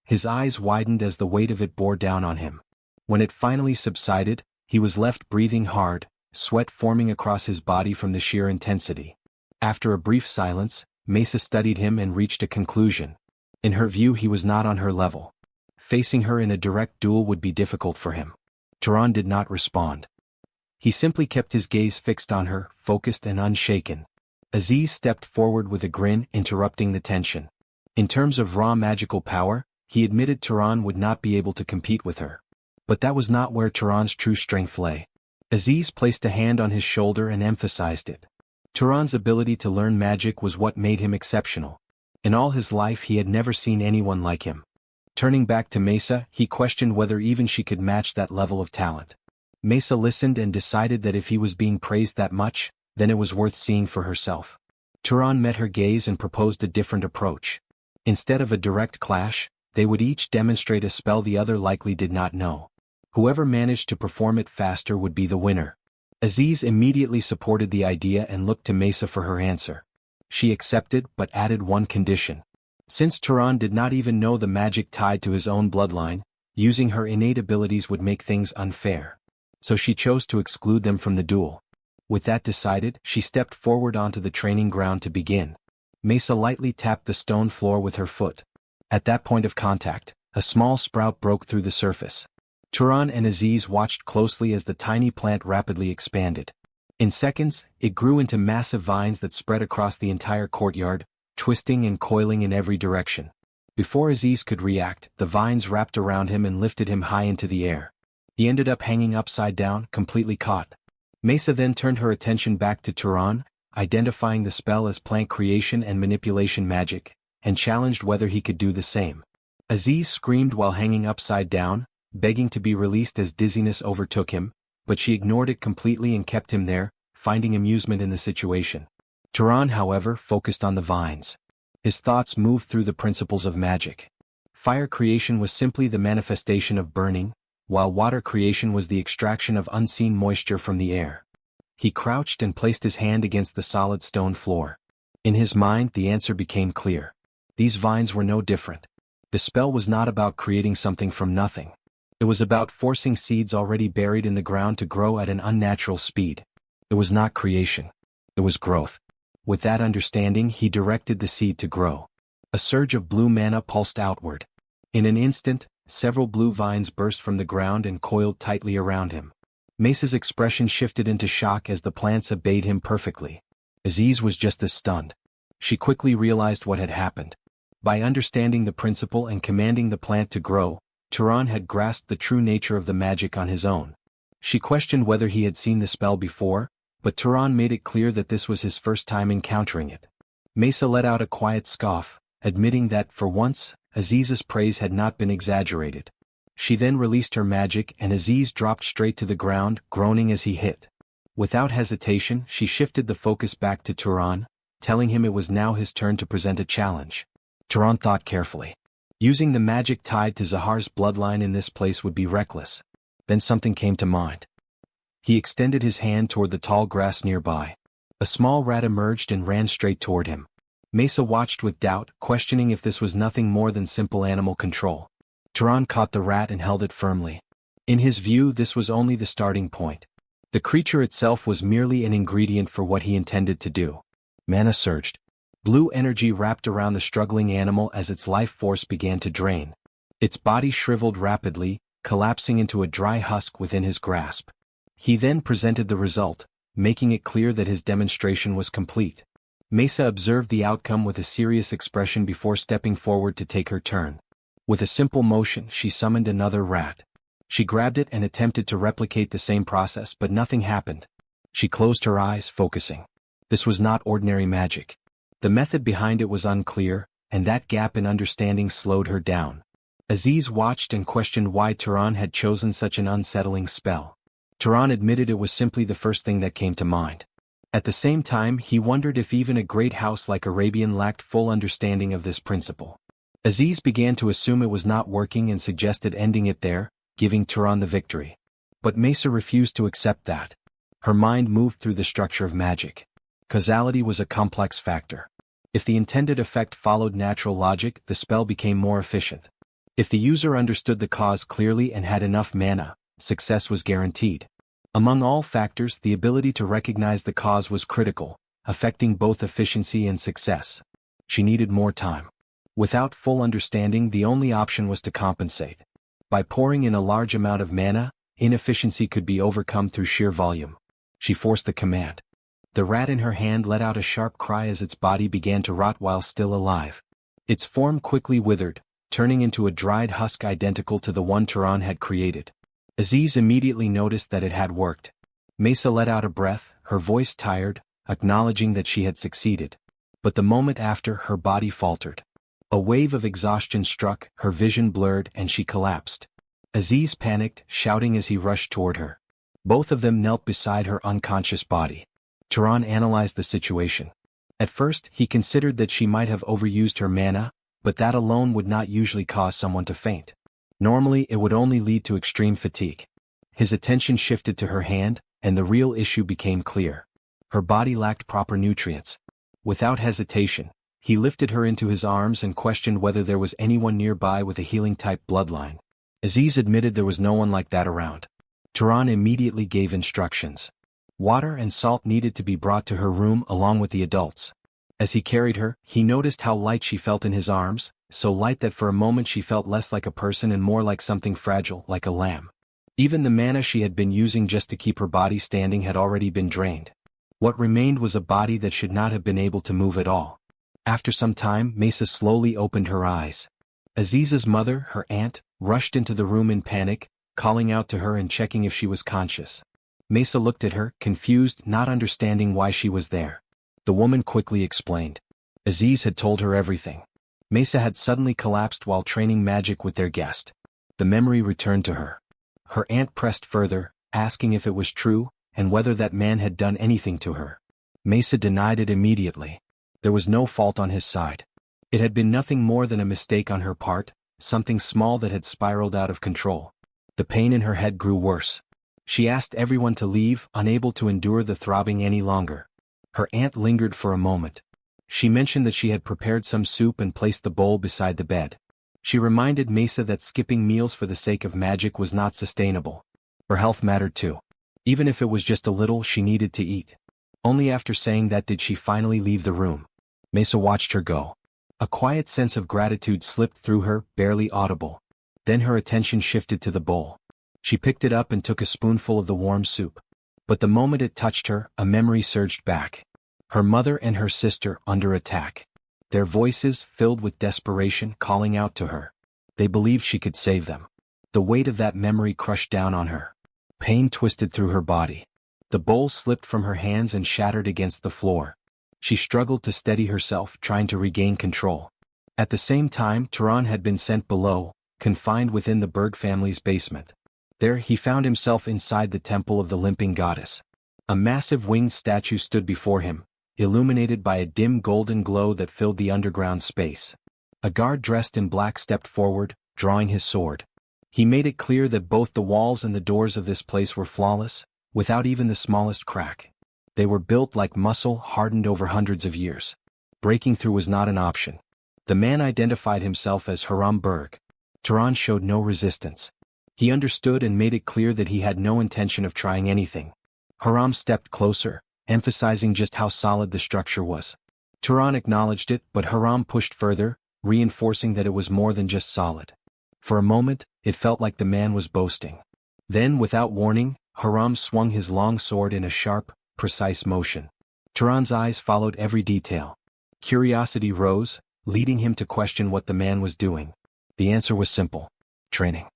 His eyes widened as the weight of it bore down on him. When it finally subsided, he was left breathing hard, sweat forming across his body from the sheer intensity. After a brief silence, Mesa studied him and reached a conclusion. In her view, he was not on her level. Facing her in a direct duel would be difficult for him. Turan did not respond. He simply kept his gaze fixed on her, focused and unshaken. Aziz stepped forward with a grin, interrupting the tension. In terms of raw magical power, he admitted Turan would not be able to compete with her. But that was not where Turan's true strength lay. Aziz placed a hand on his shoulder and emphasized it. Turan's ability to learn magic was what made him exceptional. In all his life he had never seen anyone like him. Turning back to Mesa, he questioned whether even she could match that level of talent. Mesa listened and decided that if he was being praised that much, then it was worth seeing for herself. Turan met her gaze and proposed a different approach. Instead of a direct clash, they would each demonstrate a spell the other likely did not know. Whoever managed to perform it faster would be the winner. Aziz immediately supported the idea and looked to Mesa for her answer. She accepted but added one condition. Since Turan did not even know the magic tied to his own bloodline, using her innate abilities would make things unfair. So she chose to exclude them from the duel. With that decided, she stepped forward onto the training ground to begin. Mesa lightly tapped the stone floor with her foot. At that point of contact, a small sprout broke through the surface. Turan and Aziz watched closely as the tiny plant rapidly expanded. In seconds, it grew into massive vines that spread across the entire courtyard, twisting and coiling in every direction. Before Aziz could react, the vines wrapped around him and lifted him high into the air. He ended up hanging upside down, completely caught. Mesa then turned her attention back to Turan, identifying the spell as plant creation and manipulation magic, and challenged whether he could do the same. Aziz screamed while hanging upside down, begging to be released as dizziness overtook him, but she ignored it completely and kept him there, finding amusement in the situation. Turan, however, focused on the vines. His thoughts moved through the principles of magic. Fire creation was simply the manifestation of burning, while water creation was the extraction of unseen moisture from the air. He crouched and placed his hand against the solid stone floor. In his mind, the answer became clear. These vines were no different. The spell was not about creating something from nothing. It was about forcing seeds already buried in the ground to grow at an unnatural speed. It was not creation. It was growth. With that understanding, he directed the seed to grow. A surge of blue mana pulsed outward. In an instant, several blue vines burst from the ground and coiled tightly around him. Mesa's expression shifted into shock as the plants obeyed him perfectly. Aziz was just as stunned. She quickly realized what had happened. By understanding the principle and commanding the plant to grow, Turan had grasped the true nature of the magic on his own. She questioned whether he had seen the spell before, but Turan made it clear that this was his first time encountering it. Mesa let out a quiet scoff, admitting that, for once, Aziz's praise had not been exaggerated. She then released her magic and Aziz dropped straight to the ground, groaning as he hit. Without hesitation, she shifted the focus back to Turan, telling him it was now his turn to present a challenge. Turan thought carefully. Using the magic tied to Zahar's bloodline in this place would be reckless. Then something came to mind. He extended his hand toward the tall grass nearby. A small rat emerged and ran straight toward him. Mesa watched with doubt, questioning if this was nothing more than simple animal control. Turan caught the rat and held it firmly. In his view, this was only the starting point. The creature itself was merely an ingredient for what he intended to do. Mana surged. Blue energy wrapped around the struggling animal as its life force began to drain. Its body shriveled rapidly, collapsing into a dry husk within his grasp. He then presented the result, making it clear that his demonstration was complete. Mesa observed the outcome with a serious expression before stepping forward to take her turn. With a simple motion, she summoned another rat. She grabbed it and attempted to replicate the same process, but nothing happened. She closed her eyes, focusing. This was not ordinary magic. The method behind it was unclear, and that gap in understanding slowed her down. Aziz watched and questioned why Turan had chosen such an unsettling spell. Turan admitted it was simply the first thing that came to mind. At the same time, he wondered if even a great house like Arabian lacked full understanding of this principle. Aziz began to assume it was not working and suggested ending it there, giving Turan the victory. But Mesa refused to accept that. Her mind moved through the structure of magic. Causality was a complex factor. If the intended effect followed natural logic, the spell became more efficient. If the user understood the cause clearly and had enough mana, success was guaranteed. Among all factors, the ability to recognize the cause was critical, affecting both efficiency and success. She needed more time. Without full understanding, the only option was to compensate. By pouring in a large amount of mana, inefficiency could be overcome through sheer volume. She forced the command. The rat in her hand let out a sharp cry as its body began to rot while still alive. Its form quickly withered, turning into a dried husk identical to the one Turan had created. Aziz immediately noticed that it had worked. Mesa let out a breath, her voice tired, acknowledging that she had succeeded. But the moment after, her body faltered. A wave of exhaustion struck, her vision blurred, and she collapsed. Aziz panicked, shouting as he rushed toward her. Both of them knelt beside her unconscious body. Turan analyzed the situation. At first, he considered that she might have overused her mana, but that alone would not usually cause someone to faint. Normally, it would only lead to extreme fatigue. His attention shifted to her hand, and the real issue became clear. Her body lacked proper nutrients. Without hesitation, he lifted her into his arms and questioned whether there was anyone nearby with a healing-type bloodline. Aziz admitted there was no one like that around. Turan immediately gave instructions. Water and salt needed to be brought to her room along with the adults. As he carried her, he noticed how light she felt in his arms, so light that for a moment she felt less like a person and more like something fragile, like a lamb. Even the mana she had been using just to keep her body standing had already been drained. What remained was a body that should not have been able to move at all. After some time, Mesa slowly opened her eyes. Aziz's mother, her aunt, rushed into the room in panic, calling out to her and checking if she was conscious. Mesa looked at her, confused, not understanding why she was there. The woman quickly explained. Aziz had told her everything. Mesa had suddenly collapsed while training magic with their guest. The memory returned to her. Her aunt pressed further, asking if it was true, and whether that man had done anything to her. Mesa denied it immediately. There was no fault on his side. It had been nothing more than a mistake on her part, something small that had spiraled out of control. The pain in her head grew worse. She asked everyone to leave, unable to endure the throbbing any longer. Her aunt lingered for a moment. She mentioned that she had prepared some soup and placed the bowl beside the bed. She reminded Mesa that skipping meals for the sake of magic was not sustainable. Her health mattered too. Even if it was just a little, she needed to eat. Only after saying that did she finally leave the room. Mesa watched her go. A quiet sense of gratitude slipped through her, barely audible. Then her attention shifted to the bowl. She picked it up and took a spoonful of the warm soup. But the moment it touched her, a memory surged back. Her mother and her sister under attack. Their voices, filled with desperation, calling out to her. They believed she could save them. The weight of that memory crushed down on her. Pain twisted through her body. The bowl slipped from her hands and shattered against the floor. She struggled to steady herself, trying to regain control. At the same time, Turan had been sent below, confined within the Berg family's basement. There he found himself inside the temple of the limping goddess. A massive winged statue stood before him, illuminated by a dim golden glow that filled the underground space. A guard dressed in black stepped forward, drawing his sword. He made it clear that both the walls and the doors of this place were flawless, without even the smallest crack. They were built like muscle, hardened over hundreds of years. Breaking through was not an option. The man identified himself as Harem Berg. Turan showed no resistance. He understood and made it clear that he had no intention of trying anything. Harem stepped closer, emphasizing just how solid the structure was. Turan acknowledged it, but Harem pushed further, reinforcing that it was more than just solid. For a moment, it felt like the man was boasting. Then, without warning, Harem swung his long sword in a sharp, precise motion. Turan's eyes followed every detail. Curiosity rose, leading him to question what the man was doing. The answer was simple: training.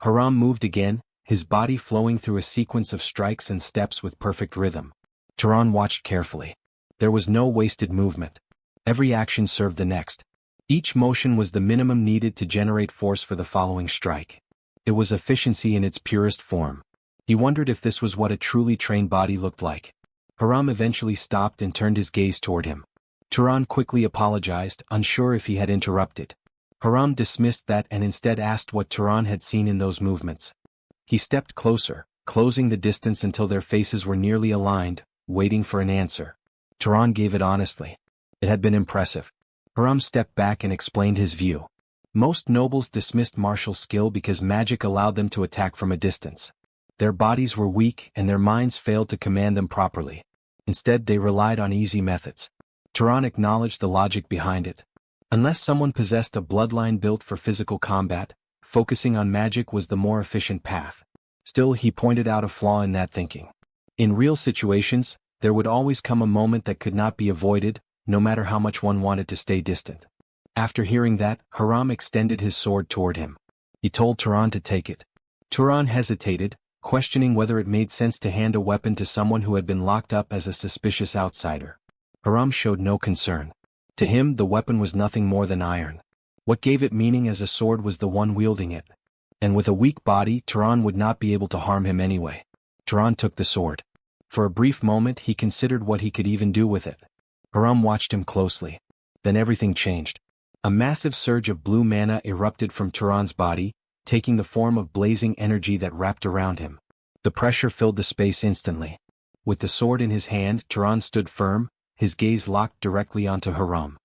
Harem moved again, his body flowing through a sequence of strikes and steps with perfect rhythm. Turan watched carefully. There was no wasted movement. Every action served the next. Each motion was the minimum needed to generate force for the following strike. It was efficiency in its purest form. He wondered if this was what a truly trained body looked like. Harem eventually stopped and turned his gaze toward him. Turan quickly apologized, unsure if he had interrupted. Harem dismissed that and instead asked what Turan had seen in those movements. He stepped closer, closing the distance until their faces were nearly aligned, waiting for an answer. Turan gave it honestly. It had been impressive. Harem stepped back and explained his view. Most nobles dismissed martial skill because magic allowed them to attack from a distance. Their bodies were weak and their minds failed to command them properly. Instead, they relied on easy methods. Turan acknowledged the logic behind it. Unless someone possessed a bloodline built for physical combat, focusing on magic was the more efficient path. Still, he pointed out a flaw in that thinking. In real situations, there would always come a moment that could not be avoided, no matter how much one wanted to stay distant. After hearing that, Harem extended his sword toward him. He told Turan to take it. Turan hesitated, questioning whether it made sense to hand a weapon to someone who had been locked up as a suspicious outsider. Harem showed no concern. To him, the weapon was nothing more than iron. What gave it meaning as a sword was the one wielding it. And with a weak body, Turan would not be able to harm him anyway. Turan took the sword. For a brief moment, he considered what he could even do with it. Harem watched him closely. Then everything changed. A massive surge of blue mana erupted from Turan's body, taking the form of blazing energy that wrapped around him. The pressure filled the space instantly. With the sword in his hand, Turan stood firm, his gaze locked directly onto Harem.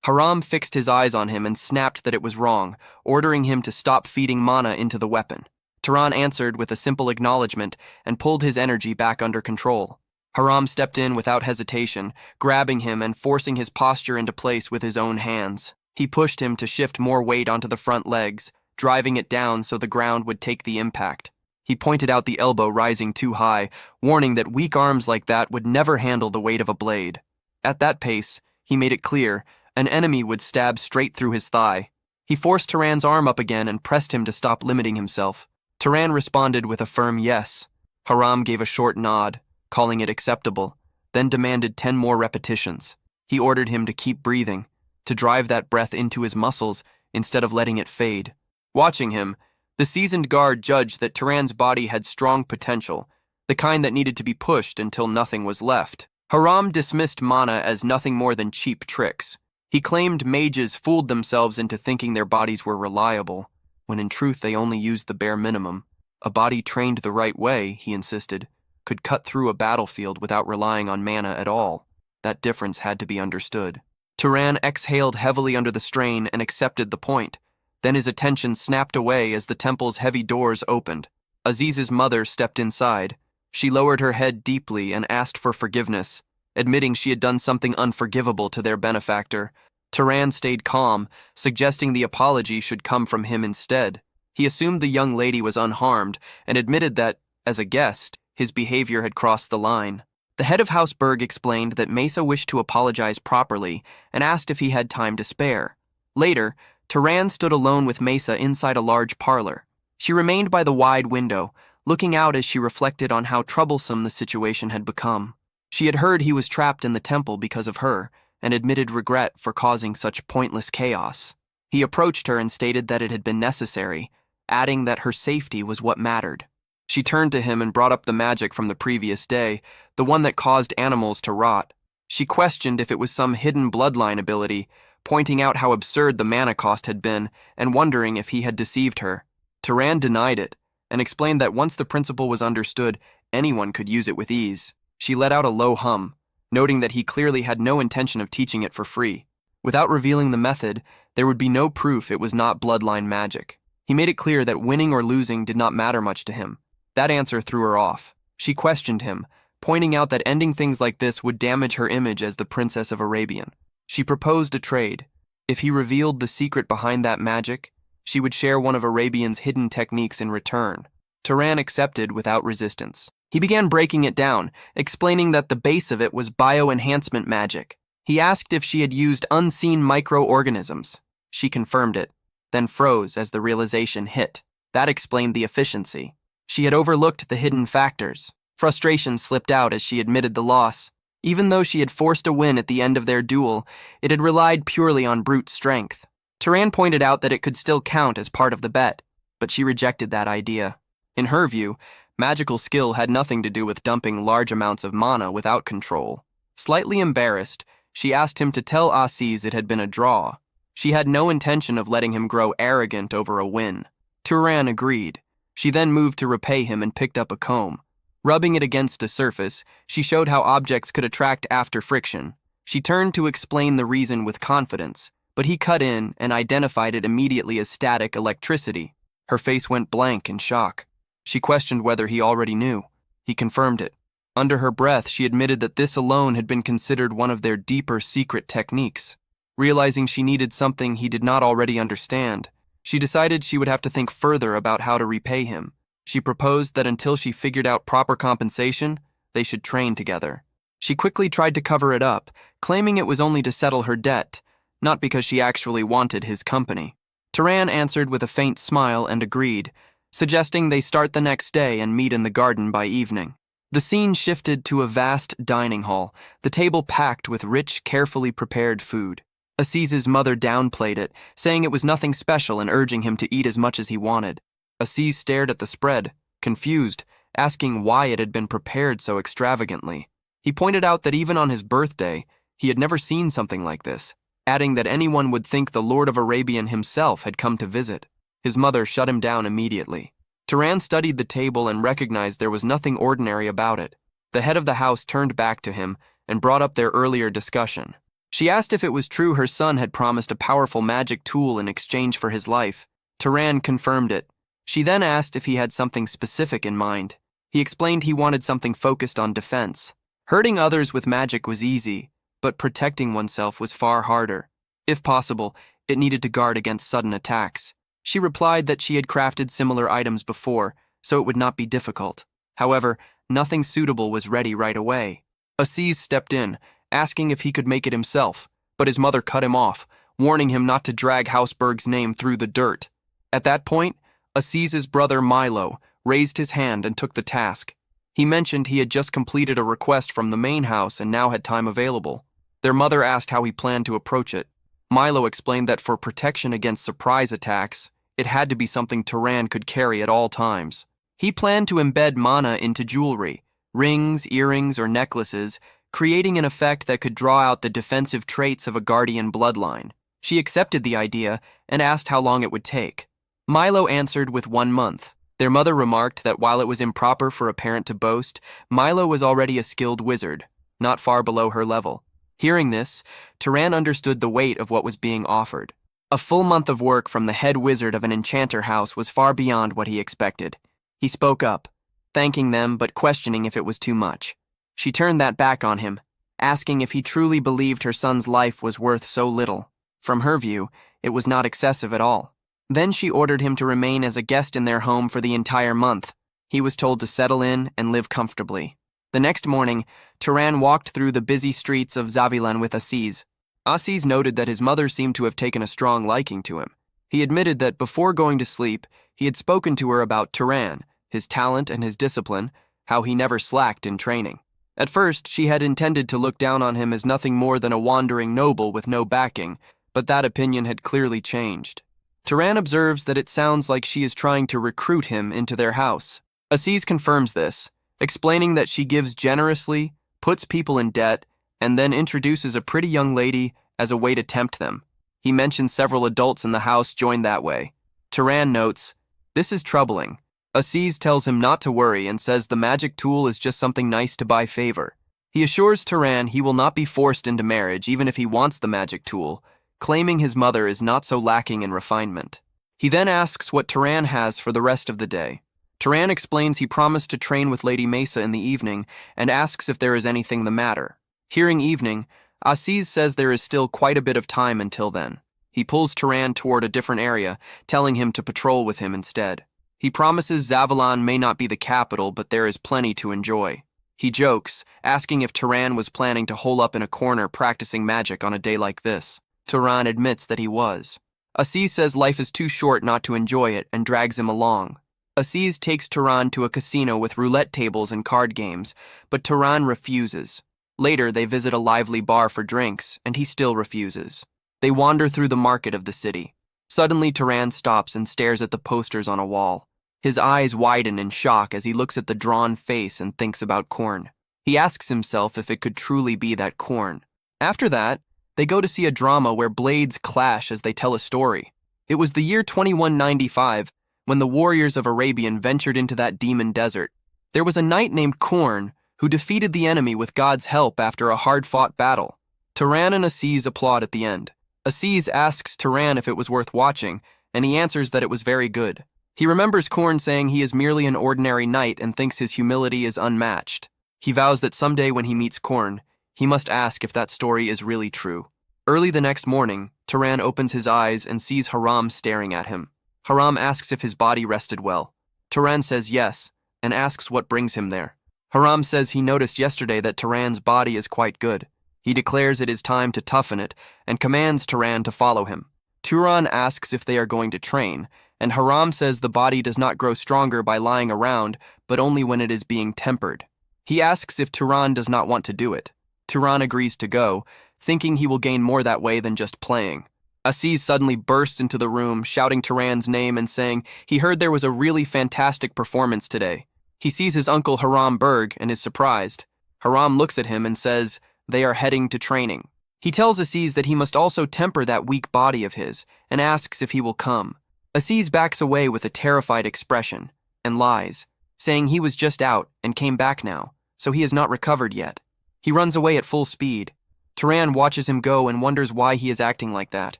Harem fixed his eyes on him and snapped that it was wrong, ordering him to stop feeding mana into the weapon. Turan answered with a simple acknowledgement and pulled his energy back under control. Harem stepped in without hesitation, grabbing him and forcing his posture into place with his own hands. He pushed him to shift more weight onto the front legs, driving it down so the ground would take the impact. He pointed out the elbow rising too high, warning that weak arms like that would never handle the weight of a blade. At that pace, he made it clear, an enemy would stab straight through his thigh. He forced Turan's arm up again and pressed him to stop limiting himself. Turan responded with a firm yes. Harem gave a short nod, calling it acceptable, then demanded 10 more repetitions. He ordered him to keep breathing, to drive that breath into his muscles instead of letting it fade. Watching him, the seasoned guard judged that Turan's body had strong potential, the kind that needed to be pushed until nothing was left. Harem dismissed mana as nothing more than cheap tricks. He claimed mages fooled themselves into thinking their bodies were reliable, when in truth they only used the bare minimum. A body trained the right way, he insisted, could cut through a battlefield without relying on mana at all. That difference had to be understood. Turan exhaled heavily under the strain and accepted the point. Then his attention snapped away as the temple's heavy doors opened. Aziz's mother stepped inside. She lowered her head deeply and asked for forgiveness, admitting she had done something unforgivable to their benefactor. Turan stayed calm, suggesting the apology should come from him instead. He assumed the young lady was unharmed and admitted that, as a guest, his behavior had crossed the line. The head of House Berg explained that Mesa wished to apologize properly and asked if he had time to spare. Later, Turan stood alone with Mesa inside a large parlor. She remained by the wide window, looking out as she reflected on how troublesome the situation had become. She had heard he was trapped in the temple because of her, and admitted regret for causing such pointless chaos. He approached her and stated that it had been necessary, adding that her safety was what mattered. She turned to him and brought up the magic from the previous day, the one that caused animals to rot. She questioned if it was some hidden bloodline ability, pointing out how absurd the mana cost had been and wondering if he had deceived her. Turan denied it and explained that once the principle was understood, anyone could use it with ease. She let out a low hum, noting that he clearly had no intention of teaching it for free. Without revealing the method, there would be no proof it was not bloodline magic. He made it clear that winning or losing did not matter much to him. That answer threw her off. She questioned him, pointing out that ending things like this would damage her image as the Princess of Arabian. She proposed a trade. If he revealed the secret behind that magic, she would share one of Arabian's hidden techniques in return. Turan accepted without resistance. He began breaking it down, explaining that the base of it was bioenhancement magic. He asked if she had used unseen microorganisms. She confirmed it, then froze as the realization hit. That explained the efficiency. She had overlooked the hidden factors. Frustration slipped out as she admitted the loss. Even though she had forced a win at the end of their duel, it had relied purely on brute strength. Turan pointed out that it could still count as part of the bet, but she rejected that idea. In her view, magical skill had nothing to do with dumping large amounts of mana without control. Slightly embarrassed, she asked him to tell Aziz it had been a draw. She had no intention of letting him grow arrogant over a win. Turan agreed. She then moved to repay him and picked up a comb. Rubbing it against a surface, she showed how objects could attract after friction. She turned to explain the reason with confidence, but he cut in and identified it immediately as static electricity. Her face went blank in shock. She questioned whether he already knew. He confirmed it. Under her breath, she admitted that this alone had been considered one of their deeper secret techniques. Realizing she needed something he did not already understand, she decided she would have to think further about how to repay him. She proposed that until she figured out proper compensation, they should train together. She quickly tried to cover it up, claiming it was only to settle her debt, not because she actually wanted his company. Turan answered with a faint smile and agreed, suggesting they start the next day and meet in the garden by evening. The scene shifted to a vast dining hall, the table packed with rich, carefully prepared food. Aziz's mother downplayed it, saying it was nothing special and urging him to eat as much as he wanted. Aziz stared at the spread, confused, asking why it had been prepared so extravagantly. He pointed out that even on his birthday, he had never seen something like this, adding that anyone would think the Lord of Arabian himself had come to visit. His mother shut him down immediately. Turan studied the table and recognized there was nothing ordinary about it. The head of the house turned back to him and brought up their earlier discussion. She asked if it was true her son had promised a powerful magic tool in exchange for his life. Turan confirmed it. She then asked if he had something specific in mind. He explained he wanted something focused on defense. Hurting others with magic was easy, but protecting oneself was far harder. If possible, it needed to guard against sudden attacks. She replied that she had crafted similar items before, so it would not be difficult. However, nothing suitable was ready right away. Aziz stepped in, asking if he could make it himself, but his mother cut him off, warning him not to drag Hausberg's name through the dirt. At that point, Aziz's brother Milo raised his hand and took the task. He mentioned he had just completed a request from the main house and now had time available. Their mother asked how he planned to approach it. Milo explained that for protection against surprise attacks, it had to be something Turan could carry at all times. He planned to embed mana into jewelry, rings, earrings, or necklaces, creating an effect that could draw out the defensive traits of a guardian bloodline. She accepted the idea and asked how long it would take. Milo answered with 1 month. Their mother remarked that while it was improper for a parent to boast, Milo was already a skilled wizard, not far below her level. Hearing this, Turan understood the weight of what was being offered. A full month of work from the head wizard of an enchanter house was far beyond what he expected. He spoke up, thanking them but questioning if it was too much. She turned that back on him, asking if he truly believed her son's life was worth so little. From her view, it was not excessive at all. Then she ordered him to remain as a guest in their home for the entire month. He was told to settle in and live comfortably. The next morning, Turan walked through the busy streets of Zavilan with Aziz. Aziz noted that his mother seemed to have taken a strong liking to him. He admitted that before going to sleep, he had spoken to her about Turan, his talent and his discipline, how he never slacked in training. At first, she had intended to look down on him as nothing more than a wandering noble with no backing, but that opinion had clearly changed. Turan observes that it sounds like she is trying to recruit him into their house. Aziz confirms this, explaining that she gives generously, puts people in debt, and then introduces a pretty young lady as a way to tempt them. He mentions several adults in the house joined that way. Turan notes, "This is troubling." Aziz tells him not to worry and says the magic tool is just something nice to buy favor. He assures Turan he will not be forced into marriage even if he wants the magic tool, claiming his mother is not so lacking in refinement. He then asks what Turan has for the rest of the day. Turan explains he promised to train with Lady Mesa in the evening and asks if there is anything the matter. Hearing evening, Aziz says there is still quite a bit of time until then. He pulls Turan toward a different area, telling him to patrol with him instead. He promises Zavalon may not be the capital, but there is plenty to enjoy. He jokes, asking if Turan was planning to hole up in a corner practicing magic on a day like this. Turan admits that he was. Aziz says life is too short not to enjoy it and drags him along. Aziz takes Turan to a casino with roulette tables and card games, but Turan refuses. Later, they visit a lively bar for drinks, and he still refuses. They wander through the market of the city. Suddenly, Turan stops and stares at the posters on a wall. His eyes widen in shock as he looks at the drawn face and thinks about corn. He asks himself if it could truly be that corn. After that, they go to see a drama where blades clash as they tell a story. It was the year 2195 when the warriors of Arabian ventured into that demon desert. There was a knight named Korn who defeated the enemy with God's help after a hard-fought battle. Turan and Aziz applaud at the end. Aziz asks Turan if it was worth watching, and he answers that it was very good. He remembers Korn saying he is merely an ordinary knight and thinks his humility is unmatched. He vows that someday when he meets Korn, he must ask if that story is really true. Early the next morning, Turan opens his eyes and sees Harem staring at him. Harem asks if his body rested well. Turan says yes, and asks what brings him there. Harem says he noticed yesterday that Turan's body is quite good. He declares it is time to toughen it, and commands Turan to follow him. Turan asks if they are going to train, and Harem says the body does not grow stronger by lying around, but only when it is being tempered. He asks if Turan does not want to do it. Turan agrees to go, thinking he will gain more that way than just playing. Aziz suddenly bursts into the room, shouting Turan's name and saying he heard there was a really fantastic performance today. He sees his uncle Harem Berg and is surprised. Harem looks at him and says they are heading to training. He tells Aziz that he must also temper that weak body of his and asks if he will come. Aziz backs away with a terrified expression and lies, saying he was just out and came back now, so he has not recovered yet. He runs away at full speed. Turan watches him go and wonders why he is acting like that.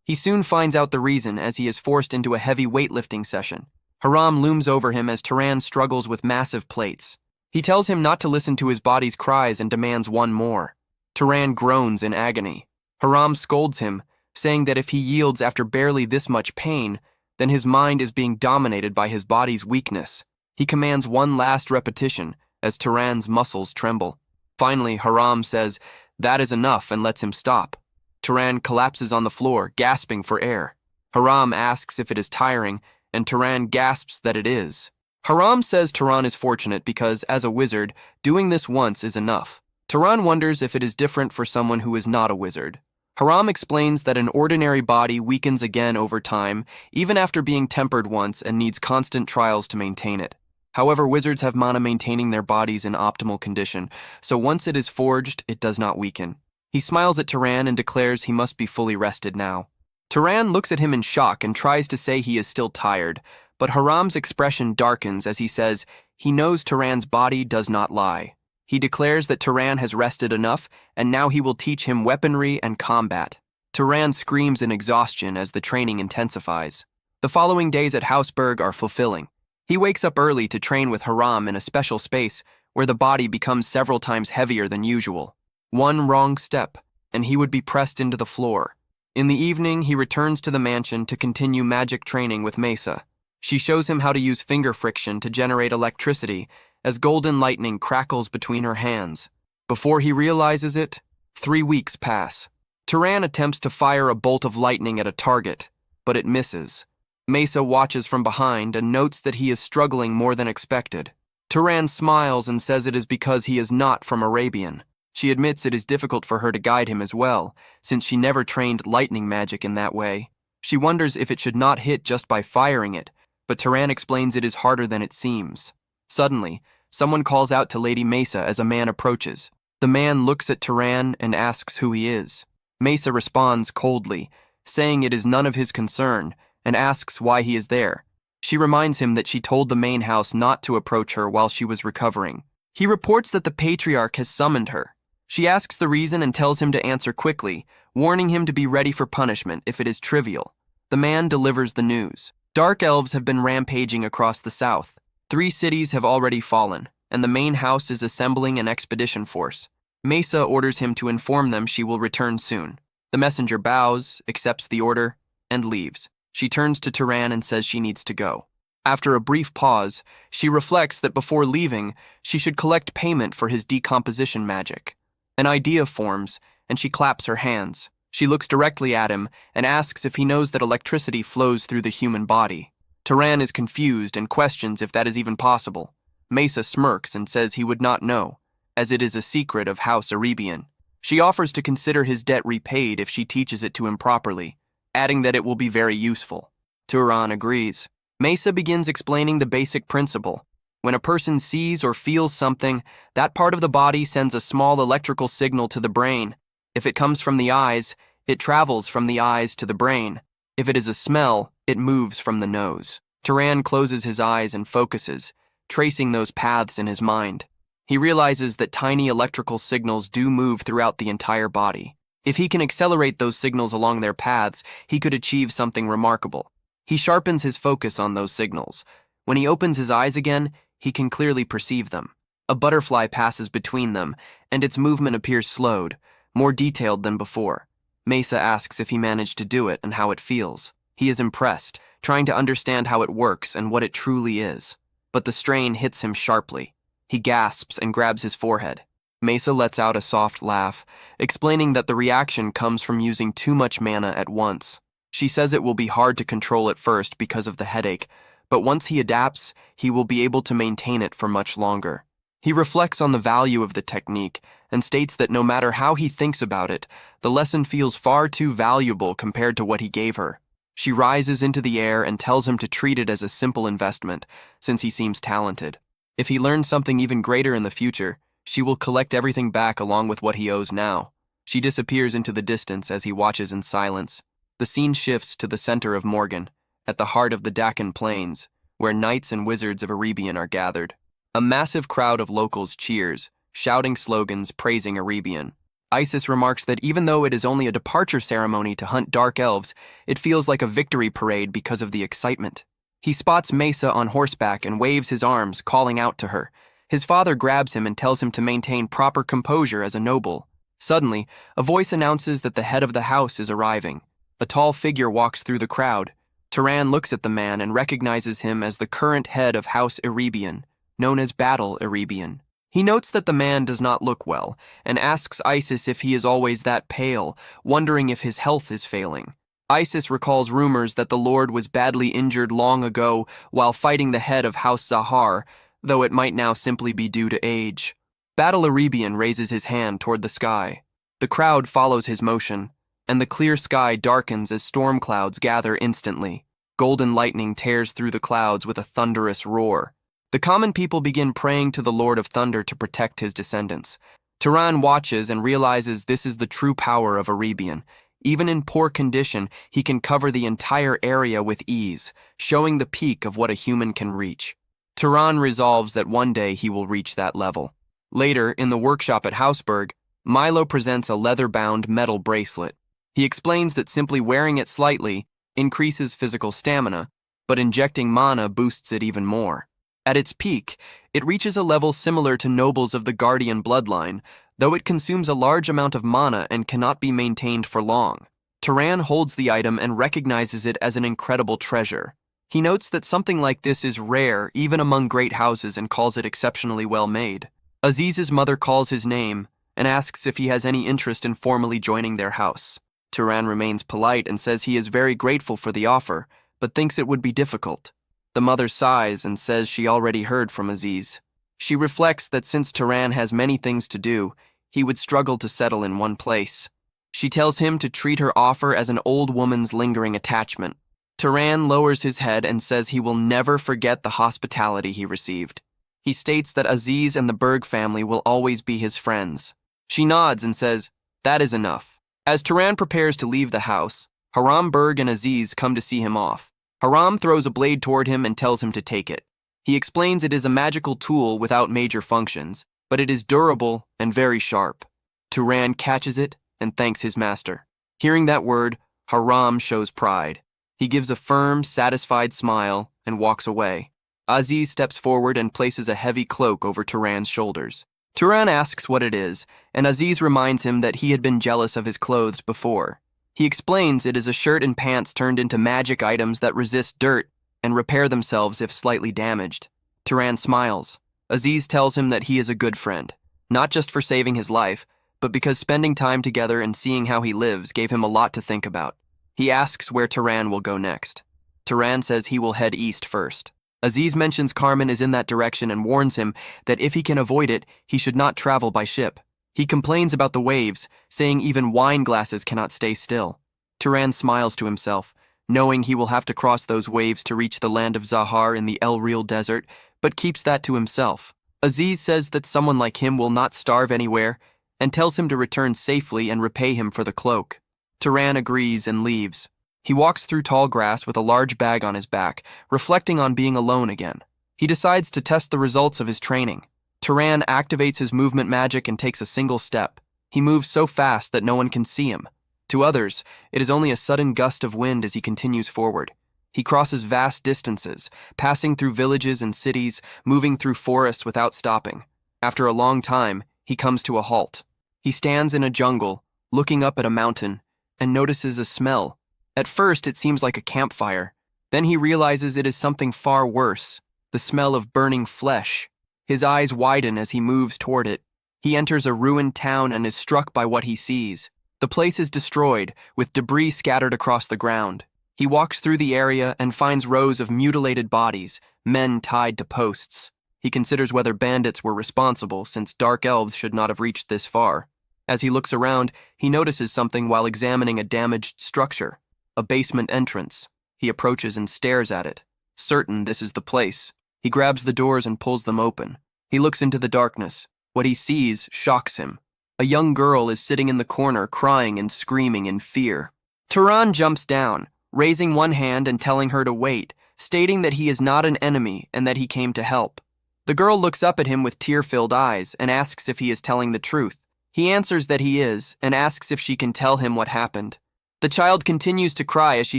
He soon finds out the reason as he is forced into a heavy weightlifting session. Harem looms over him as Turan struggles with massive plates. He tells him not to listen to his body's cries and demands one more. Turan groans in agony. Harem scolds him, saying that if he yields after barely this much pain, then his mind is being dominated by his body's weakness. He commands one last repetition as Turan's muscles tremble. Finally, Harem says that is enough and lets him stop. Turan collapses on the floor, gasping for air. Harem asks if it is tiring, and Turan gasps that it is. Harem says Turan is fortunate because, as a wizard, doing this once is enough. Turan wonders if it is different for someone who is not a wizard. Harem explains that an ordinary body weakens again over time, even after being tempered once, and needs constant trials to maintain it. However, wizards have mana maintaining their bodies in optimal condition, so once it is forged, it does not weaken. He smiles at Turan and declares he must be fully rested now. Turan looks at him in shock and tries to say he is still tired, but Harem's expression darkens as he says he knows Turan's body does not lie. He declares that Turan has rested enough, and now he will teach him weaponry and combat. Turan screams in exhaustion as the training intensifies. The following days at Hausberg are fulfilling. He wakes up early to train with Harem in a special space where the body becomes several times heavier than usual. One wrong step, and he would be pressed into the floor. In the evening, he returns to the mansion to continue magic training with Mesa. She shows him how to use finger friction to generate electricity as golden lightning crackles between her hands. Before he realizes it, 3 weeks pass. Turan attempts to fire a bolt of lightning at a target, but it misses. Mesa watches from behind and notes that he is struggling more than expected. Turan smiles and says it is because he is not from Arabian. She admits it is difficult for her to guide him as well, since she never trained lightning magic in that way. She wonders if it should not hit just by firing it, but Turan explains it is harder than it seems. Suddenly, someone calls out to Lady Mesa as a man approaches. The man looks at Turan and asks who he is. Mesa responds coldly, saying it is none of his concern, and asks why he is there. She reminds him that she told the main house not to approach her while she was recovering. He reports that the patriarch has summoned her. She asks the reason and tells him to answer quickly, warning him to be ready for punishment if it is trivial. The man delivers the news. Dark elves have been rampaging across the south. 3 cities have already fallen, and the main house is assembling an expedition force. Mesa orders him to inform them she will return soon. The messenger bows, accepts the order, and leaves. She turns to Turan and says she needs to go. After a brief pause, she reflects that before leaving, she should collect payment for his decomposition magic. An idea forms, and she claps her hands. She looks directly at him and asks if he knows that electricity flows through the human body. Turan is confused and questions if that is even possible. Mesa smirks and says he would not know, as it is a secret of House Arabian. She offers to consider his debt repaid if she teaches it to him properly, adding that it will be very useful. Turan agrees. Mesa begins explaining the basic principle. When a person sees or feels something, that part of the body sends a small electrical signal to the brain. If it comes from the eyes, it travels from the eyes to the brain. If it is a smell, it moves from the nose. Turan closes his eyes and focuses, tracing those paths in his mind. He realizes that tiny electrical signals do move throughout the entire body. If he can accelerate those signals along their paths, he could achieve something remarkable. He sharpens his focus on those signals. When he opens his eyes again, he can clearly perceive them. A butterfly passes between them, and its movement appears slowed, more detailed than before. Mesa asks if he managed to do it and how it feels. He is impressed, trying to understand how it works and what it truly is. But the strain hits him sharply. He gasps and grabs his forehead. Mesa lets out a soft laugh, explaining that the reaction comes from using too much mana at once. She says it will be hard to control at first because of the headache, but once he adapts, he will be able to maintain it for much longer. He reflects on the value of the technique and states that no matter how he thinks about it, the lesson feels far too valuable compared to what he gave her. She rises into the air and tells him to treat it as a simple investment, since he seems talented. If he learns something even greater in the future, she will collect everything back along with what he owes now. She disappears into the distance as he watches in silence. The scene shifts to the center of Morgan, at the heart of the Deccan Plains, where knights and wizards of Arabian are gathered. A massive crowd of locals cheers, shouting slogans praising Arabian. Isis remarks that even though it is only a departure ceremony to hunt dark elves, it feels like a victory parade because of the excitement. He spots Mesa on horseback and waves his arms, calling out to her. His father grabs him and tells him to maintain proper composure as a noble. Suddenly, a voice announces that the head of the house is arriving. A tall figure walks through the crowd. Turan looks at the man and recognizes him as the current head of House Arabian, known as Battle Arabian. He notes that the man does not look well, and asks Isis if he is always that pale, wondering if his health is failing. Isis recalls rumors that the Lord was badly injured long ago while fighting the head of House Zahar, though it might now simply be due to age. Battle Arabian raises his hand toward the sky. The crowd follows his motion, and the clear sky darkens as storm clouds gather instantly. Golden lightning tears through the clouds with a thunderous roar. The common people begin praying to the Lord of Thunder to protect his descendants. Turan watches and realizes this is the true power of Arabian. Even in poor condition, he can cover the entire area with ease, showing the peak of what a human can reach. Turan resolves that one day he will reach that level. Later, in the workshop at Hausberg, Milo presents a leather-bound metal bracelet. He explains that simply wearing it slightly increases physical stamina, but injecting mana boosts it even more. At its peak, it reaches a level similar to nobles of the Guardian bloodline, though it consumes a large amount of mana and cannot be maintained for long. Turan holds the item and recognizes it as an incredible treasure. He notes that something like this is rare even among great houses and calls it exceptionally well made. Aziz's mother calls his name and asks if he has any interest in formally joining their house. Turan remains polite and says he is very grateful for the offer, but thinks it would be difficult. The mother sighs and says she already heard from Aziz. She reflects that since Turan has many things to do, he would struggle to settle in one place. She tells him to treat her offer as an old woman's lingering attachment. Turan lowers his head and says he will never forget the hospitality he received. He states that Aziz and the Berg family will always be his friends. She nods and says, "That is enough." As Turan prepares to leave the house, Harem, Berg, and Aziz come to see him off. Harem throws a blade toward him and tells him to take it. He explains it is a magical tool without major functions, but it is durable and very sharp. Turan catches it and thanks his master. Hearing that word, Harem shows pride. He gives a firm, satisfied smile and walks away. Aziz steps forward and places a heavy cloak over Turan's shoulders. Turan asks what it is, and Aziz reminds him that he had been jealous of his clothes before. He explains it is a shirt and pants turned into magic items that resist dirt and repair themselves if slightly damaged. Turan smiles. Aziz tells him that he is a good friend, not just for saving his life, but because spending time together and seeing how he lives gave him a lot to think about. He asks where Turan will go next. Turan says he will head east first. Aziz mentions Carmen is in that direction and warns him that if he can avoid it, he should not travel by ship. He complains about the waves, saying even wine glasses cannot stay still. Turan smiles to himself, knowing he will have to cross those waves to reach the land of Zahar in the El Real desert, but keeps that to himself. Aziz says that someone like him will not starve anywhere, and tells him to return safely and repay him for the cloak. Turan agrees and leaves. He walks through tall grass with a large bag on his back, reflecting on being alone again. He decides to test the results of his training. Turan activates his movement magic and takes a single step. He moves so fast that no one can see him. To others, it is only a sudden gust of wind as he continues forward. He crosses vast distances, passing through villages and cities, moving through forests without stopping. After a long time, he comes to a halt. He stands in a jungle, looking up at a mountain, and notices a smell. At first, it seems like a campfire. Then he realizes it is something far worse, the smell of burning flesh. His eyes widen as he moves toward it. He enters a ruined town and is struck by what he sees. The place is destroyed, with debris scattered across the ground. He walks through the area and finds rows of mutilated bodies, men tied to posts. He considers whether bandits were responsible, since dark elves should not have reached this far. As he looks around, he notices something while examining a damaged structure. A basement entrance. He approaches and stares at it. Certain this is the place, he grabs the doors and pulls them open. He looks into the darkness. What he sees shocks him. A young girl is sitting in the corner, crying and screaming in fear. Turan jumps down, raising one hand and telling her to wait, stating that he is not an enemy and that he came to help. The girl looks up at him with tear-filled eyes and asks if he is telling the truth. He answers that he is and asks if she can tell him what happened. The child continues to cry as she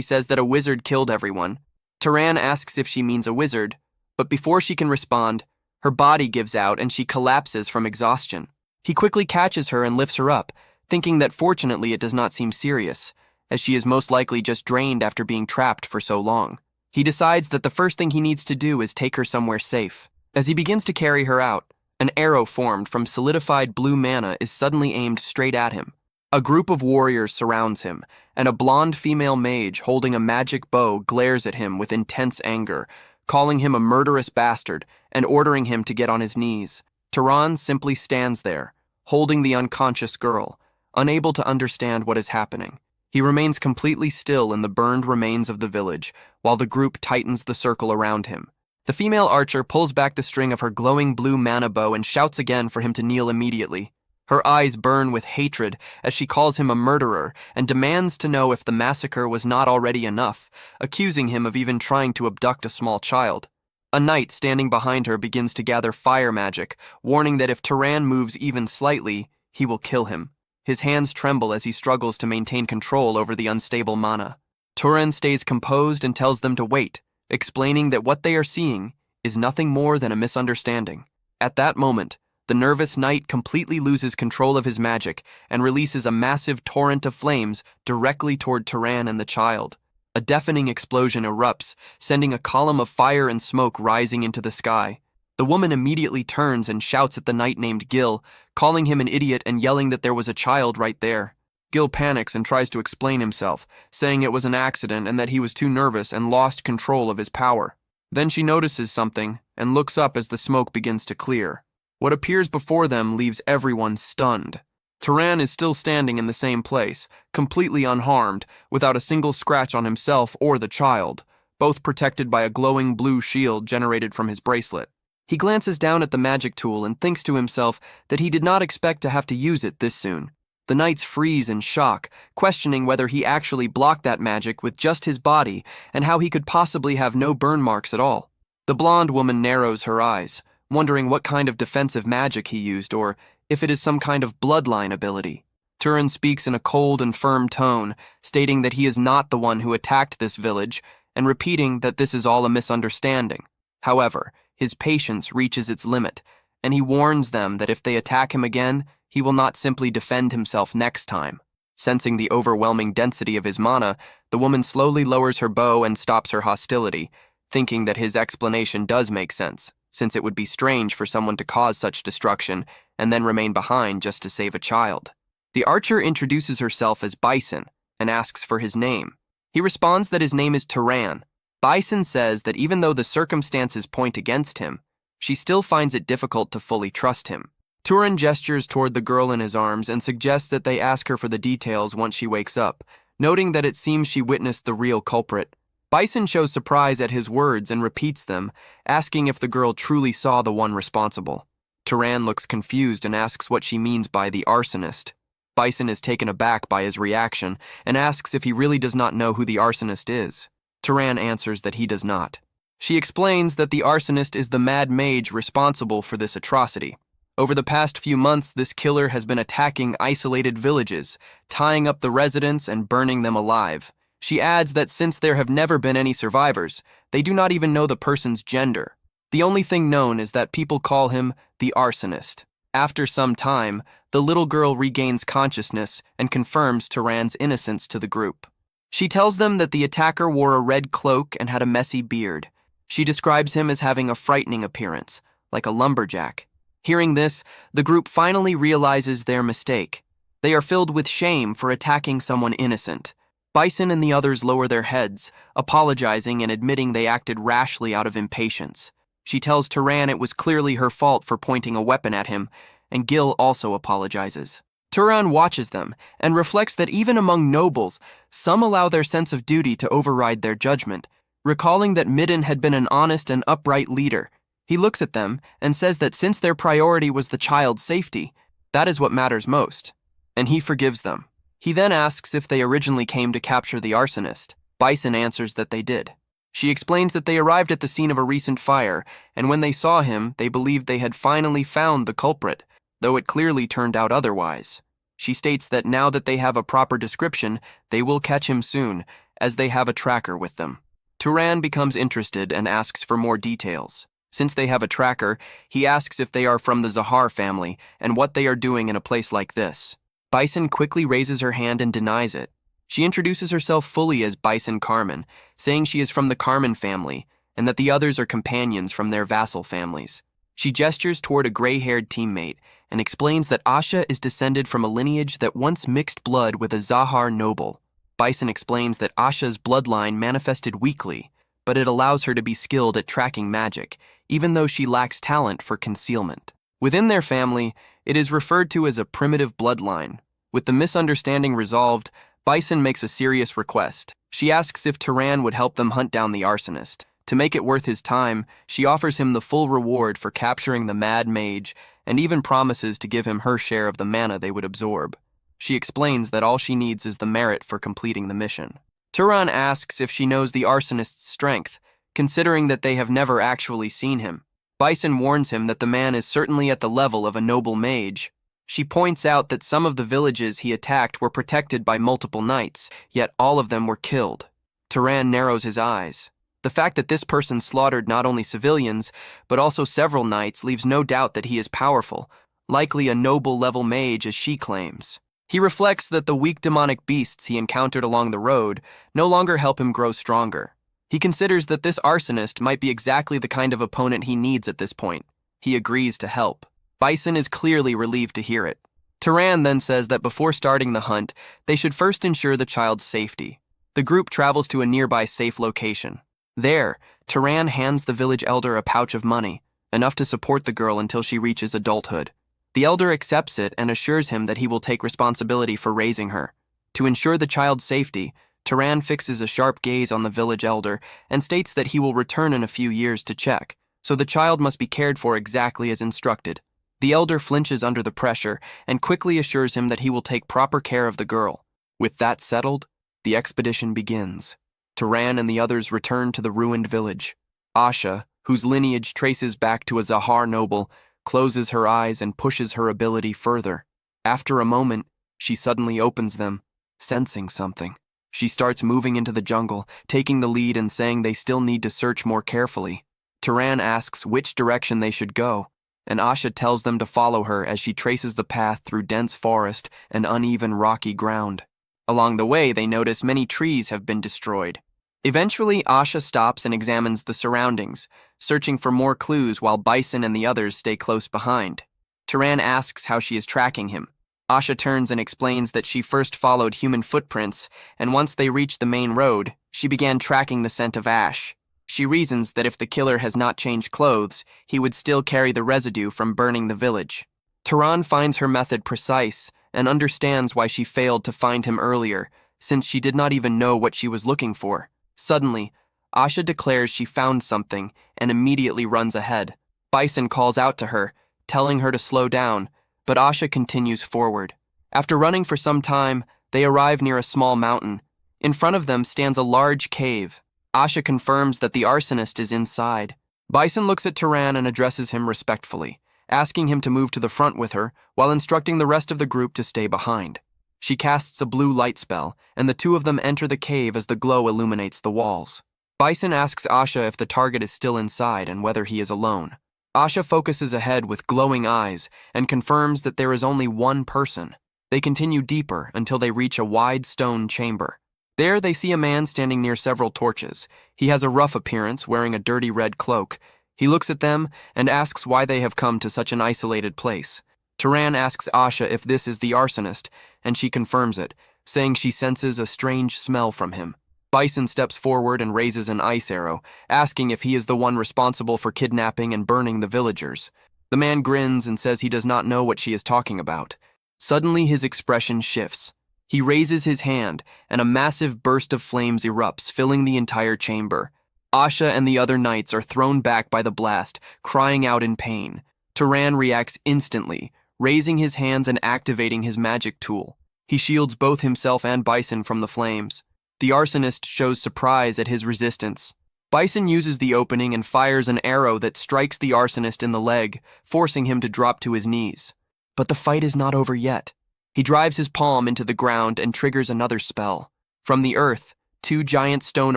says that a wizard killed everyone. Turan asks if she means a wizard, but before she can respond, her body gives out and she collapses from exhaustion. He quickly catches her and lifts her up, thinking that fortunately it does not seem serious, as she is most likely just drained after being trapped for so long. He decides that the first thing he needs to do is take her somewhere safe. As he begins to carry her out, an arrow formed from solidified blue mana is suddenly aimed straight at him. A group of warriors surrounds him, and a blonde female mage holding a magic bow glares at him with intense anger, calling him a murderous bastard and ordering him to get on his knees. Turan simply stands there, holding the unconscious girl, unable to understand what is happening. He remains completely still in the burned remains of the village, while the group tightens the circle around him. The female archer pulls back the string of her glowing blue mana bow and shouts again for him to kneel immediately. Her eyes burn with hatred as she calls him a murderer and demands to know if the massacre was not already enough, accusing him of even trying to abduct a small child. A knight standing behind her begins to gather fire magic, warning that if Turan moves even slightly, he will kill him. His hands tremble as he struggles to maintain control over the unstable mana. Turan stays composed and tells them to wait, explaining that what they are seeing is nothing more than a misunderstanding. At that moment, the nervous knight completely loses control of his magic and releases a massive torrent of flames directly toward Turan and the child. A deafening explosion erupts, sending a column of fire and smoke rising into the sky. The woman immediately turns and shouts at the knight named Gil, calling him an idiot and yelling that there was a child right there. Gil panics and tries to explain himself, saying it was an accident and that he was too nervous and lost control of his power. Then she notices something and looks up as the smoke begins to clear. What appears before them leaves everyone stunned. Turan is still standing in the same place, completely unharmed, without a single scratch on himself or the child, both protected by a glowing blue shield generated from his bracelet. He glances down at the magic tool and thinks to himself that he did not expect to have to use it this soon. The knights freeze in shock, questioning whether he actually blocked that magic with just his body and how he could possibly have no burn marks at all. The blonde woman narrows her eyes, wondering what kind of defensive magic he used or if it is some kind of bloodline ability. Turan speaks in a cold and firm tone, stating that he is not the one who attacked this village and repeating that this is all a misunderstanding. However, his patience reaches its limit, and he warns them that if they attack him again, he will not simply defend himself next time. Sensing the overwhelming density of his mana, the woman slowly lowers her bow and stops her hostility, thinking that his explanation does make sense, since it would be strange for someone to cause such destruction and then remain behind just to save a child. The archer introduces herself as Bison and asks for his name. He responds that his name is Turan. Bison says that even though the circumstances point against him, she still finds it difficult to fully trust him. Turan gestures toward the girl in his arms and suggests that they ask her for the details once she wakes up, noting that it seems she witnessed the real culprit. Bison shows surprise at his words and repeats them, asking if the girl truly saw the one responsible. Turan looks confused and asks what she means by the arsonist. Bison is taken aback by his reaction and asks if he really does not know who the arsonist is. Turan answers that he does not. She explains that the arsonist is the mad mage responsible for this atrocity. Over the past few months, this killer has been attacking isolated villages, tying up the residents and burning them alive. She adds that since there have never been any survivors, they do not even know the person's gender. The only thing known is that people call him the arsonist. After some time, the little girl regains consciousness and confirms Turan's innocence to the group. She tells them that the attacker wore a red cloak and had a messy beard. She describes him as having a frightening appearance, like a lumberjack. Hearing this, the group finally realizes their mistake. They are filled with shame for attacking someone innocent. Bison and the others lower their heads, apologizing and admitting they acted rashly out of impatience. She tells Turan it was clearly her fault for pointing a weapon at him, and Gil also apologizes. Turan watches them and reflects that even among nobles, some allow their sense of duty to override their judgment, recalling that Midden had been an honest and upright leader. He looks at them and says that since their priority was the child's safety, that is what matters most, and he forgives them. He then asks if they originally came to capture the arsonist. Bison answers that they did. She explains that they arrived at the scene of a recent fire, and when they saw him, they believed they had finally found the culprit, though it clearly turned out otherwise. She states that now that they have a proper description, they will catch him soon, as they have a tracker with them. Turan becomes interested and asks for more details. Since they have a tracker, he asks if they are from the Zahar family and what they are doing in a place like this. Bison quickly raises her hand and denies it. She introduces herself fully as Bison Carmen, saying she is from the Carmen family and that the others are companions from their vassal families. She gestures toward a gray-haired teammate and explains that Asha is descended from a lineage that once mixed blood with a Zahar noble. Bison explains that Asha's bloodline manifested weakly, but it allows her to be skilled at tracking magic, even though she lacks talent for concealment. Within their family, it is referred to as a primitive bloodline. With the misunderstanding resolved, Bison makes a serious request. She asks if Turan would help them hunt down the arsonist. To make it worth his time, she offers him the full reward for capturing the mad mage and even promises to give him her share of the mana they would absorb. She explains that all she needs is the merit for completing the mission. Turan asks if she knows the arsonist's strength, considering that they have never actually seen him. Bison warns him that the man is certainly at the level of a noble mage. She points out that some of the villages he attacked were protected by multiple knights, yet all of them were killed. Turan narrows his eyes. The fact that this person slaughtered not only civilians, but also several knights leaves no doubt that he is powerful, likely a noble-level mage as she claims. He reflects that the weak demonic beasts he encountered along the road no longer help him grow stronger. He considers that this arsonist might be exactly the kind of opponent he needs at this point. He agrees to help. Bison is clearly relieved to hear it. Turan then says that before starting the hunt, they should first ensure the child's safety. The group travels to a nearby safe location. There, Turan hands the village elder a pouch of money, enough to support the girl until she reaches adulthood. The elder accepts it and assures him that he will take responsibility for raising her. To ensure the child's safety, Turan fixes a sharp gaze on the village elder and states that he will return in a few years to check, so the child must be cared for exactly as instructed. The elder flinches under the pressure and quickly assures him that he will take proper care of the girl. With that settled, the expedition begins. Turan and the others return to the ruined village. Asha, whose lineage traces back to a Zahar noble, closes her eyes and pushes her ability further. After a moment, she suddenly opens them, sensing something. She starts moving into the jungle, taking the lead and saying they still need to search more carefully. Turan asks which direction they should go, and Asha tells them to follow her as she traces the path through dense forest and uneven rocky ground. Along the way, they notice many trees have been destroyed. Eventually, Asha stops and examines the surroundings, searching for more clues while Bison and the others stay close behind. Turan asks how she is tracking him. Asha turns and explains that she first followed human footprints, and once they reached the main road, she began tracking the scent of ash. She reasons that if the killer has not changed clothes, he would still carry the residue from burning the village. Turan finds her method precise and understands why she failed to find him earlier, since she did not even know what she was looking for. Suddenly, Asha declares she found something and immediately runs ahead. Bison calls out to her, telling her to slow down, but Asha continues forward. After running for some time, they arrive near a small mountain. In front of them stands a large cave. Asha confirms that the arsonist is inside. Bison looks at Turan and addresses him respectfully, asking him to move to the front with her while instructing the rest of the group to stay behind. She casts a blue light spell, and the two of them enter the cave as the glow illuminates the walls. Bison asks Asha if the target is still inside and whether he is alone. Asha focuses ahead with glowing eyes and confirms that there is only one person. They continue deeper until they reach a wide stone chamber. There they see a man standing near several torches. He has a rough appearance, wearing a dirty red cloak. He looks at them and asks why they have come to such an isolated place. Turan asks Asha if this is the arsonist, and she confirms it, saying she senses a strange smell from him. Bison steps forward and raises an ice arrow, asking if he is the one responsible for kidnapping and burning the villagers. The man grins and says he does not know what she is talking about. Suddenly his expression shifts. He raises his hand, and a massive burst of flames erupts, filling the entire chamber. Asha and the other knights are thrown back by the blast, crying out in pain. Turan reacts instantly, raising his hands and activating his magic tool. He shields both himself and Bison from the flames. The arsonist shows surprise at his resistance. Bison uses the opening and fires an arrow that strikes the arsonist in the leg, forcing him to drop to his knees. But the fight is not over yet. He drives his palm into the ground and triggers another spell. From the earth, two giant stone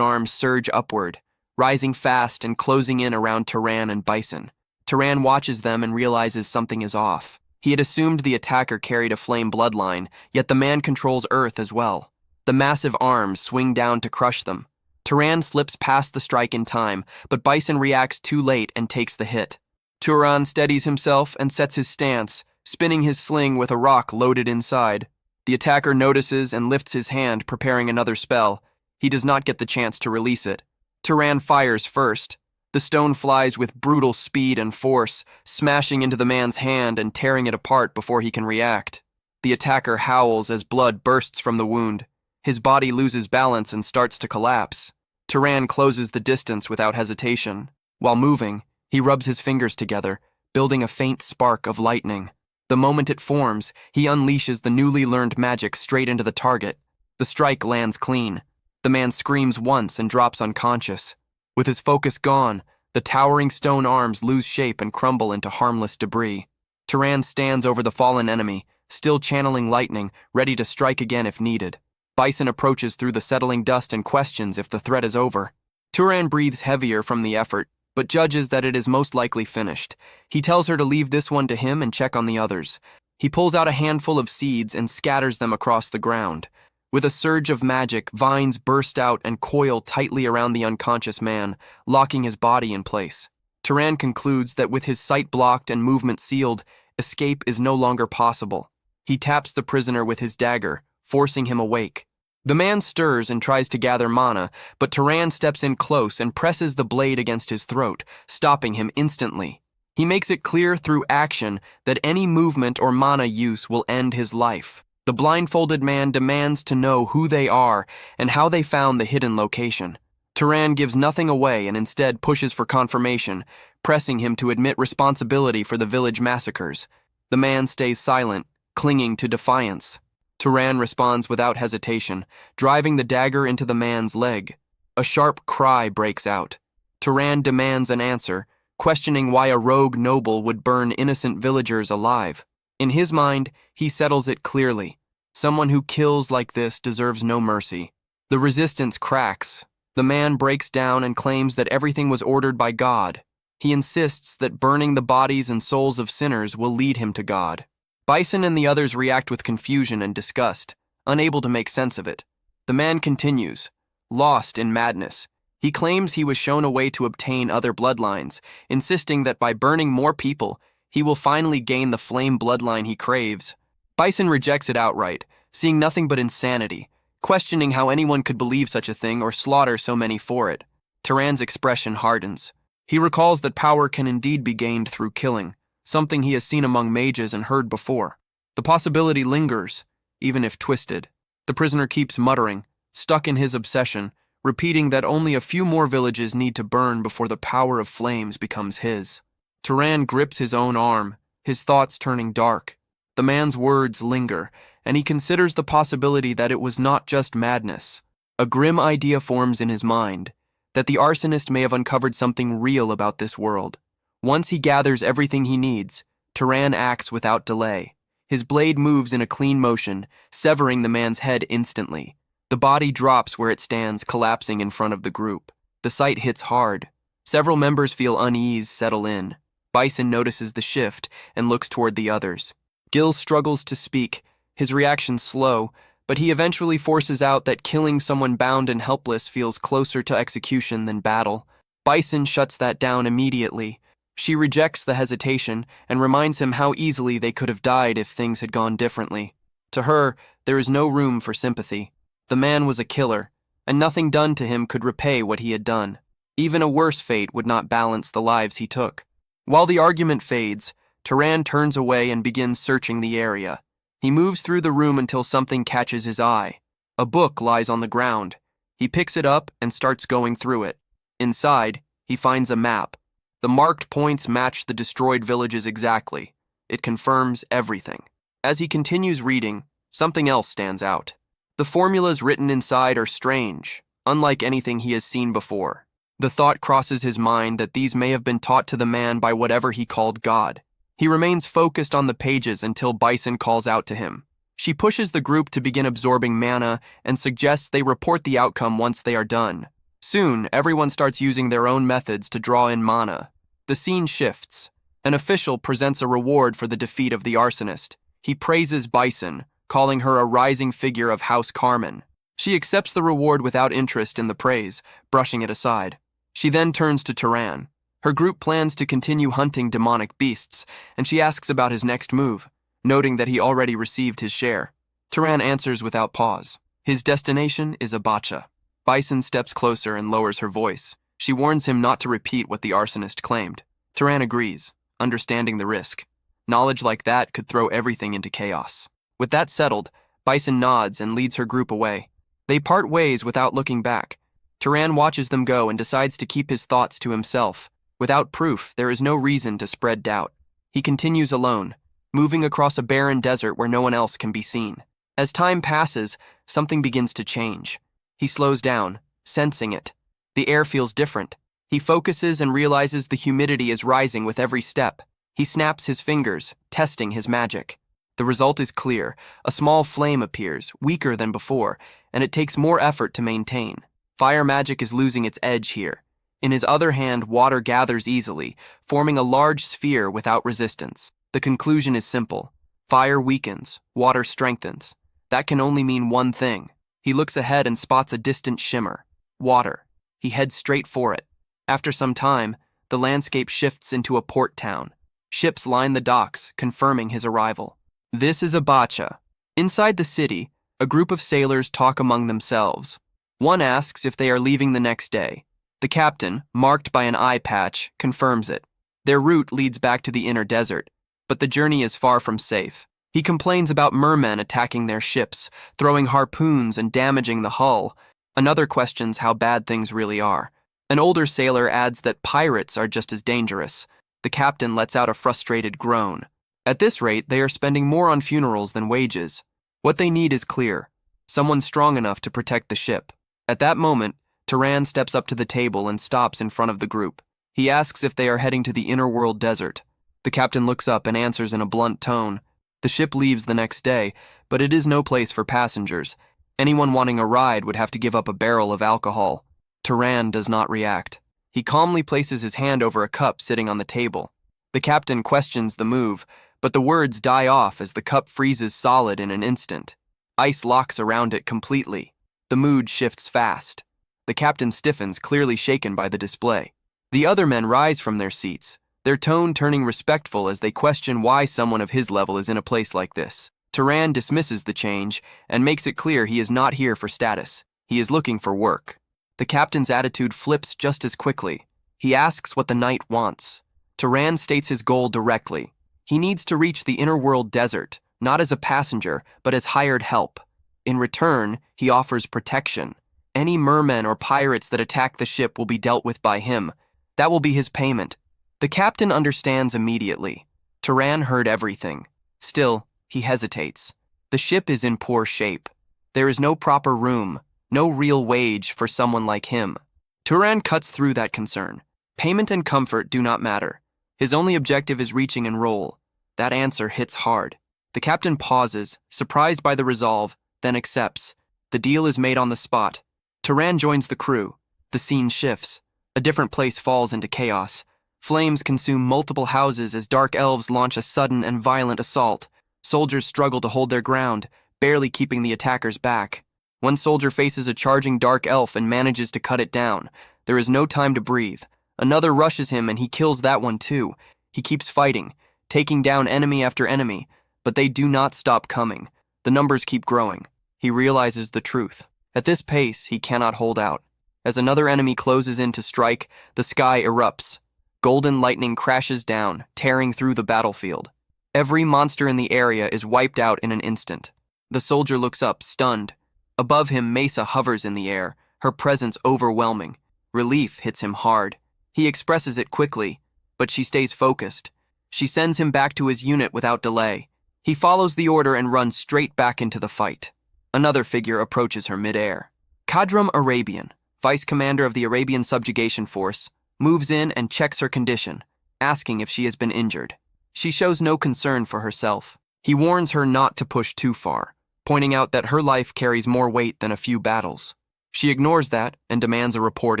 arms surge upward, rising fast and closing in around Turan and Bison. Turan watches them and realizes something is off. He had assumed the attacker carried a flame bloodline, yet the man controls earth as well. The massive arms swing down to crush them. Turan slips past the strike in time, but Bison reacts too late and takes the hit. Turan steadies himself and sets his stance, spinning his sling with a rock loaded inside. The attacker notices and lifts his hand, preparing another spell. He does not get the chance to release it. Turan fires first. The stone flies with brutal speed and force, smashing into the man's hand and tearing it apart before he can react. The attacker howls as blood bursts from the wound. His body loses balance and starts to collapse. Turan closes the distance without hesitation. While moving, he rubs his fingers together, building a faint spark of lightning. The moment it forms, he unleashes the newly learned magic straight into the target. The strike lands clean. The man screams once and drops unconscious. With his focus gone, the towering stone arms lose shape and crumble into harmless debris. Turan stands over the fallen enemy, still channeling lightning, ready to strike again if needed. Bison approaches through the settling dust and questions if the threat is over. Turan breathes heavier from the effort, but judges that it is most likely finished. He tells her to leave this one to him and check on the others. He pulls out a handful of seeds and scatters them across the ground. With a surge of magic, vines burst out and coil tightly around the unconscious man, locking his body in place. Turan concludes that with his sight blocked and movement sealed, escape is no longer possible. He taps the prisoner with his dagger, forcing him awake. The man stirs and tries to gather mana, but Turan steps in close and presses the blade against his throat, stopping him instantly. He makes it clear through action that any movement or mana use will end his life. The blindfolded man demands to know who they are and how they found the hidden location. Turan gives nothing away and instead pushes for confirmation, pressing him to admit responsibility for the village massacres. The man stays silent, clinging to defiance. Turan responds without hesitation, driving the dagger into the man's leg. A sharp cry breaks out. Turan demands an answer, questioning why a rogue noble would burn innocent villagers alive. In his mind, he settles it clearly. Someone who kills like this deserves no mercy. The resistance cracks. The man breaks down and claims that everything was ordered by God. He insists that burning the bodies and souls of sinners will lead him to God. Bison and the others react with confusion and disgust, unable to make sense of it. The man continues, lost in madness. He claims he was shown a way to obtain other bloodlines, insisting that by burning more people, he will finally gain the flame bloodline he craves. Bison rejects it outright, seeing nothing but insanity, questioning how anyone could believe such a thing or slaughter so many for it. Turan's expression hardens. He recalls that power can indeed be gained through killing, something he has seen among mages and heard before. The possibility lingers, even if twisted. The prisoner keeps muttering, stuck in his obsession, repeating that only a few more villages need to burn before the power of flames becomes his. Turan grips his own arm, his thoughts turning dark. The man's words linger, and he considers the possibility that it was not just madness. A grim idea forms in his mind, that the arsonist may have uncovered something real about this world. Once he gathers everything he needs, Turan acts without delay. His blade moves in a clean motion, severing the man's head instantly. The body drops where it stands, collapsing in front of the group. The sight hits hard. Several members feel unease settle in. Bison notices the shift and looks toward the others. Gil struggles to speak, his reaction slow, but he eventually forces out that killing someone bound and helpless feels closer to execution than battle. Bison shuts that down immediately. She rejects the hesitation and reminds him how easily they could have died if things had gone differently. To her, there is no room for sympathy. The man was a killer, and nothing done to him could repay what he had done. Even a worse fate would not balance the lives he took. While the argument fades, Turan turns away and begins searching the area. He moves through the room until something catches his eye. A book lies on the ground. He picks it up and starts going through it. Inside, he finds a map. The marked points match the destroyed villages exactly. It confirms everything. As he continues reading, something else stands out. The formulas written inside are strange, unlike anything he has seen before. The thought crosses his mind that these may have been taught to the man by whatever he called God. He remains focused on the pages until Bison calls out to him. She pushes the group to begin absorbing mana and suggests they report the outcome once they are done. Soon, everyone starts using their own methods to draw in mana. The scene shifts. An official presents a reward for the defeat of the arsonist. He praises Bison, calling her a rising figure of House Carmen. She accepts the reward without interest in the praise, brushing it aside. She then turns to Turan. Her group plans to continue hunting demonic beasts, and she asks about his next move, noting that he already received his share. Turan answers without pause. His destination is Abacha. Bison steps closer and lowers her voice. She warns him not to repeat what the arsonist claimed. Turan agrees, understanding the risk. Knowledge like that could throw everything into chaos. With that settled, Bison nods and leads her group away. They part ways without looking back. Turan watches them go and decides to keep his thoughts to himself. Without proof, there is no reason to spread doubt. He continues alone, moving across a barren desert where no one else can be seen. As time passes, something begins to change. He slows down, sensing it. The air feels different. He focuses and realizes the humidity is rising with every step. He snaps his fingers, testing his magic. The result is clear. A small flame appears, weaker than before, and it takes more effort to maintain. Fire magic is losing its edge here. In his other hand, water gathers easily, forming a large sphere without resistance. The conclusion is simple. Fire weakens, water strengthens. That can only mean one thing. He looks ahead and spots a distant shimmer. Water. He heads straight for it. After some time, the landscape shifts into a port town. Ships line the docks, confirming his arrival. This is Abacha. Inside the city, a group of sailors talk among themselves. One asks if they are leaving the next day. The captain, marked by an eye patch, confirms it. Their route leads back to the inner desert, but the journey is far from safe. He complains about mermen attacking their ships, throwing harpoons and damaging the hull. Another questions how bad things really are. An older sailor adds that pirates are just as dangerous. The captain lets out a frustrated groan. At this rate, they are spending more on funerals than wages. What they need is clear: someone strong enough to protect the ship. At that moment, Turan steps up to the table and stops in front of the group. He asks if they are heading to the inner world desert. The captain looks up and answers in a blunt tone. The ship leaves the next day, but it is no place for passengers. Anyone wanting a ride would have to give up a barrel of alcohol. Turan does not react. He calmly places his hand over a cup sitting on the table. The captain questions the move, but the words die off as the cup freezes solid in an instant. Ice locks around it completely. The mood shifts fast. The captain stiffens, clearly shaken by the display. The other men rise from their seats, their tone turning respectful as they question why someone of his level is in a place like this. Turan dismisses the change and makes it clear he is not here for status. He is looking for work. The captain's attitude flips just as quickly. He asks what the knight wants. Turan states his goal directly. He needs to reach the inner world desert, not as a passenger, but as hired help. In return, he offers protection. Any mermen or pirates that attack the ship will be dealt with by him. That will be his payment. The captain understands immediately. Turan heard everything. Still, he hesitates. The ship is in poor shape. There is no proper room, no real wage for someone like him. Turan cuts through that concern. Payment and comfort do not matter. His only objective is reaching enroll. That answer hits hard. The captain pauses, surprised by the resolve, then accepts. The deal is made on the spot. Turan joins the crew. The scene shifts. A different place falls into chaos. Flames consume multiple houses as dark elves launch a sudden and violent assault. Soldiers struggle to hold their ground, barely keeping the attackers back. One soldier faces a charging dark elf and manages to cut it down. There is no time to breathe. Another rushes him and he kills that one too. He keeps fighting, taking down enemy after enemy, but they do not stop coming. The numbers keep growing. He realizes the truth. At this pace, he cannot hold out. As another enemy closes in to strike, the sky erupts. Golden lightning crashes down, tearing through the battlefield. Every monster in the area is wiped out in an instant. The soldier looks up, stunned. Above him, Mesa hovers in the air, her presence overwhelming. Relief hits him hard. He expresses it quickly, but she stays focused. She sends him back to his unit without delay. He follows the order and runs straight back into the fight. Another figure approaches her midair. Kadram Arabian, vice commander of the Arabian subjugation force, moves in and checks her condition, asking if she has been injured. She shows no concern for herself. He warns her not to push too far, pointing out that her life carries more weight than a few battles. She ignores that and demands a report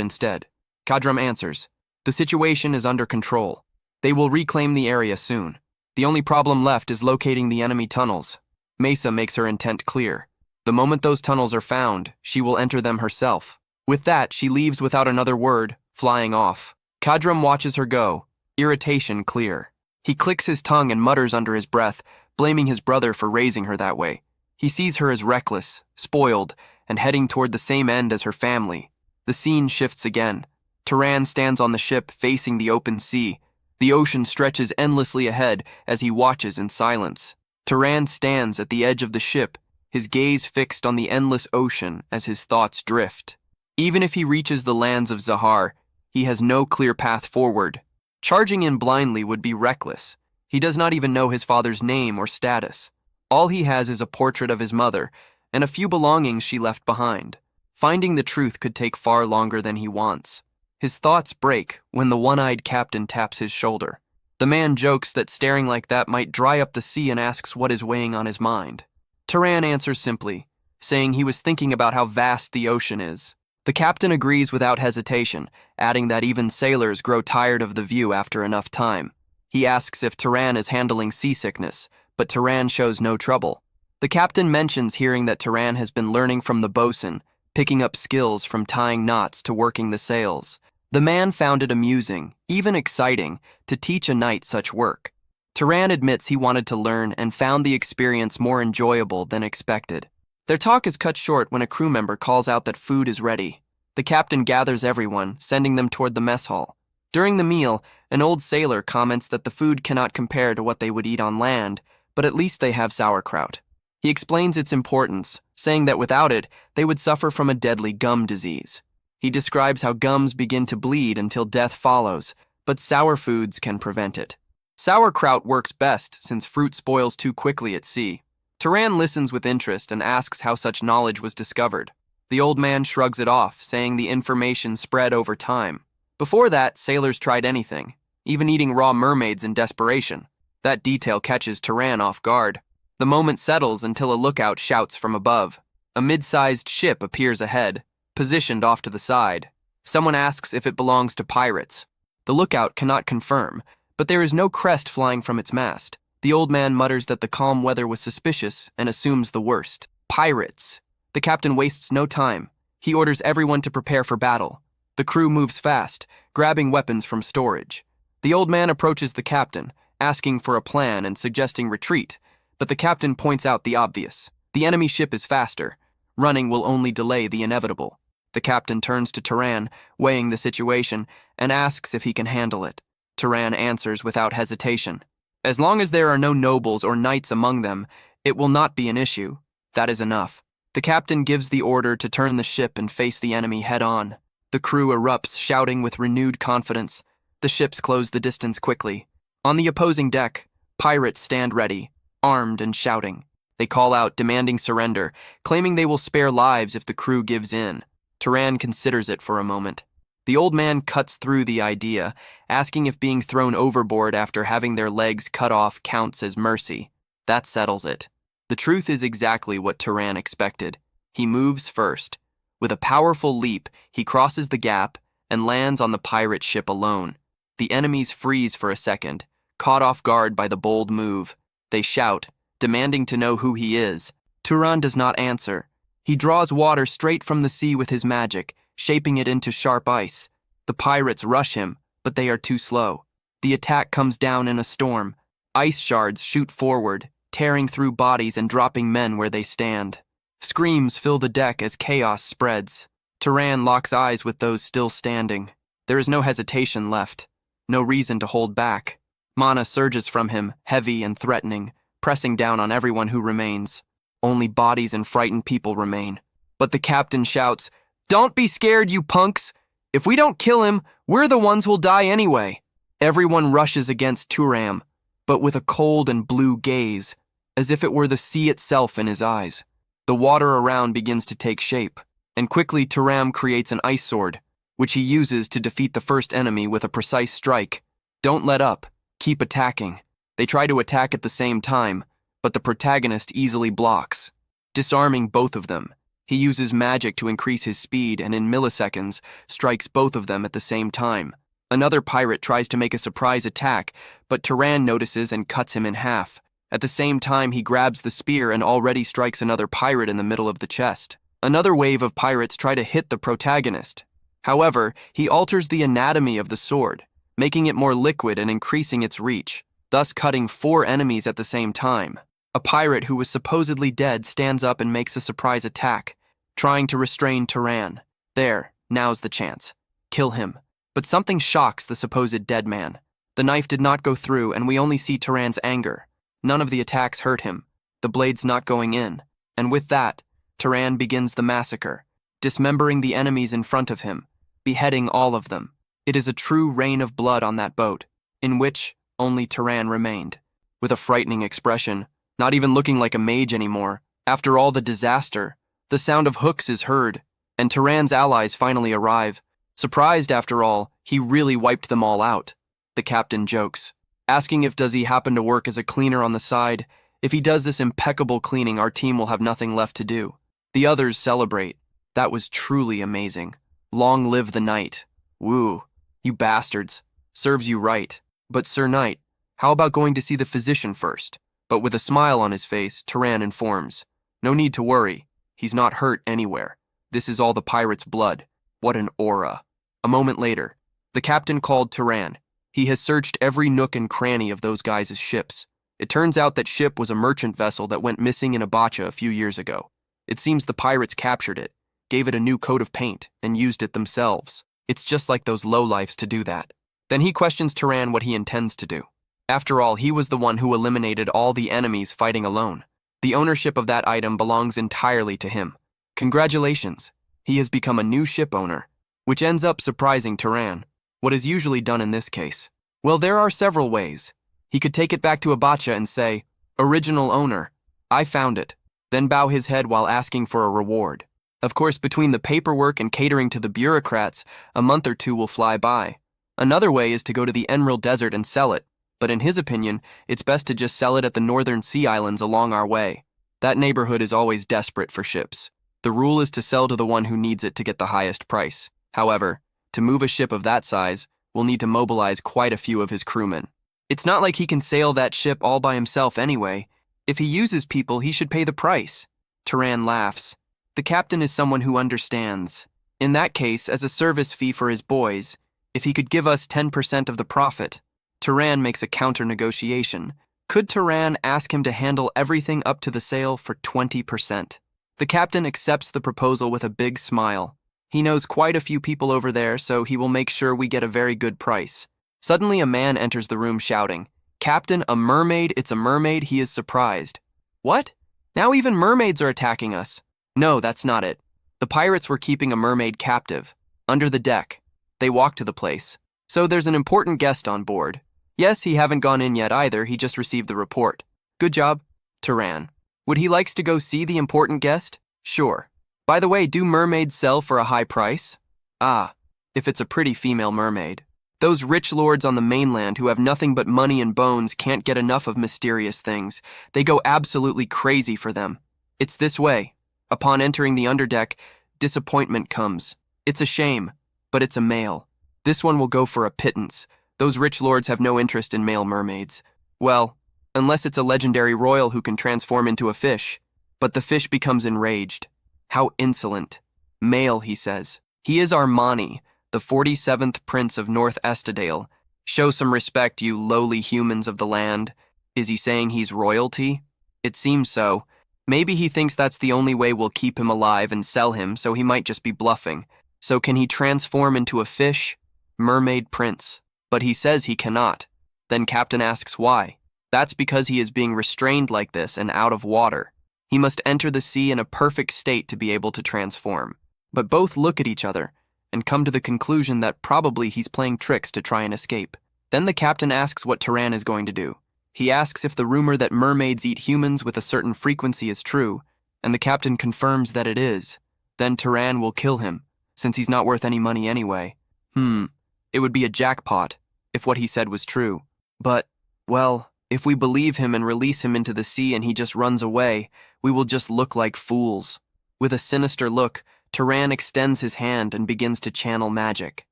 instead. Kadram answers, "The situation is under control. They will reclaim the area soon. The only problem left is locating the enemy tunnels." Mesa makes her intent clear. The moment those tunnels are found, she will enter them herself. With that, she leaves without another word, flying off. Kadram watches her go, irritation clear. He clicks his tongue and mutters under his breath, blaming his brother for raising her that way. He sees her as reckless, spoiled, and heading toward the same end as her family. The scene shifts again. Turan stands on the ship facing the open sea. The ocean stretches endlessly ahead as he watches in silence. Turan stands at the edge of the ship, his gaze fixed on the endless ocean as his thoughts drift. Even if he reaches the lands of Zahar, he has no clear path forward. Charging in blindly would be reckless. He does not even know his father's name or status. All he has is a portrait of his mother and a few belongings she left behind. Finding the truth could take far longer than he wants. His thoughts break when the one-eyed captain taps his shoulder. The man jokes that staring like that might dry up the sea and asks what is weighing on his mind. Turan answers simply, saying he was thinking about how vast the ocean is. The captain agrees without hesitation, adding that even sailors grow tired of the view after enough time. He asks if Turan is handling seasickness, but Turan shows no trouble. The captain mentions hearing that Turan has been learning from the bosun, picking up skills from tying knots to working the sails. The man found it amusing, even exciting, to teach a knight such work. Turan admits he wanted to learn and found the experience more enjoyable than expected. Their talk is cut short when a crew member calls out that food is ready. The captain gathers everyone, sending them toward the mess hall. During the meal, an old sailor comments that the food cannot compare to what they would eat on land, but at least they have sauerkraut. He explains its importance, saying that without it, they would suffer from a deadly gum disease. He describes how gums begin to bleed until death follows, but sour foods can prevent it. Sauerkraut works best since fruit spoils too quickly at sea. Turan listens with interest and asks how such knowledge was discovered. The old man shrugs it off, saying the information spread over time. Before that, sailors tried anything, even eating raw mermaids in desperation. That detail catches Turan off guard. The moment settles until a lookout shouts from above. A mid-sized ship appears ahead, positioned off to the side. Someone asks if it belongs to pirates. The lookout cannot confirm, but there is no crest flying from its mast. The old man mutters that the calm weather was suspicious and assumes the worst. Pirates. The captain wastes no time. He orders everyone to prepare for battle. The crew moves fast, grabbing weapons from storage. The old man approaches the captain, asking for a plan and suggesting retreat, but the captain points out the obvious. The enemy ship is faster. Running will only delay the inevitable. The captain turns to Turan, weighing the situation, and asks if he can handle it. Turan answers without hesitation. As long as there are no nobles or knights among them, it will not be an issue. That is enough. The captain gives the order to turn the ship and face the enemy head-on. The crew erupts, shouting with renewed confidence. The ships close the distance quickly. On the opposing deck, pirates stand ready, armed and shouting. They call out, demanding surrender, claiming they will spare lives if the crew gives in. Turan considers it for a moment. The old man cuts through the idea, asking if being thrown overboard after having their legs cut off counts as mercy. That settles it. The truth is exactly what Turan expected. He moves first. With a powerful leap, he crosses the gap and lands on the pirate ship alone. The enemies freeze for a second, caught off guard by the bold move. They shout, demanding to know who he is. Turan does not answer. He draws water straight from the sea with his magic, shaping it into sharp ice. The pirates rush him, but they are too slow. The attack comes down in a storm. Ice shards shoot forward, tearing through bodies and dropping men where they stand. Screams fill the deck as chaos spreads. Turan locks eyes with those still standing. There is no hesitation left. No reason to hold back. Mana surges from him, heavy and threatening, pressing down on everyone who remains. Only bodies and frightened people remain. But the captain shouts, "Don't be scared, you punks! If we don't kill him, we're the ones who'll die anyway." Everyone rushes against Turan, but with a cold and blue gaze, as if it were the sea itself in his eyes. The water around begins to take shape, and quickly Turan creates an ice sword, which he uses to defeat the first enemy with a precise strike. Don't let up. Keep attacking. They try to attack at the same time, but the protagonist easily blocks, disarming both of them. He uses magic to increase his speed and in milliseconds strikes both of them at the same time. Another pirate tries to make a surprise attack, but Turan notices and cuts him in half. At the same time, he grabs the spear and already strikes another pirate in the middle of the chest. Another wave of pirates try to hit the protagonist. However, he alters the anatomy of the sword, making it more liquid and increasing its reach, thus cutting 4 enemies at the same time. A pirate who was supposedly dead stands up and makes a surprise attack, trying to restrain Turan. There, now's the chance. Kill him. But something shocks the supposed dead man. The knife did not go through, and we only see Turan's anger. None of the attacks hurt him, the blades not going in. And with that, Turan begins the massacre, dismembering the enemies in front of him, beheading all of them. It is a true rain of blood on that boat, in which only Turan remained. With a frightening expression, not even looking like a mage anymore, after all the disaster, the sound of hooks is heard, and Turan's allies finally arrive. Surprised after all, he really wiped them all out. The captain jokes, asking if does he happen to work as a cleaner on the side. If he does this impeccable cleaning, our team will have nothing left to do. The others celebrate. That was truly amazing. Long live the knight. Woo, you bastards. Serves you right. But Sir Knight, how about going to see the physician first? But with a smile on his face, Turan informs, no need to worry. He's not hurt anywhere. This is all the pirate's blood. What an aura. A moment later, the captain called Turan. He has searched every nook and cranny of those guys' ships. It turns out that ship was a merchant vessel that went missing in Abacha a few years ago. It seems the pirates captured it, gave it a new coat of paint, and used it themselves. It's just like those lowlifes to do that. Then he questions Turan what he intends to do. After all, he was the one who eliminated all the enemies fighting alone. The ownership of that item belongs entirely to him. Congratulations, he has become a new ship owner, which ends up surprising Turan. What is usually done in this case? Well, there are several ways. He could take it back to Abacha and say, "Original owner, I found it," then bow his head while asking for a reward. Of course, between the paperwork and catering to the bureaucrats, a month or two will fly by. Another way is to go to the Emerald Desert and sell it, but in his opinion, it's best to just sell it at the northern sea islands along our way. That neighborhood is always desperate for ships. The rule is to sell to the one who needs it to get the highest price. However, to move a ship of that size, we'll need to mobilize quite a few of his crewmen. It's not like he can sail that ship all by himself anyway. If he uses people, he should pay the price. Turan laughs. The captain is someone who understands. In that case, as a service fee for his boys, if he could give us 10% of the profit. Turan makes a counter-negotiation. Could Turan ask him to handle everything up to the sale for 20%? The captain accepts the proposal with a big smile. He knows quite a few people over there, so he will make sure we get a very good price. Suddenly a man enters the room shouting, "Captain, a mermaid, it's a mermaid," he is surprised. What? Now even mermaids are attacking us. No, that's not it. The pirates were keeping a mermaid captive, under the deck. They walked to the place. So there's an important guest on board. Yes, he haven't gone in yet either, he just received the report. Good job, Turan. Would he likes to go see the important guest? Sure. By the way, do mermaids sell for a high price? Ah, if it's a pretty female mermaid. Those rich lords on the mainland who have nothing but money and bones can't get enough of mysterious things. They go absolutely crazy for them. It's this way. Upon entering the underdeck, disappointment comes. It's a shame, but it's a male. This one will go for a pittance. Those rich lords have no interest in male mermaids. Well, unless it's a legendary royal who can transform into a fish. But the fish becomes enraged. How insolent. Male, he says. He is Armani, the 47th Prince of North Estadale. Show some respect, you lowly humans of the land. Is he saying he's royalty? It seems so. Maybe he thinks that's the only way we'll keep him alive and sell him, so he might just be bluffing. So can he transform into a fish? Mermaid Prince. But he says he cannot. Then Captain asks why. That's because he is being restrained like this and out of water. He must enter the sea in a perfect state to be able to transform. But both look at each other and come to the conclusion that probably he's playing tricks to try and escape. Then the captain asks what Turan is going to do. He asks if the rumor that mermaids eat humans with a certain frequency is true, and the captain confirms that it is. Then Turan will kill him, since he's not worth any money anyway. It would be a jackpot if what he said was true. But, well, if we believe him and release him into the sea and he just runs away, we will just look like fools. With a sinister look, Turan extends his hand and begins to channel magic.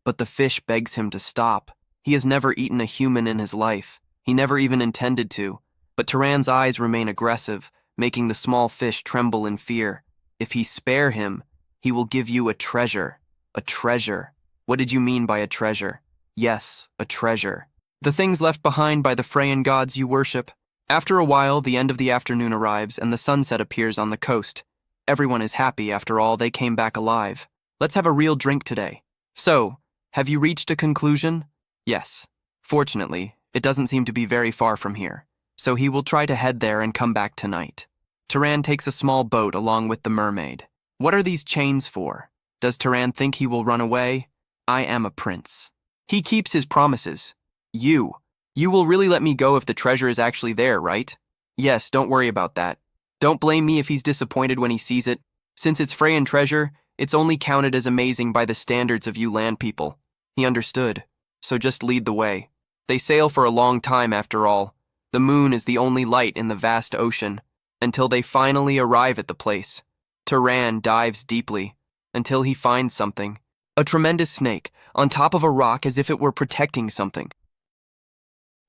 But the fish begs him to stop. He has never eaten a human in his life. He never even intended to. But Turan's eyes remain aggressive, making the small fish tremble in fear. If he spare him, he will give you a treasure. A treasure. What did you mean by a treasure? Yes, a treasure. The things left behind by the Freyan gods you worship. After a while, the end of the afternoon arrives and the sunset appears on the coast. Everyone is happy after all, they came back alive. Let's have a real drink today. So, have you reached a conclusion? Yes. Fortunately, it doesn't seem to be very far from here, so he will try to head there and come back tonight. Turan takes a small boat along with the mermaid. What are these chains for? Does Turan think he will run away? I am a prince. He keeps his promises. You will really let me go if the treasure is actually there, right? Yes, don't worry about that. Don't blame me if he's disappointed when he sees it. Since it's Freyan treasure, it's only counted as amazing by the standards of you land people. He understood, so just lead the way. They sail for a long time after all. The moon is the only light in the vast ocean, until they finally arrive at the place. Turan dives deeply, until he finds something. A tremendous snake, on top of a rock as if it were protecting something.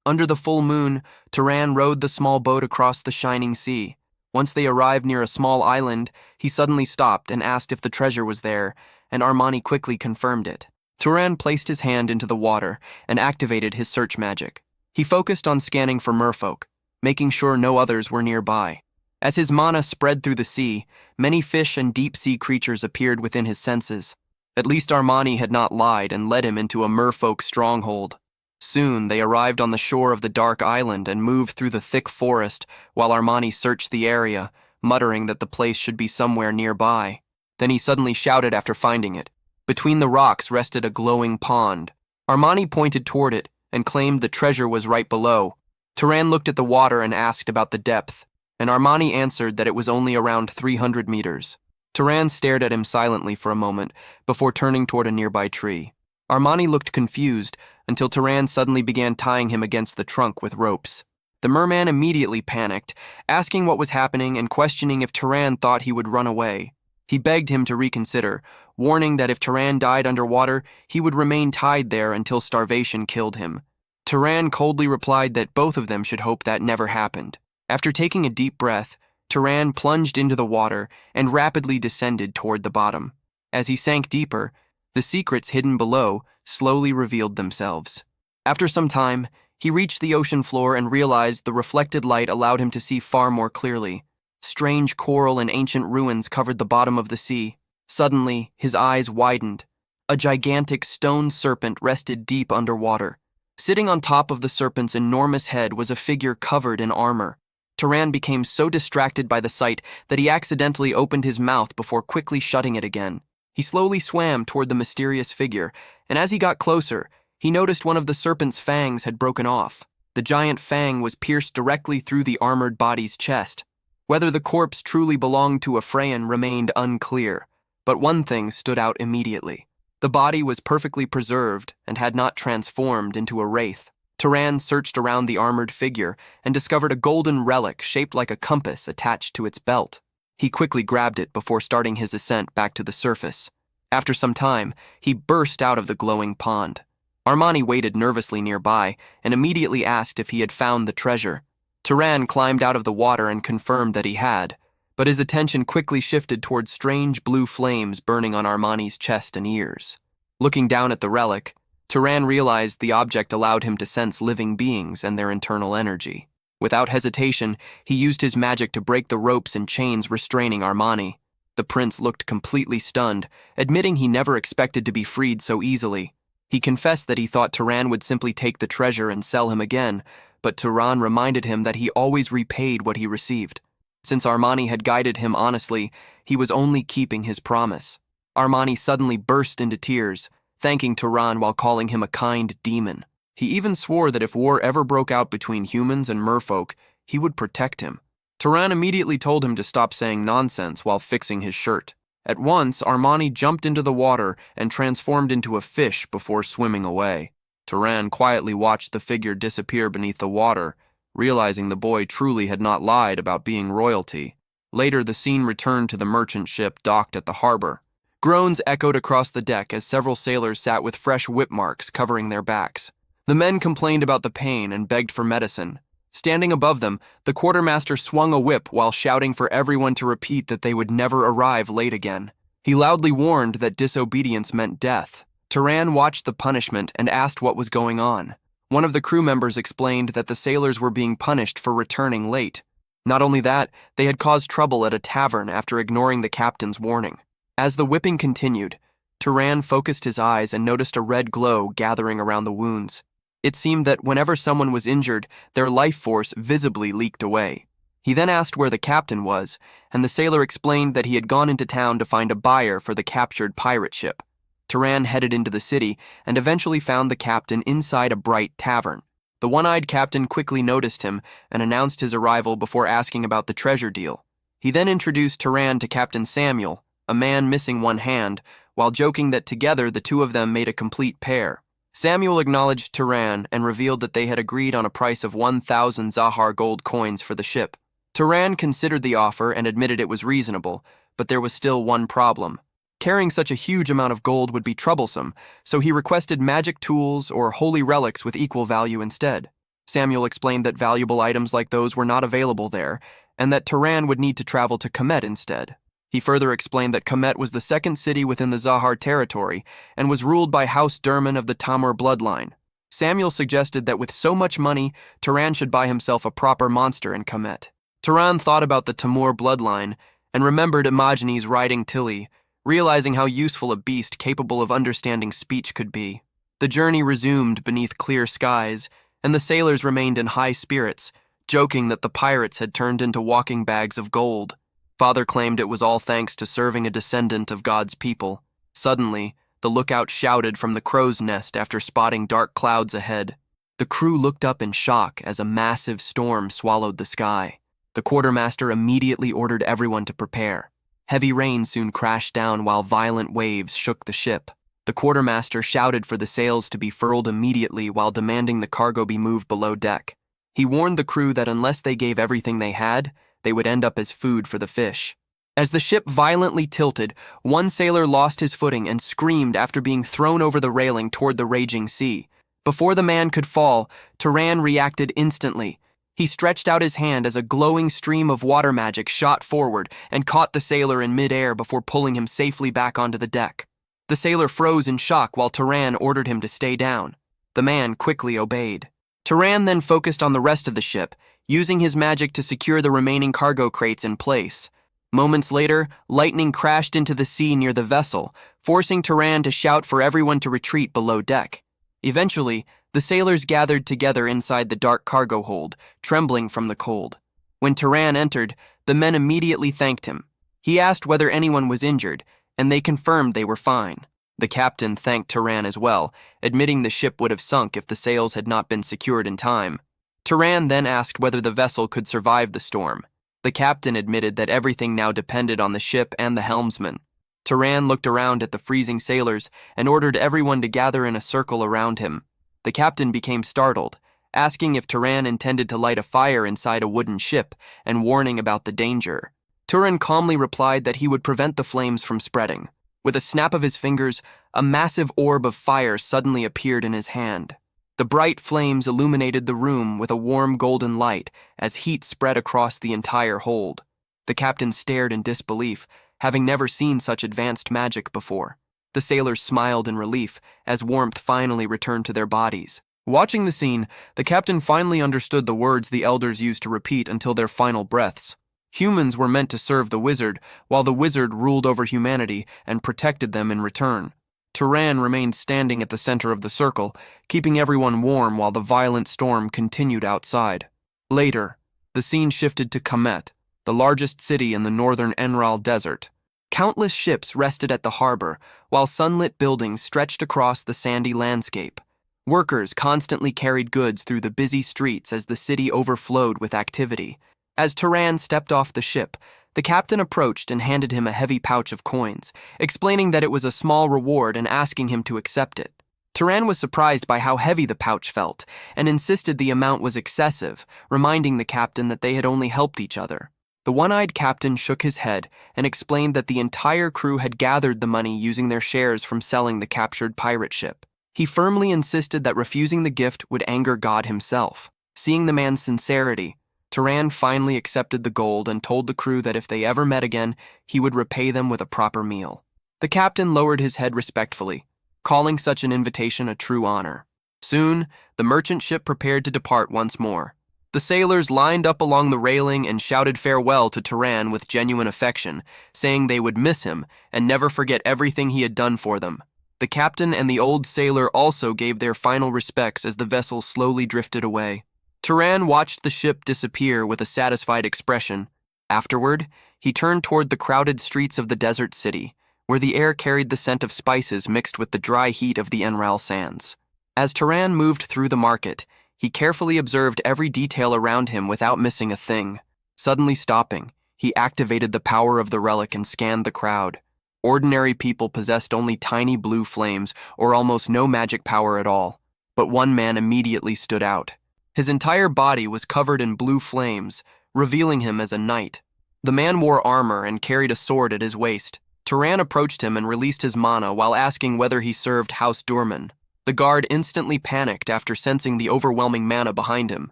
Under the full moon, Turan rowed the small boat across the shining sea. Once they arrived near a small island, he suddenly stopped and asked if the treasure was there, and Armani quickly confirmed it. Turan placed his hand into the water and activated his search magic. He focused on scanning for merfolk, making sure no others were nearby. As his mana spread through the sea, many fish and deep-sea creatures appeared within his senses. At least Armani had not lied and led him into a merfolk stronghold. Soon they arrived on the shore of the dark island and moved through the thick forest while Armani searched the area, muttering that the place should be somewhere nearby. Then he suddenly shouted after finding it. Between the rocks rested a glowing pond. Armani pointed toward it and claimed the treasure was right below. Turan looked at the water and asked about the depth, and Armani answered that it was only around 300 meters. Turan stared at him silently for a moment before turning toward a nearby tree. Armani looked confused until Turan suddenly began tying him against the trunk with ropes. The merman immediately panicked, asking what was happening and questioning if Turan thought he would run away. He begged him to reconsider, warning that if Turan died underwater, he would remain tied there until starvation killed him. Turan coldly replied that both of them should hope that never happened. After taking a deep breath, Turan plunged into the water and rapidly descended toward the bottom. As he sank deeper, the secrets hidden below slowly revealed themselves. After some time, he reached the ocean floor and realized the reflected light allowed him to see far more clearly. Strange coral and ancient ruins covered the bottom of the sea. Suddenly, his eyes widened. A gigantic stone serpent rested deep underwater. Sitting on top of the serpent's enormous head was a figure covered in armor. Turan became so distracted by the sight that he accidentally opened his mouth before quickly shutting it again. He slowly swam toward the mysterious figure, and as he got closer, he noticed one of the serpent's fangs had broken off. The giant fang was pierced directly through the armored body's chest. Whether the corpse truly belonged to a Freyan remained unclear, but one thing stood out immediately. The body was perfectly preserved and had not transformed into a wraith. Turan searched around the armored figure and discovered a golden relic shaped like a compass attached to its belt. He quickly grabbed it before starting his ascent back to the surface. After some time, he burst out of the glowing pond. Armani waited nervously nearby and immediately asked if he had found the treasure. Turan climbed out of the water and confirmed that he had, but his attention quickly shifted toward strange blue flames burning on Armani's chest and ears. Looking down at the relic, Turan realized the object allowed him to sense living beings and their internal energy. Without hesitation, he used his magic to break the ropes and chains restraining Armani. The prince looked completely stunned, admitting he never expected to be freed so easily. He confessed that he thought Turan would simply take the treasure and sell him again, but Turan reminded him that he always repaid what he received. Since Armani had guided him honestly, he was only keeping his promise. Armani suddenly burst into tears, thanking Turan while calling him a kind demon. He even swore that if war ever broke out between humans and merfolk, he would protect him. Turan immediately told him to stop saying nonsense while fixing his shirt. At once, Armani jumped into the water and transformed into a fish before swimming away. Turan quietly watched the figure disappear beneath the water, realizing the boy truly had not lied about being royalty. Later, the scene returned to the merchant ship docked at the harbor. Groans echoed across the deck as several sailors sat with fresh whip marks covering their backs. The men complained about the pain and begged for medicine. Standing above them, the quartermaster swung a whip while shouting for everyone to repeat that they would never arrive late again. He loudly warned that disobedience meant death. Turan watched the punishment and asked what was going on. One of the crew members explained that the sailors were being punished for returning late. Not only that, they had caused trouble at a tavern after ignoring the captain's warning. As the whipping continued, Turan focused his eyes and noticed a red glow gathering around the wounds. It seemed that whenever someone was injured, their life force visibly leaked away. He then asked where the captain was, and the sailor explained that he had gone into town to find a buyer for the captured pirate ship. Turan headed into the city and eventually found the captain inside a bright tavern. The one-eyed captain quickly noticed him and announced his arrival before asking about the treasure deal. He then introduced Turan to Captain Samuel, a man missing one hand, while joking that together the two of them made a complete pair. Samuel acknowledged Turan and revealed that they had agreed on a price of 1,000 Zahar gold coins for the ship. Turan considered the offer and admitted it was reasonable, but there was still one problem. Carrying such a huge amount of gold would be troublesome, so he requested magic tools or holy relics with equal value instead. Samuel explained that valuable items like those were not available there, and that Turan would need to travel to Kemet instead. He further explained that Kemet was the second city within the Zahar territory and was ruled by House Durman of the Tamur bloodline. Samuel suggested that with so much money, Turan should buy himself a proper monster in Kemet. Turan thought about the Tamur bloodline and remembered Imogenes riding Tilly, realizing how useful a beast capable of understanding speech could be. The journey resumed beneath clear skies, and the sailors remained in high spirits, joking that the pirates had turned into walking bags of gold. Father claimed it was all thanks to serving a descendant of God's people. Suddenly, the lookout shouted from the crow's nest after spotting dark clouds ahead. The crew looked up in shock as a massive storm swallowed the sky. The quartermaster immediately ordered everyone to prepare. Heavy rain soon crashed down while violent waves shook the ship. The quartermaster shouted for the sails to be furled immediately while demanding the cargo be moved below deck. He warned the crew that unless they gave everything they had, they would end up as food for the fish. As the ship violently tilted, one sailor lost his footing and screamed after being thrown over the railing toward the raging sea. Before the man could fall, Turan reacted instantly. He stretched out his hand as a glowing stream of water magic shot forward and caught the sailor in midair before pulling him safely back onto the deck. The sailor froze in shock while Turan ordered him to stay down. The man quickly obeyed. Turan then focused on the rest of the ship, using his magic to secure the remaining cargo crates in place. Moments later, lightning crashed into the sea near the vessel, forcing Turan to shout for everyone to retreat below deck. Eventually, the sailors gathered together inside the dark cargo hold, trembling from the cold. When Turan entered, the men immediately thanked him. He asked whether anyone was injured, and they confirmed they were fine. The captain thanked Turan as well, admitting the ship would have sunk if the sails had not been secured in time. Turan then asked whether the vessel could survive the storm. The captain admitted that everything now depended on the ship and the helmsman. Turan looked around at the freezing sailors and ordered everyone to gather in a circle around him. The captain became startled, asking if Turan intended to light a fire inside a wooden ship and warning about the danger. Turan calmly replied that he would prevent the flames from spreading. With a snap of his fingers, a massive orb of fire suddenly appeared in his hand. The bright flames illuminated the room with a warm golden light as heat spread across the entire hold. The captain stared in disbelief, having never seen such advanced magic before. The sailors smiled in relief as warmth finally returned to their bodies. Watching the scene, the captain finally understood the words the elders used to repeat until their final breaths. Humans were meant to serve the wizard, while the wizard ruled over humanity and protected them in return. Turan remained standing at the center of the circle, keeping everyone warm while the violent storm continued outside. Later, the scene shifted to Kemet, the largest city in the northern Enral Desert. Countless ships rested at the harbor, while sunlit buildings stretched across the sandy landscape. Workers constantly carried goods through the busy streets as the city overflowed with activity. As Turan stepped off the ship, the captain approached and handed him a heavy pouch of coins, explaining that it was a small reward and asking him to accept it. Turan was surprised by how heavy the pouch felt and insisted the amount was excessive, reminding the captain that they had only helped each other. The one-eyed captain shook his head and explained that the entire crew had gathered the money using their shares from selling the captured pirate ship. He firmly insisted that refusing the gift would anger God himself. Seeing the man's sincerity, Turan finally accepted the gold and told the crew that if they ever met again, he would repay them with a proper meal. The captain lowered his head respectfully, calling such an invitation a true honor. Soon, the merchant ship prepared to depart once more. The sailors lined up along the railing and shouted farewell to Turan with genuine affection, saying they would miss him and never forget everything he had done for them. The captain and the old sailor also gave their final respects as the vessel slowly drifted away. Turan watched the ship disappear with a satisfied expression. Afterward, he turned toward the crowded streets of the desert city, where the air carried the scent of spices mixed with the dry heat of the Enral sands. As Turan moved through the market, he carefully observed every detail around him without missing a thing. Suddenly stopping, he activated the power of the relic and scanned the crowd. Ordinary people possessed only tiny blue flames or almost no magic power at all. But one man immediately stood out. His entire body was covered in blue flames, revealing him as a knight. The man wore armor and carried a sword at his waist. Turan approached him and released his mana while asking whether he served House Durman. The guard instantly panicked after sensing the overwhelming mana behind him.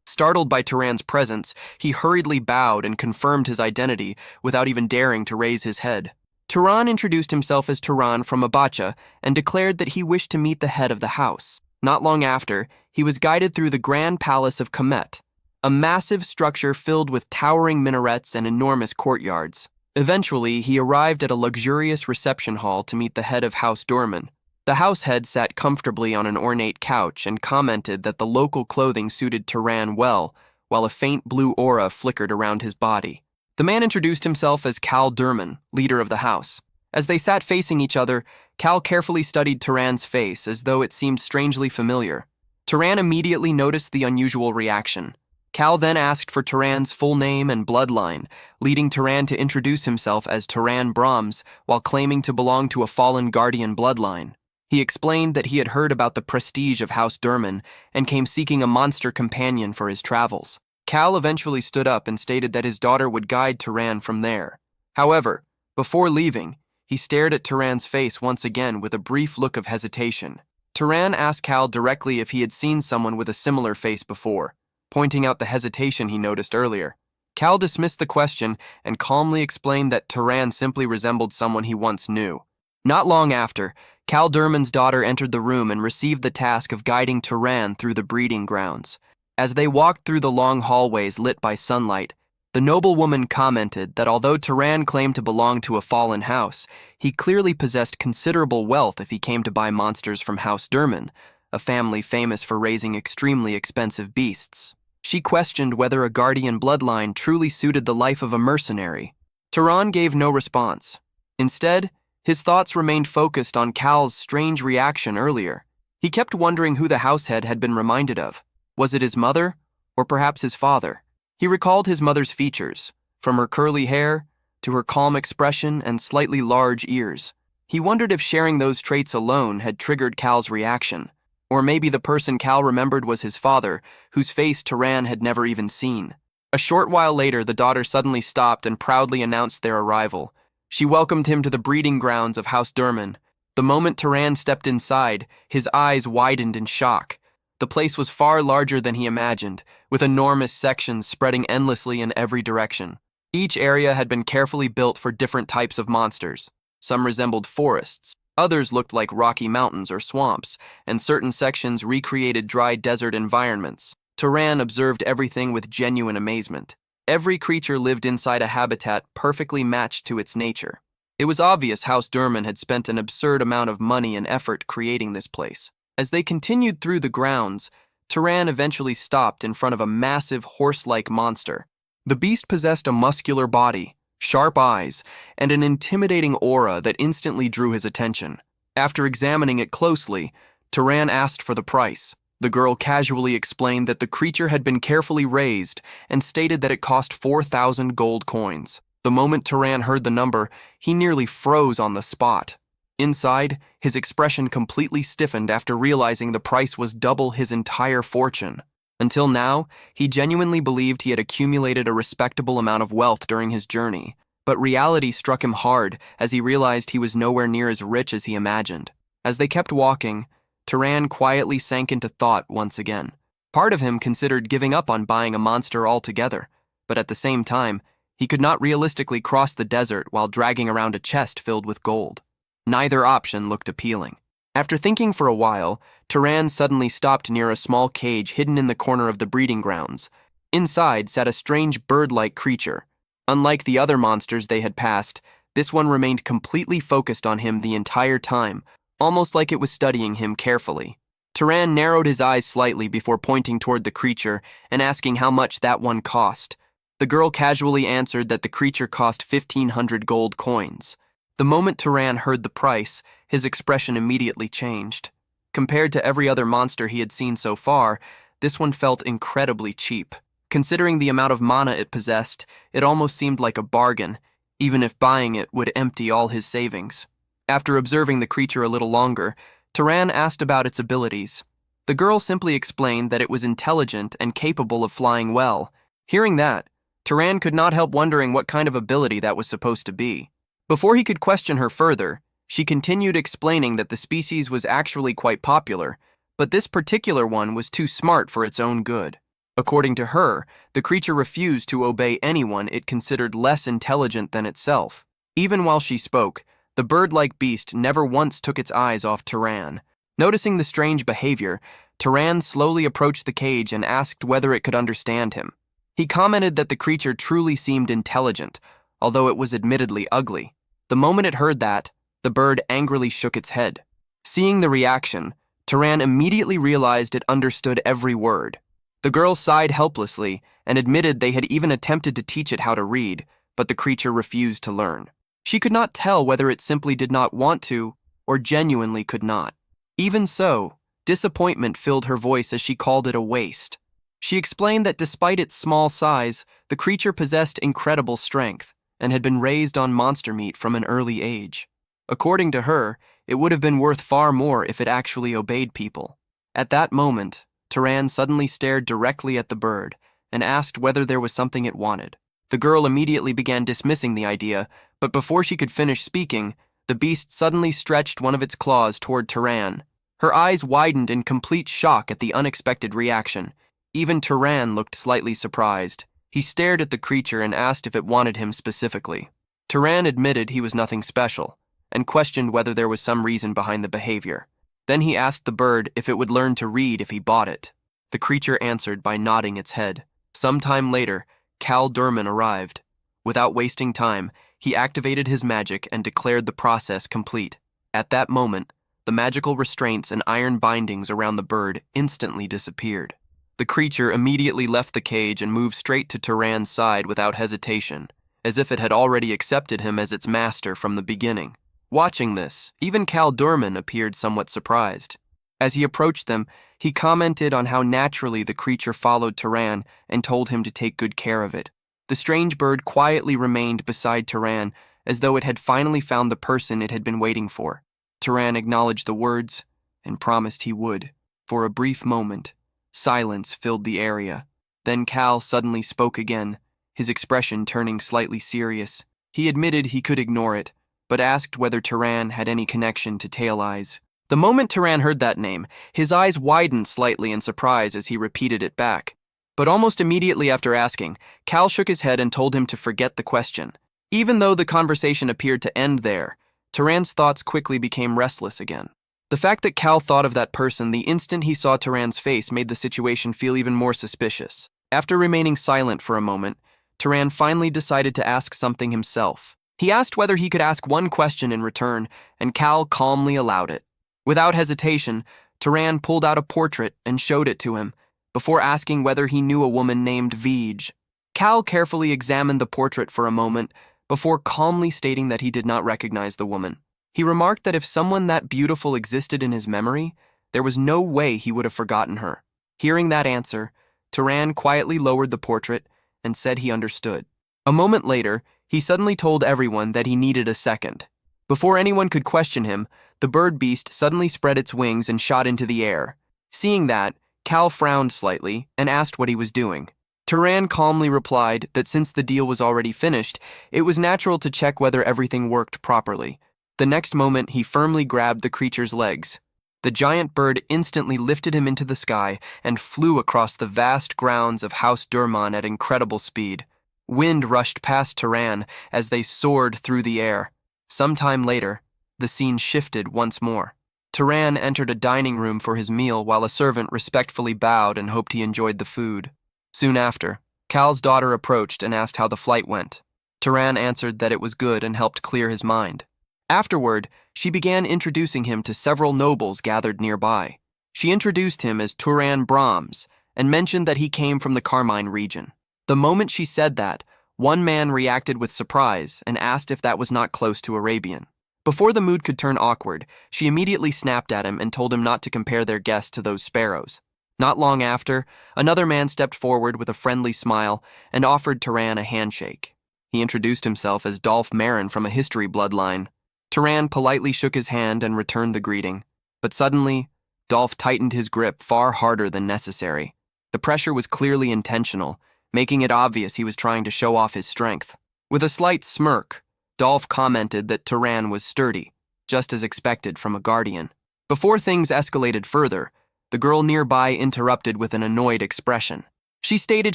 Startled by Turan's presence, he hurriedly bowed and confirmed his identity without even daring to raise his head. Turan introduced himself as Turan from Abacha and declared that he wished to meet the head of the house. Not long after, he was guided through the Grand Palace of Kemet, a massive structure filled with towering minarets and enormous courtyards. Eventually, he arrived at a luxurious reception hall to meet the head of House Dorman. The house head sat comfortably on an ornate couch and commented that the local clothing suited Turan well, while a faint blue aura flickered around his body. The man introduced himself as Cal Durman, leader of the house. As they sat facing each other, Cal carefully studied Turan's face as though it seemed strangely familiar. Turan immediately noticed the unusual reaction. Cal then asked for Turan's full name and bloodline, leading Turan to introduce himself as Turan Brahms while claiming to belong to a fallen guardian bloodline. He explained that he had heard about the prestige of House Durman and came seeking a monster companion for his travels. Cal eventually stood up and stated that his daughter would guide Turan from there. However, before leaving, he stared at Turan's face once again with a brief look of hesitation. Turan asked Cal directly if he had seen someone with a similar face before, pointing out the hesitation he noticed earlier. Cal dismissed the question and calmly explained that Turan simply resembled someone he once knew. Not long after, Cal Durman's daughter entered the room and received the task of guiding Turan through the breeding grounds. As they walked through the long hallways lit by sunlight, the noblewoman commented that although Turan claimed to belong to a fallen house, he clearly possessed considerable wealth if he came to buy monsters from House Durman, a family famous for raising extremely expensive beasts. She questioned whether a guardian bloodline truly suited the life of a mercenary. Turan gave no response. Instead, his thoughts remained focused on Cal's strange reaction earlier. He kept wondering who the househead had been reminded of. Was it his mother, or perhaps his father? He recalled his mother's features, from her curly hair to her calm expression and slightly large ears. He wondered if sharing those traits alone had triggered Cal's reaction. Or maybe the person Cal remembered was his father, whose face Turan had never even seen. A short while later, the daughter suddenly stopped and proudly announced their arrival. She welcomed him to the breeding grounds of House Durman. The moment Turan stepped inside, his eyes widened in shock. The place was far larger than he imagined, with enormous sections spreading endlessly in every direction. Each area had been carefully built for different types of monsters. Some resembled forests. Others looked like rocky mountains or swamps, and certain sections recreated dry desert environments. Turan observed everything with genuine amazement. Every creature lived inside a habitat perfectly matched to its nature. It was obvious House Durman had spent an absurd amount of money and effort creating this place. As they continued through the grounds, Turan eventually stopped in front of a massive horse-like monster. The beast possessed a muscular body, sharp eyes, and an intimidating aura that instantly drew his attention. After examining it closely, Turan asked for the price. The girl casually explained that the creature had been carefully raised and stated that it cost 4,000 gold coins. The moment Turan heard the number, he nearly froze on the spot. Inside, his expression completely stiffened after realizing the price was double his entire fortune. Until now, he genuinely believed he had accumulated a respectable amount of wealth during his journey, but reality struck him hard as he realized he was nowhere near as rich as he imagined. As they kept walking, Turan quietly sank into thought once again. Part of him considered giving up on buying a monster altogether, but at the same time, he could not realistically cross the desert while dragging around a chest filled with gold. Neither option looked appealing. After thinking for a while, Turan suddenly stopped near a small cage hidden in the corner of the breeding grounds. Inside sat a strange bird-like creature. Unlike the other monsters they had passed, this one remained completely focused on him the entire time, almost like it was studying him carefully. Turan narrowed his eyes slightly before pointing toward the creature and asking how much that one cost. The girl casually answered that the creature cost 1,500 gold coins. The moment Turan heard the price, his expression immediately changed. Compared to every other monster he had seen so far, this one felt incredibly cheap. Considering the amount of mana it possessed, it almost seemed like a bargain, even if buying it would empty all his savings. After observing the creature a little longer, Turan asked about its abilities. The girl simply explained that it was intelligent and capable of flying well. Hearing that, Turan could not help wondering what kind of ability that was supposed to be. Before he could question her further, she continued explaining that the species was actually quite popular, but this particular one was too smart for its own good. According to her, the creature refused to obey anyone it considered less intelligent than itself. Even while she spoke, the bird-like beast never once took its eyes off Turan. Noticing the strange behavior, Turan slowly approached the cage and asked whether it could understand him. He commented that the creature truly seemed intelligent, although it was admittedly ugly. The moment it heard that, the bird angrily shook its head. Seeing the reaction, Turan immediately realized it understood every word. The girl sighed helplessly and admitted they had even attempted to teach it how to read, but the creature refused to learn. She could not tell whether it simply did not want to or genuinely could not. Even so, disappointment filled her voice as she called it a waste. She explained that despite its small size, the creature possessed incredible strength and had been raised on monster meat from an early age. According to her, it would have been worth far more if it actually obeyed people. At that moment, Turan suddenly stared directly at the bird and asked whether there was something it wanted. The girl immediately began dismissing the idea, but before she could finish speaking, the beast suddenly stretched one of its claws toward Turan. Her eyes widened in complete shock at the unexpected reaction. Even Turan looked slightly surprised. He stared at the creature and asked if it wanted him specifically. Turan admitted he was nothing special, and questioned whether there was some reason behind the behavior. Then he asked the bird if it would learn to read if he bought it. The creature answered by nodding its head. Some time later, Cal Durman arrived. Without wasting time, he activated his magic and declared the process complete. At that moment, the magical restraints and iron bindings around the bird instantly disappeared. The creature immediately left the cage and moved straight to Turan's side without hesitation, as if it had already accepted him as its master from the beginning. Watching this, even Cal Durman appeared somewhat surprised. As he approached them, he commented on how naturally the creature followed Turan and told him to take good care of it. The strange bird quietly remained beside Turan as though it had finally found the person it had been waiting for. Turan acknowledged the words and promised he would. For a brief moment, silence filled the area. Then Cal suddenly spoke again, his expression turning slightly serious. He admitted he could ignore it, but asked whether Turan had any connection to Tail Eyes. The moment Turan heard that name, his eyes widened slightly in surprise as he repeated it back. But almost immediately after asking, Cal shook his head and told him to forget the question. Even though the conversation appeared to end there, Turan's thoughts quickly became restless again. The fact that Cal thought of that person the instant he saw Turan's face made the situation feel even more suspicious. After remaining silent for a moment, Turan finally decided to ask something himself. He asked whether he could ask one question in return, and Cal calmly allowed it. Without hesitation, Turan pulled out a portrait and showed it to him, before asking whether he knew a woman named Vij. Cal carefully examined the portrait for a moment, before calmly stating that he did not recognize the woman. He remarked that if someone that beautiful existed in his memory, there was no way he would have forgotten her. Hearing that answer, Turan quietly lowered the portrait and said he understood. A moment later, he suddenly told everyone that he needed a second. Before anyone could question him, the bird beast suddenly spread its wings and shot into the air. Seeing that, Cal frowned slightly and asked what he was doing. Turan calmly replied that since the deal was already finished, it was natural to check whether everything worked properly. The next moment, he firmly grabbed the creature's legs. The giant bird instantly lifted him into the sky and flew across the vast grounds of House Durman at incredible speed. Wind rushed past Turan as they soared through the air. Some time later, the scene shifted once more. Turan entered a dining room for his meal while a servant respectfully bowed and hoped he enjoyed the food. Soon after, Cal's daughter approached and asked how the flight went. Turan answered that it was good and helped clear his mind. Afterward, she began introducing him to several nobles gathered nearby. She introduced him as Turan Brahms and mentioned that he came from the Carmine region. The moment she said that, one man reacted with surprise and asked if that was not close to Arabian. Before the mood could turn awkward, she immediately snapped at him and told him not to compare their guest to those sparrows. Not long after, another man stepped forward with a friendly smile and offered Turan a handshake. He introduced himself as Dolph Marin from a history bloodline. Turan politely shook his hand and returned the greeting. But suddenly, Dolph tightened his grip far harder than necessary. The pressure was clearly intentional, making it obvious he was trying to show off his strength. With a slight smirk, Dolph commented that Turan was sturdy, just as expected from a guardian. Before things escalated further, the girl nearby interrupted with an annoyed expression. She stated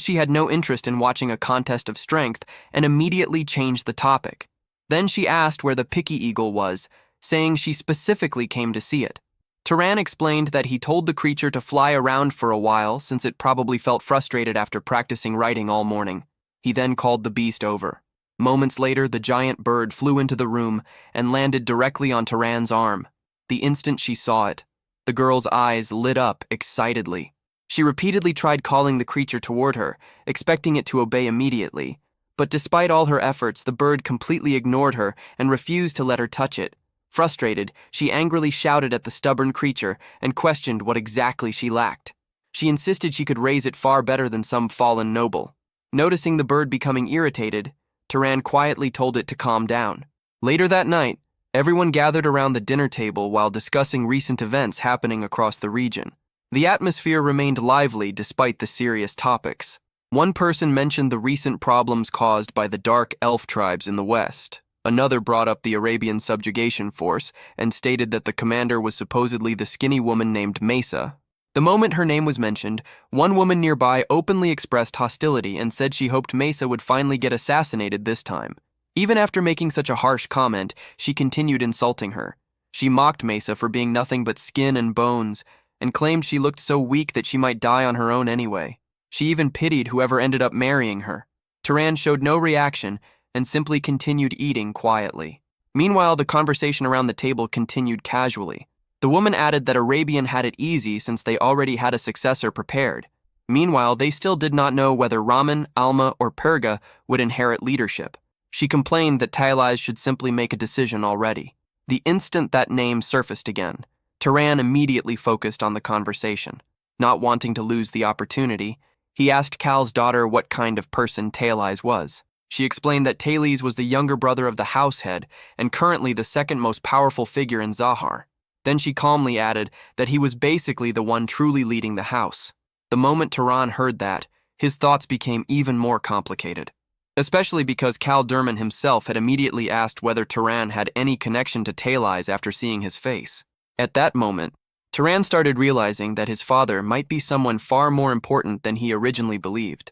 she had no interest in watching a contest of strength and immediately changed the topic. Then she asked where the picky eagle was, saying she specifically came to see it. Turan explained that he told the creature to fly around for a while since it probably felt frustrated after practicing writing all morning. He then called the beast over. Moments later, the giant bird flew into the room and landed directly on Turan's arm. The instant she saw it, the girl's eyes lit up excitedly. She repeatedly tried calling the creature toward her, expecting it to obey immediately. But despite all her efforts, the bird completely ignored her and refused to let her touch it. Frustrated, she angrily shouted at the stubborn creature and questioned what exactly she lacked. She insisted she could raise it far better than some fallen noble. Noticing the bird becoming irritated, Turan quietly told it to calm down. Later that night, everyone gathered around the dinner table while discussing recent events happening across the region. The atmosphere remained lively despite the serious topics. One person mentioned the recent problems caused by the dark elf tribes in the west. Another brought up the Arabian subjugation force and stated that the commander was supposedly the skinny woman named Mesa. The moment her name was mentioned, one woman nearby openly expressed hostility and said she hoped Mesa would finally get assassinated this time. Even after making such a harsh comment, she continued insulting her. She mocked Mesa for being nothing but skin and bones, and claimed she looked so weak that she might die on her own anyway. She even pitied whoever ended up marrying her. Turan showed no reaction and simply continued eating quietly. Meanwhile, the conversation around the table continued casually. The woman added that Arabian had it easy since they already had a successor prepared. Meanwhile, they still did not know whether Raman, Alma, or Perga would inherit leadership. She complained that Tylais should simply make a decision already. The instant that name surfaced again, Turan immediately focused on the conversation. Not wanting to lose the opportunity, he asked Cal's daughter what kind of person Tylais was. She explained that Tylais was the younger brother of the house head and currently the second most powerful figure in Zahar. Then she calmly added that he was basically the one truly leading the house. The moment Turan heard that, his thoughts became even more complicated. Especially because Cal Durman himself had immediately asked whether Turan had any connection to Tylais after seeing his face. At that moment, Turan started realizing that his father might be someone far more important than he originally believed.